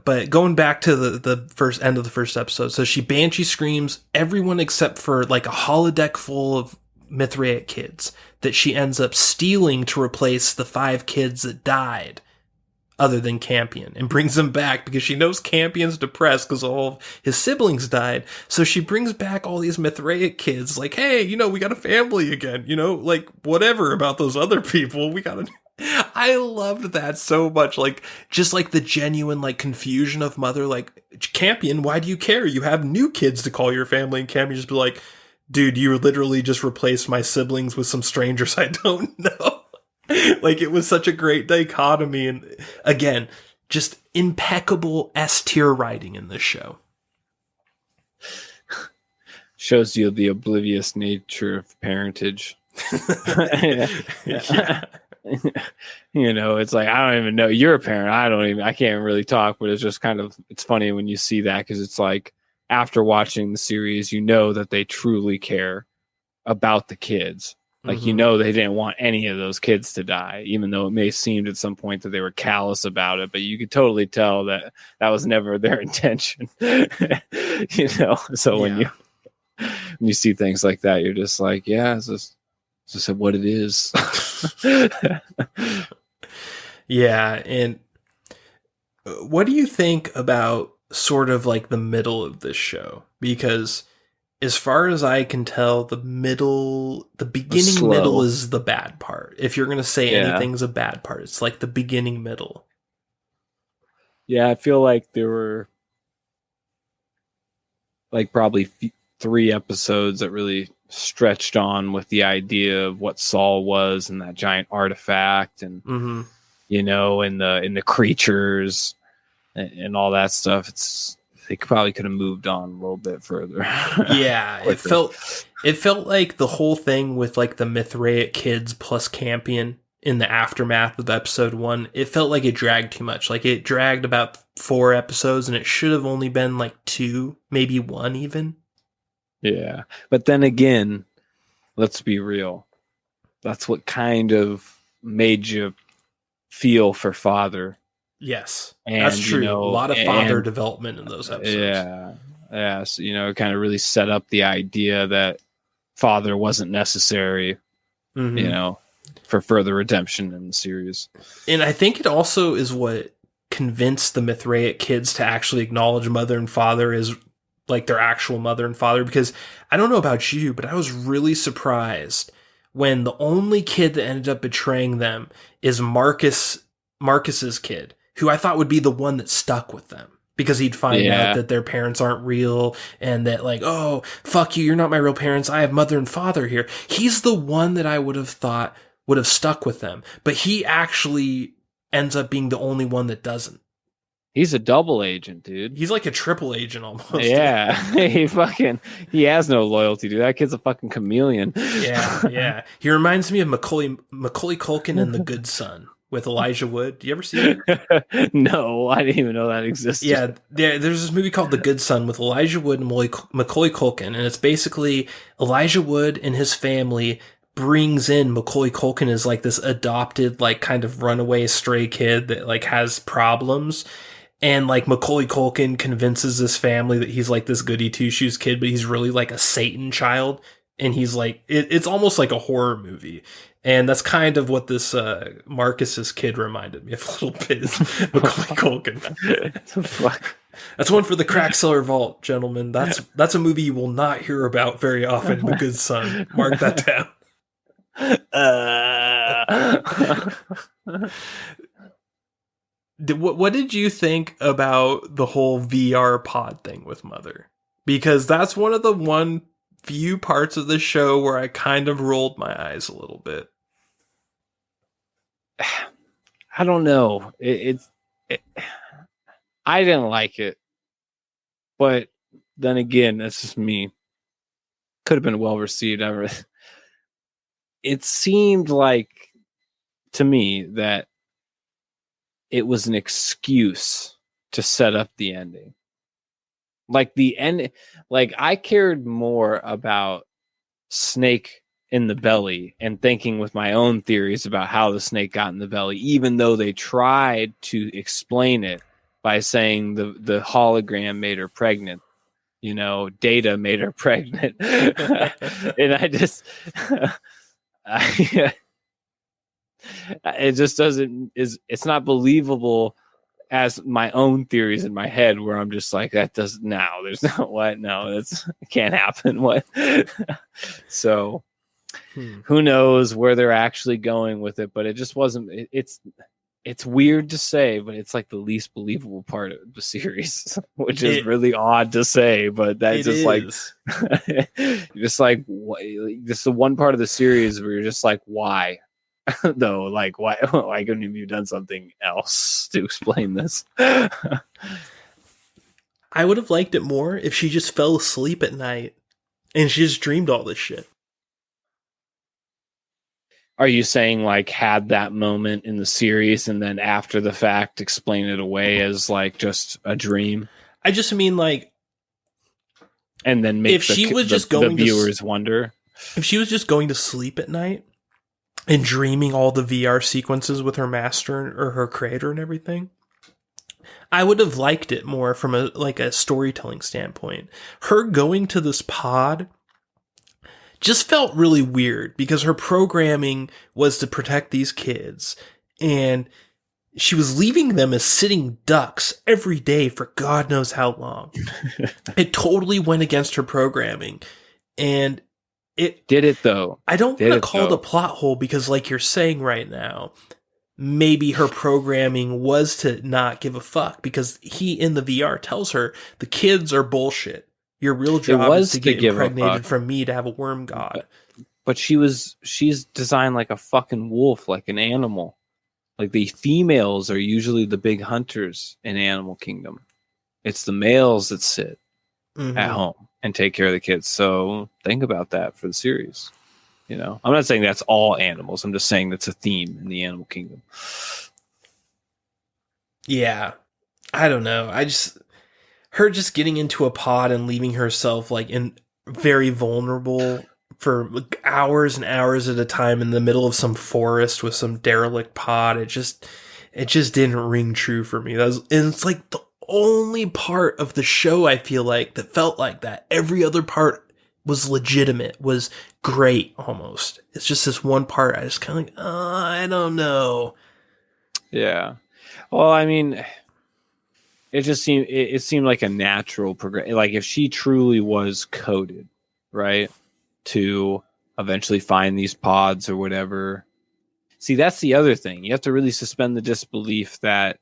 S1: But going back to the first end of the first episode, so she banshee screams everyone except for like a holodeck full of Mithraic kids that she ends up stealing to replace the 5 kids that died other than Campion, and brings them back because she knows Campion's depressed because all of his siblings died. So she brings back all these Mithraic kids like, hey, we got a family again, like whatever about those other people. We got to... I loved that so much. Like, just like the genuine, like, confusion of Mother, like, Campion, why do you care? You have new kids to call your family. And Campion just be like, dude, you literally just replaced my siblings with some strangers I don't know. Like, it was such a great dichotomy. And again, just impeccable S-tier writing in this show.
S2: Shows you the oblivious nature of parentage.
S1: Yeah.
S2: It's like, I don't even know. You're a parent. I can't really talk, but it's just kind of, it's funny when you see that because it's like after watching the series, that they truly care about the kids. Like, they didn't want any of those kids to die, even though it may seem at some point that they were callous about it, but you could totally tell that was never their intention. So when you see things like that, you're just like, yeah, it's just what it is.
S1: Yeah, and what do you think about sort of like the middle of this show? Because as far as I can tell, the beginning middle is the bad part. If you're going to say anything's a bad part, it's like the beginning middle.
S2: Yeah, I feel like there were like probably 3 episodes that really stretched on with the idea of what Saul was and that giant artifact and and the creatures and all that stuff. They probably could have moved on a little bit further.
S1: Yeah, it felt like the whole thing with like the Mithraic kids plus Campion in the aftermath of episode 1, it felt like it dragged too much. Like it dragged about 4 episodes and it should have only been like 2, maybe 1 even.
S2: Yeah. But then again, let's be real. That's what kind of made you feel for Father.
S1: Yes,
S2: and,
S1: that's true.
S2: You know,
S1: a lot of father development in those episodes.
S2: Yeah. So, you know, it kind of really set up the idea that Father wasn't necessary, you know, for further redemption in the series.
S1: And I think it also is what convinced the Mithraic kids to actually acknowledge mother and father as like their actual mother and father. Because I don't know about you, but I was really surprised when the only kid that ended up betraying them is Marcus's kid, who I thought would be the one that stuck with them. Because he'd find out that their parents aren't real and that like, oh, fuck you, you're not my real parents. I have mother and father here. He's the one that I would have thought would have stuck with them. But he actually ends up being the only one that doesn't.
S2: He's a double agent, dude.
S1: He's like a triple agent almost.
S2: Yeah. he has no loyalty, dude. That kid's a fucking chameleon.
S1: Yeah. He reminds me of Macaulay Culkin in The Good Son. With Elijah Wood. Do you ever see it?
S2: No, I didn't even know that existed.
S1: Yeah, there's this movie called The Good Son with Elijah Wood and Macaulay Culkin, and it's basically Elijah Wood and his family brings in Macaulay Culkin as like this adopted, like kind of runaway stray kid that like has problems. And like Macaulay Culkin convinces this family that he's like this goody two shoes kid, but he's really like a Satan child. And he's like, it's almost like a horror movie. And that's kind of what this Marcus's kid reminded me of a little bit. Is Macaulay Culkin.
S2: Fuck.
S1: That's one for the Crack Cellar Vault, gentlemen. That's a movie you will not hear about very often. The Good Son. Mark that down. What did you think about the whole VR pod thing with Mother? Because that's one of the few parts of the show where I kind of rolled my eyes a little bit.
S2: I don't know. I didn't like it, but then again, that's just me. Could have been well received. It seemed like to me that it was an excuse to set up the ending. Like the end, like I cared more about Snake in the belly and thinking with my own theories about how the snake got in the belly, even though they tried to explain it by saying the hologram made her pregnant. You know, Data made her pregnant. And I just, it just it's not believable as my own theories in my head where I'm just like, there's no what? No, it can't happen. What? So who knows where they're actually going with it, but it just wasn't, it's weird to say, but it's like the least believable part of the series, which is really odd to say, but that's just like, just like, this is the one part of the series where you're just like, why? Though, like, why couldn't you have done something else to explain this?
S1: I would have liked it more if she just fell asleep at night and she just dreamed all this shit.
S2: Are you saying like had that moment in the series and then after the fact explain it away as like just a dream?
S1: I just mean like,
S2: and then make
S1: if she was just going
S2: the viewers wonder.
S1: If she was just going to sleep at night and dreaming all the VR sequences with her master or her creator and everything, I would have liked it more from a storytelling standpoint. Her going to this pod just felt really weird because her programming was to protect these kids and she was leaving them as sitting ducks every day for God knows how long. It totally went against her programming. And it
S2: did it though.
S1: I don't want to call it a plot hole because like you're saying right now, maybe her programming was to not give a fuck because he in the VR tells her the kids are bullshit. Your real job is to get impregnated from me to have a worm god.
S2: But she's designed like a fucking wolf, like an animal. Like the females are usually the big hunters in Animal Kingdom. It's the males that sit at home and take care of the kids. So think about that for the series. You know, I'm not saying that's all animals. I'm just saying that's a theme in the animal kingdom.
S1: Yeah. I don't know. Her just getting into a pod and leaving herself like in very vulnerable for like hours and hours at a time in the middle of some forest with some derelict pod. It just didn't ring true for me. And it's like the only part of the show I feel like that felt like that. Every other part was legitimate, was great almost. It's just this one part I just kind of like, I don't know.
S2: Yeah. Well, I mean, it just seemed like a natural progression. Like if she truly was coded, right, to eventually find these pods or whatever. See, that's the other thing. You have to really suspend the disbelief that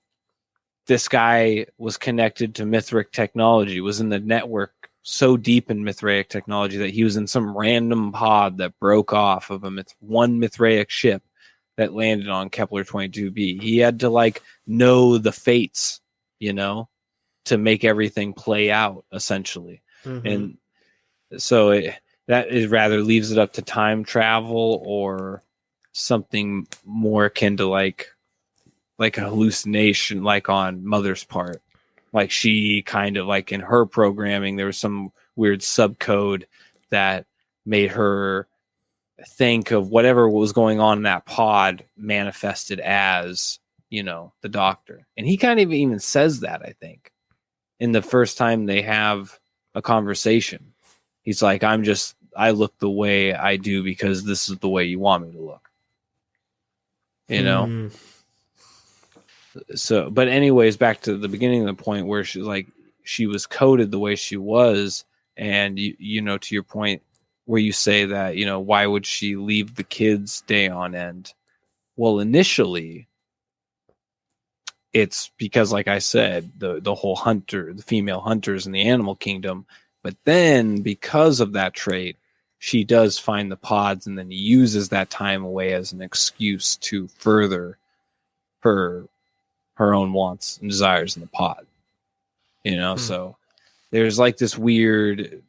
S2: this guy was connected to Mithraic technology, was in the network so deep in Mithraic technology that he was in some random pod that broke off of one Mithraic ship that landed on Kepler 22b. He had to like know the fates, you know, to make everything play out essentially. Mm-hmm. And so that rather leaves it up to time travel or something more akin to like a hallucination, like on Mother's part. Like she kind of like in her programming, there was some weird subcode that made her think of whatever was going on in that pod manifested as, you know, the Doctor. And he kind of even says that, I think, in the first time they have a conversation. He's like, I look the way I do because this is the way you want me to look. You know? So, but anyways, back to the beginning of the point where she was coded the way she was. And you know, to your point where you say that, you know, why would she leave the kids day on end? Well, initially it's because, like I said, the whole the female hunters in the animal kingdom. But then because of that trait, she does find the pods and then uses that time away as an excuse to further her own wants and desires in the pod. You know, so there's like this weird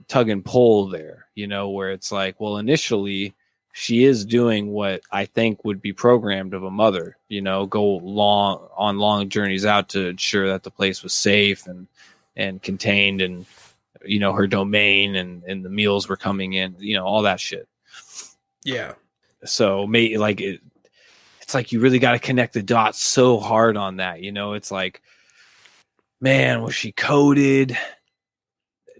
S2: tug and pull there, you know, where it's like, well, initially she is doing what I think would be programmed of a mother, you know, go long journeys out to ensure that the place was safe and contained and, you know, her domain and the meals were coming in, you know, all that shit.
S1: Yeah.
S2: So it's like you really got to connect the dots so hard on that, you know. It's like, man, was she coded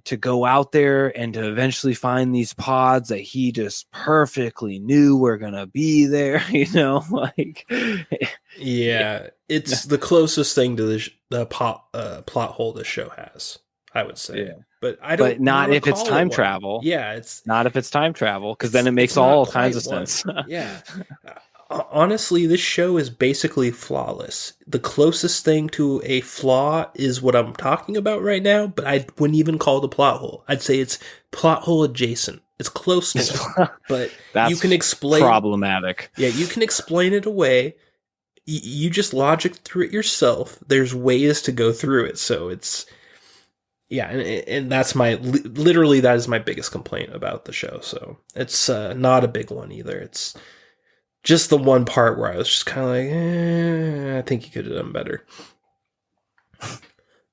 S2: to go out there and to eventually find these pods that he just perfectly knew were gonna be there, you know? Like,
S1: yeah, it's the closest thing to the plot hole this show has, I would say. Yeah. But
S2: not if it's time travel.
S1: Yeah, it's
S2: not if it's time travel, because then it makes all kinds of sense.
S1: Yeah. Honestly, this show is basically flawless. The closest thing to a flaw is what I'm talking about right now, but I wouldn't even call it a plot hole. I'd say it's plot hole adjacent. It's close to it, but
S2: that's
S1: you can explain
S2: problematic.
S1: Yeah, you can explain it away. You just logic through it yourself. There's ways to go through it, so it's and that's literally that is my biggest complaint about the show. So it's not a big one either. It's just the one part where I was just kind of like, I think you could have done better.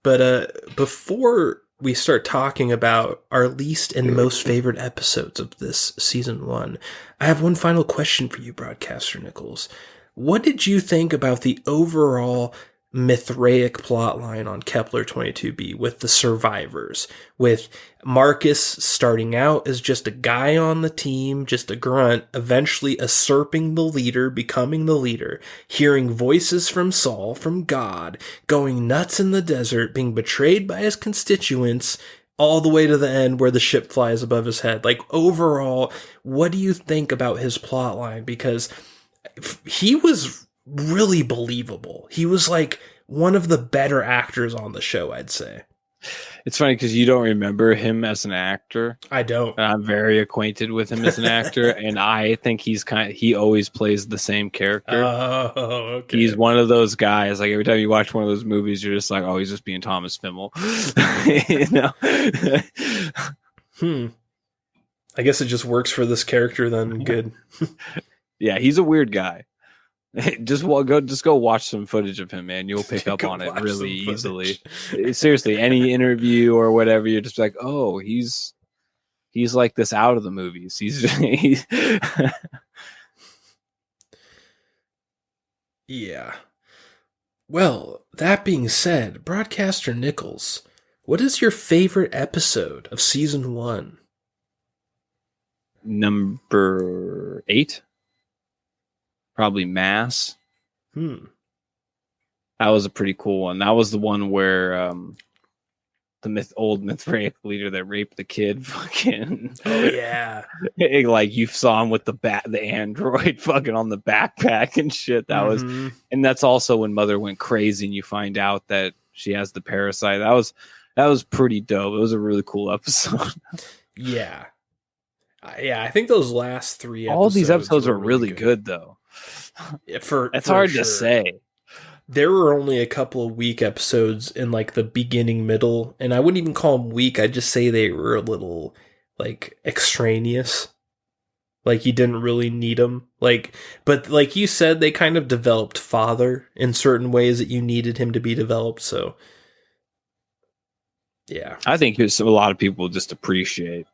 S1: But before we start talking about our least and most favorite episodes of this season 1, I have one final question for you, Broadcaster Nickels. What did you think about the overall Mithraic plotline on Kepler 22b with the survivors, with Marcus starting out as just a guy on the team, just a grunt, eventually usurping the leader, becoming the leader, hearing voices from Saul, from God, going nuts in the desert, being betrayed by his constituents, all the way to the end where the ship flies above his head? Like, overall, what do you think about his plotline? Because he was really believable. He was like one of the better actors on the show, I'd say.
S2: It's funny because you don't remember him as an actor.
S1: I don't.
S2: I'm very acquainted with him as an actor, and I think he always plays the same character.
S1: Oh, okay.
S2: He's one of those guys. Like every time you watch one of those movies, you're just like, oh, he's just being Thomas Fimmel. You know?
S1: I guess it just works for this character then. Good.
S2: Yeah, he's a weird guy. Just go watch some footage of him, man. You'll pick up on it really easily. Seriously, any interview or whatever, you're just like, oh, he's like this out of the movies. He's
S1: Yeah. Well, that being said, Broadcaster Nickels, what is your favorite episode of season 1?
S2: Number 8. Probably Mass. That was a pretty cool one. That was the one where the old Mithraic leader that raped the kid fucking.
S1: Oh yeah.
S2: Like you saw him with the android fucking on the backpack and shit. That was, and that's also when Mother went crazy and you find out that she has the parasite. That was pretty dope. It was a really cool episode.
S1: Yeah. Yeah, I think those last 3 episodes.
S2: All these episodes are really good though.
S1: It's
S2: hard to say.
S1: There were only a couple of weak episodes in like the beginning, middle, and I wouldn't even call them weak. I'd just say they were a little like extraneous. Like you didn't really need them. But like you said, they kind of developed Father in certain ways that you needed him to be developed. So yeah,
S2: I think a lot of people just appreciate.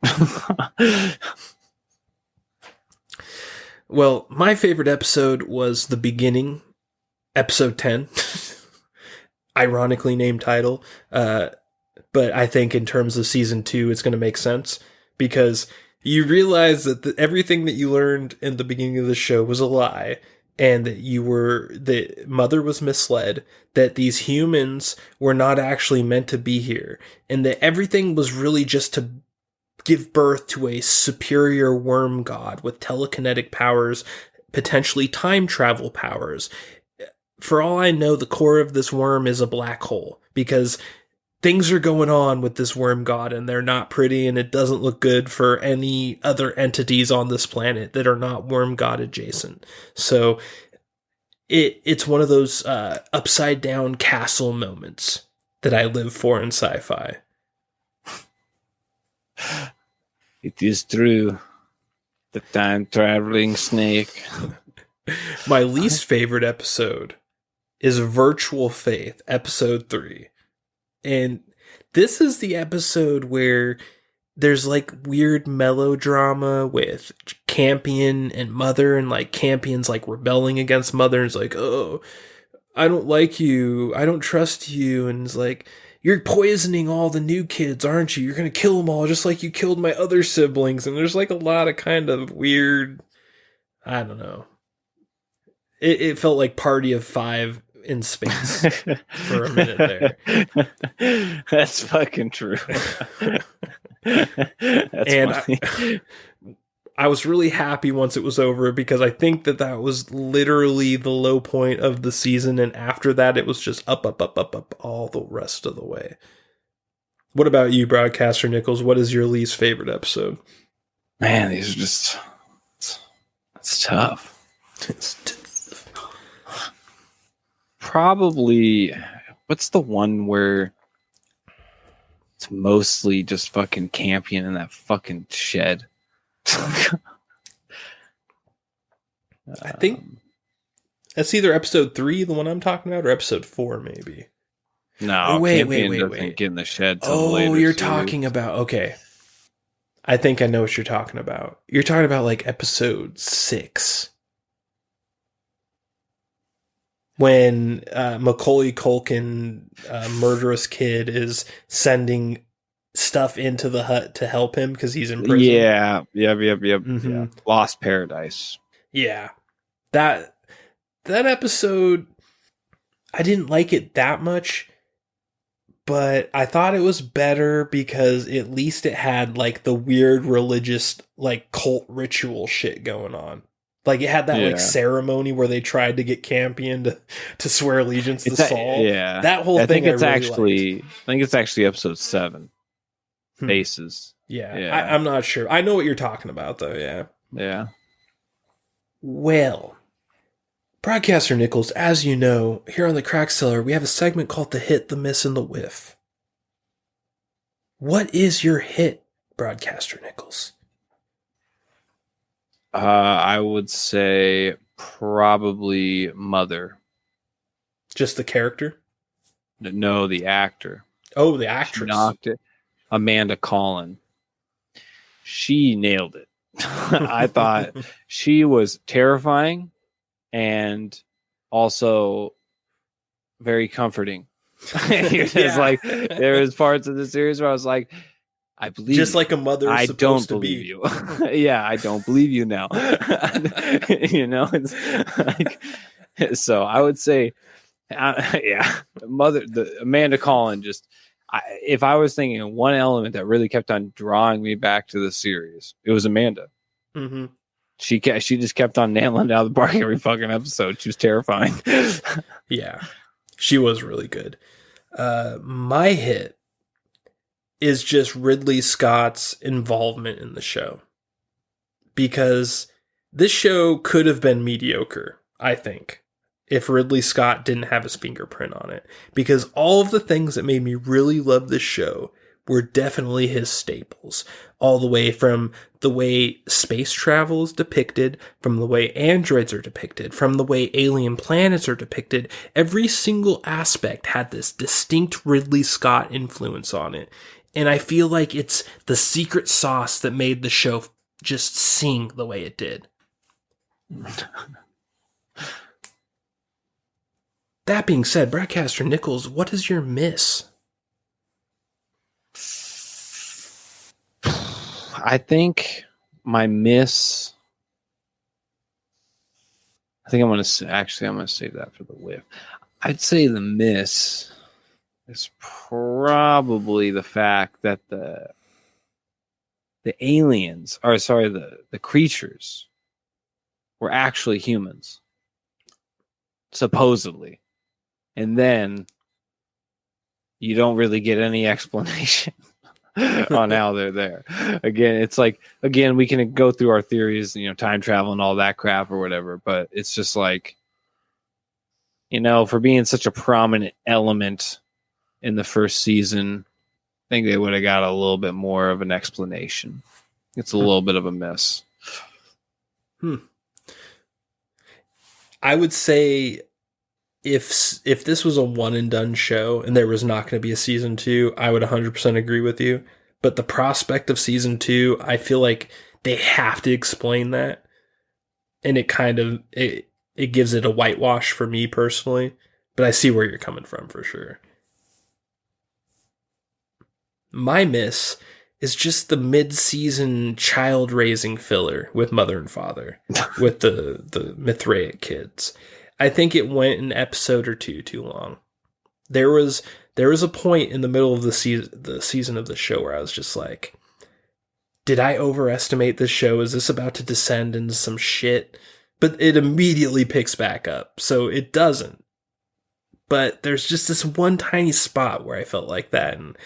S1: Well, my favorite episode was the beginning, episode 10, ironically named title. But I think in terms of season 2, it's going to make sense because you realize that everything that you learned in the beginning of the show was a lie, and that the Mother was misled, that these humans were not actually meant to be here, and that everything was really just to give birth to a superior worm god with telekinetic powers, potentially time travel powers. For all I know, the core of this worm is a black hole, because things are going on with this worm god and they're not pretty, and it doesn't look good for any other entities on this planet that are not worm god adjacent. So it's one of those upside down castle moments that I live for in sci-fi.
S2: It is true. The time-traveling snake.
S1: My least favorite episode is Virtual Faith, episode 3. And this is the episode where there's like weird melodrama with Campion and Mother, and like Campion's like rebelling against Mother, and it's like, oh, I don't like you, I don't trust you, and it's like, you're poisoning all the new kids, aren't you? You're going to kill them all just like you killed my other siblings. And there's like a lot of kind of weird, I don't know. It felt like Party of 5 in space for a minute there.
S2: That's fucking true. That's funny.
S1: I was really happy once it was over, because I think that was literally the low point of the season, and after that it was just up all the rest of the way. What about you, Broadcaster Nickels? What is your least favorite episode?
S2: Man, these are just... It's tough. Probably... What's the one where it's mostly just fucking Campion in that fucking shed?
S1: I think that's either episode 3, the one I'm talking about, or episode 4, maybe.
S2: No,
S1: wait.
S2: Doesn't get in the shed till
S1: Oh,
S2: later.
S1: you're talking about, okay. I think I know what you're talking about. You're talking about like episode 6. When Macaulay Culkin, murderous kid, is sending stuff into the hut to help him because he's in prison.
S2: Yep.
S1: Mm-hmm.
S2: Yeah. Lost Paradise.
S1: Yeah. That episode, I didn't like it that much, but I thought it was better because at least it had like the weird religious like cult ritual shit going on. Like it had that like ceremony where they tried to get Campion to swear allegiance to Saul.
S2: Yeah.
S1: That whole thing
S2: I think it's
S1: really
S2: actually episode 7. Faces.
S1: Yeah. I'm not sure. I know what you're talking about though. Yeah.
S2: Yeah.
S1: Well, Broadcaster Nickels, as you know, here on the Crack Cellar, we have a segment called The Hit, the Miss, and the Whiff. What is your hit, Broadcaster Nickels?
S2: I would say probably Mother.
S1: Just the character?
S2: No, the actor.
S1: Oh, the
S2: She
S1: actress.
S2: knocked it. Amanda Collin. She nailed it. I thought she was terrifying and also very comforting. It's like there was parts of the series where I was like, I believe
S1: just
S2: you.
S1: like a mother is
S2: I
S1: supposed
S2: don't
S1: to
S2: believe
S1: be.
S2: you. Yeah, I don't believe you now. It's like, so I would say, the Amanda Collin. Just if I was thinking of one element that really kept on drawing me back to the series, it was Amanda.
S1: Mm-hmm.
S2: She just kept on nailing it out of the park every fucking episode. She was terrifying.
S1: Yeah, she was really good. My hit is just Ridley Scott's involvement in the show. Because this show could have been mediocre, I think, if Ridley Scott didn't have his fingerprint on it. Because all of the things that made me really love this show were definitely his staples. All the way from the way space travel is depicted, from the way androids are depicted, from the way alien planets are depicted. Every single aspect had this distinct Ridley Scott influence on it. And I feel like it's the secret sauce that made the show just sing the way it did. That being said, Broadcaster Nickels, what is your miss?
S2: I think my miss. I think I'm gonna save that for the whiff. I'd say the miss is probably the fact that the aliens, or sorry, the creatures were actually humans, supposedly, and then you don't really get any explanation on how they're there. Again, it's like, we can go through our theories, time travel and all that crap or whatever, but it's just like, for being such a prominent element in the first season, I think they would have got a little bit more of an explanation. It's a little bit of a miss.
S1: I would say if this was a one and done show and there was not going to be a season 2, I would 100% agree with you. But the prospect of season 2, I feel like they have to explain that. And it kind of, it gives it a whitewash for me personally. But I see where you're coming from for sure. My miss is just the mid-season child-raising filler with Mother and Father, with the Mithraic kids. I think it went an episode or two too long. There was a point in the middle of the season of the show where I was just like, did I overestimate this show? Is this about to descend into some shit? But it immediately picks back up, so it doesn't. But there's just this one tiny spot where I felt like that, and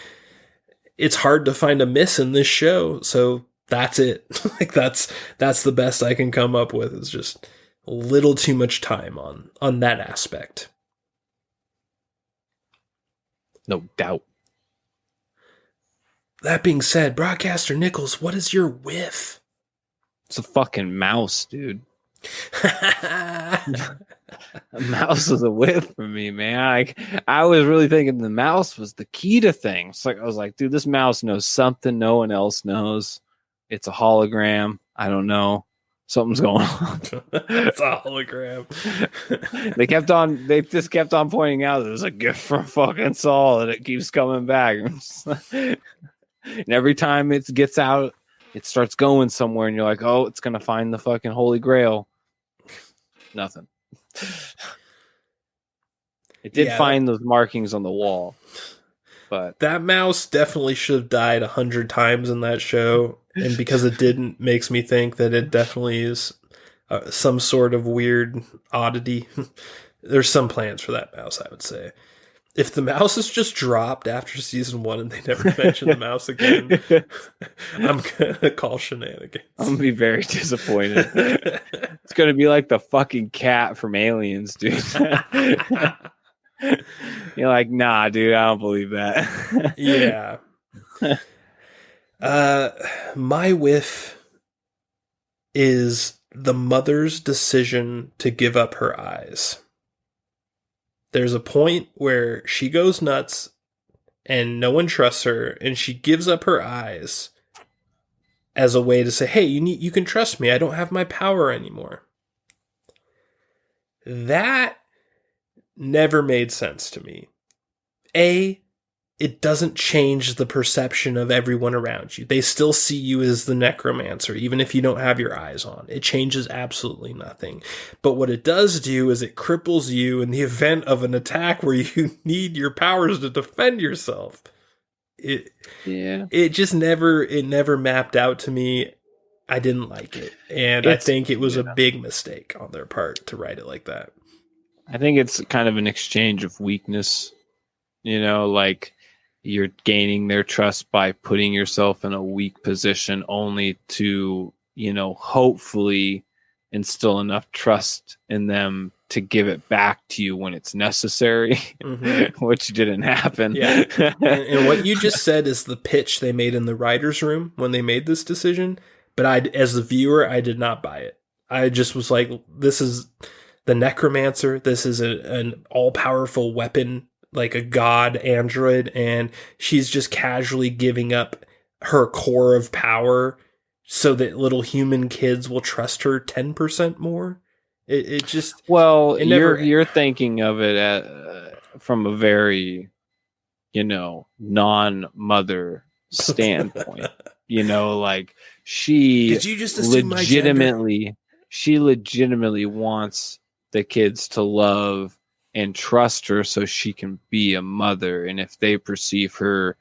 S1: it's hard to find a miss in this show, so that's it. Like that's the best I can come up with, is just a little too much time on that aspect.
S2: No doubt.
S1: That being said, Broadcaster Nickels, what is your whiff?
S2: It's a fucking mouse, dude. A mouse was a whiff for me, man. I was really thinking the mouse was the key to things. Like I was like, dude, this mouse knows something no one else knows. It's a hologram. I don't know. Something's going on.
S1: It's a hologram.
S2: They just kept on pointing out there's a gift from fucking Saul, and it keeps coming back. And every time it gets out, it starts going somewhere, and you're like, oh, it's gonna find the fucking Holy Grail. Nothing. It did find those markings on the wall, but
S1: that mouse definitely should have died 100 times in that show, and because it didn't, makes me think that it definitely is some sort of weird oddity. There's some plans for that mouse, I would say. If the mouse is just dropped after season 1 and they never mention the mouse again, I'm gonna call shenanigans.
S2: I'm gonna be very disappointed. It's gonna be like the fucking cat from Aliens, dude. You're like, nah, dude, I don't believe that.
S1: Yeah. My whiff is the mother's decision to give up her eyes. There's a point where she goes nuts and no one trusts her, and she gives up her eyes as a way to say, hey, you can trust me. I don't have my power anymore. That never made sense to me. It doesn't change the perception of everyone around you. They still see you as the necromancer, even if you don't have your eyes on. It changes absolutely nothing. But what it does do is it cripples you in the event of an attack where you need your powers to defend yourself. It just never mapped out to me. I didn't like it. And I think it was a big mistake on their part to write it like that.
S2: I think it's kind of an exchange of weakness, like you're gaining their trust by putting yourself in a weak position only to, hopefully instill enough trust in them to give it back to you when it's necessary, which didn't happen.
S1: Yeah. And what you just said is the pitch they made in the writer's room when they made this decision. But as the viewer, I did not buy it. I just was like, this is the necromancer. This is an all-powerful weapon, like a god android, and she's just casually giving up her core of power so that little human kids will trust her 10% more. It just... Well,
S2: you're thinking of it from a very, non-mother standpoint. Like she
S1: Did you just assume
S2: she legitimately wants the kids to love and trust her so she can be a mother. And if they perceive her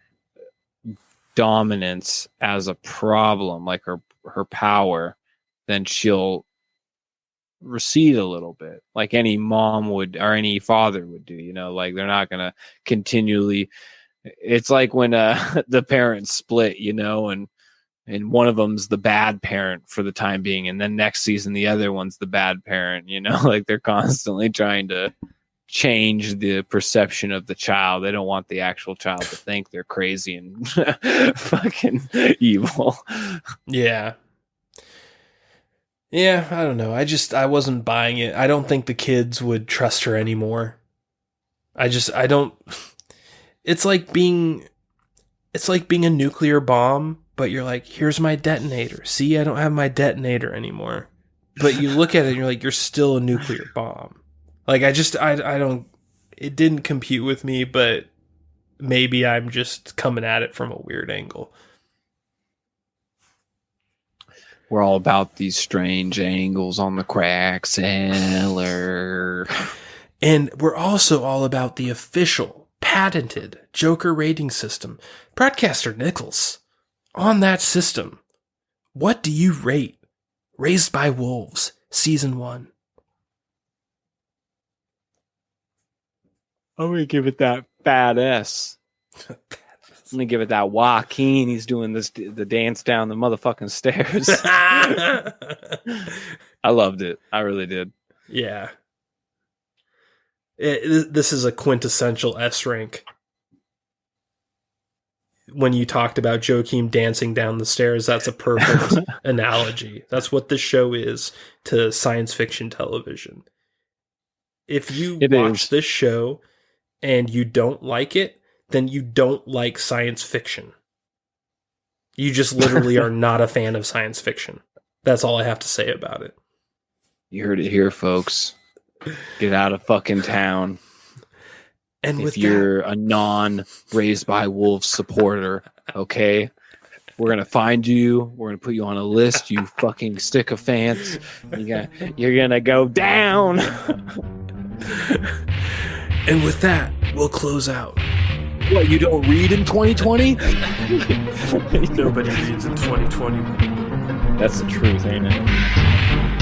S2: dominance as a problem, like her power, then she'll recede a little bit, like any mom would or any father would do. Like they're not going to continually. It's like when the parents split, and one of them's the bad parent for the time being, and then next season the other one's the bad parent. Like they're constantly trying to change the perception of the child. They don't want the actual child to think they're crazy and fucking evil.
S1: Yeah, I don't know. I wasn't buying it. I don't think the kids would trust her anymore. I don't. It's like being a nuclear bomb, but you're like, here's my detonator. See, I don't have my detonator anymore. But you look at it and you're like, you're still a nuclear bomb. Like, I don't, it didn't compute with me, but maybe I'm just coming at it from a weird angle.
S2: We're all about these strange angles on the Crack Cellar.
S1: And we're also all about the official, patented Joker rating system. Broadcaster Nickels, on that system, what do you rate Raised by Wolves Season 1?
S2: I'm going to give it that fat S. I'm going to give it that Joaquin. He's doing the dance down the motherfucking stairs. I loved it. I really did.
S1: Yeah. This is a quintessential S rank. When you talked about Joaquin dancing down the stairs, that's a perfect analogy. That's what this show is to science fiction television. If you watch this show and you don't like it, then you don't like science fiction. You just literally are not a fan of science fiction. That's all I have to say about it.
S2: You heard it here, folks. Get out of fucking town.
S1: And
S2: if you're a non-Raised by Wolves supporter, okay? We're going to find you. We're going to put you on a list, you fucking sycophants. You're going to go down.
S1: And with that, we'll close out.
S2: What, you don't read in 2020?
S1: Nobody reads in 2020.
S2: That's the truth, ain't it?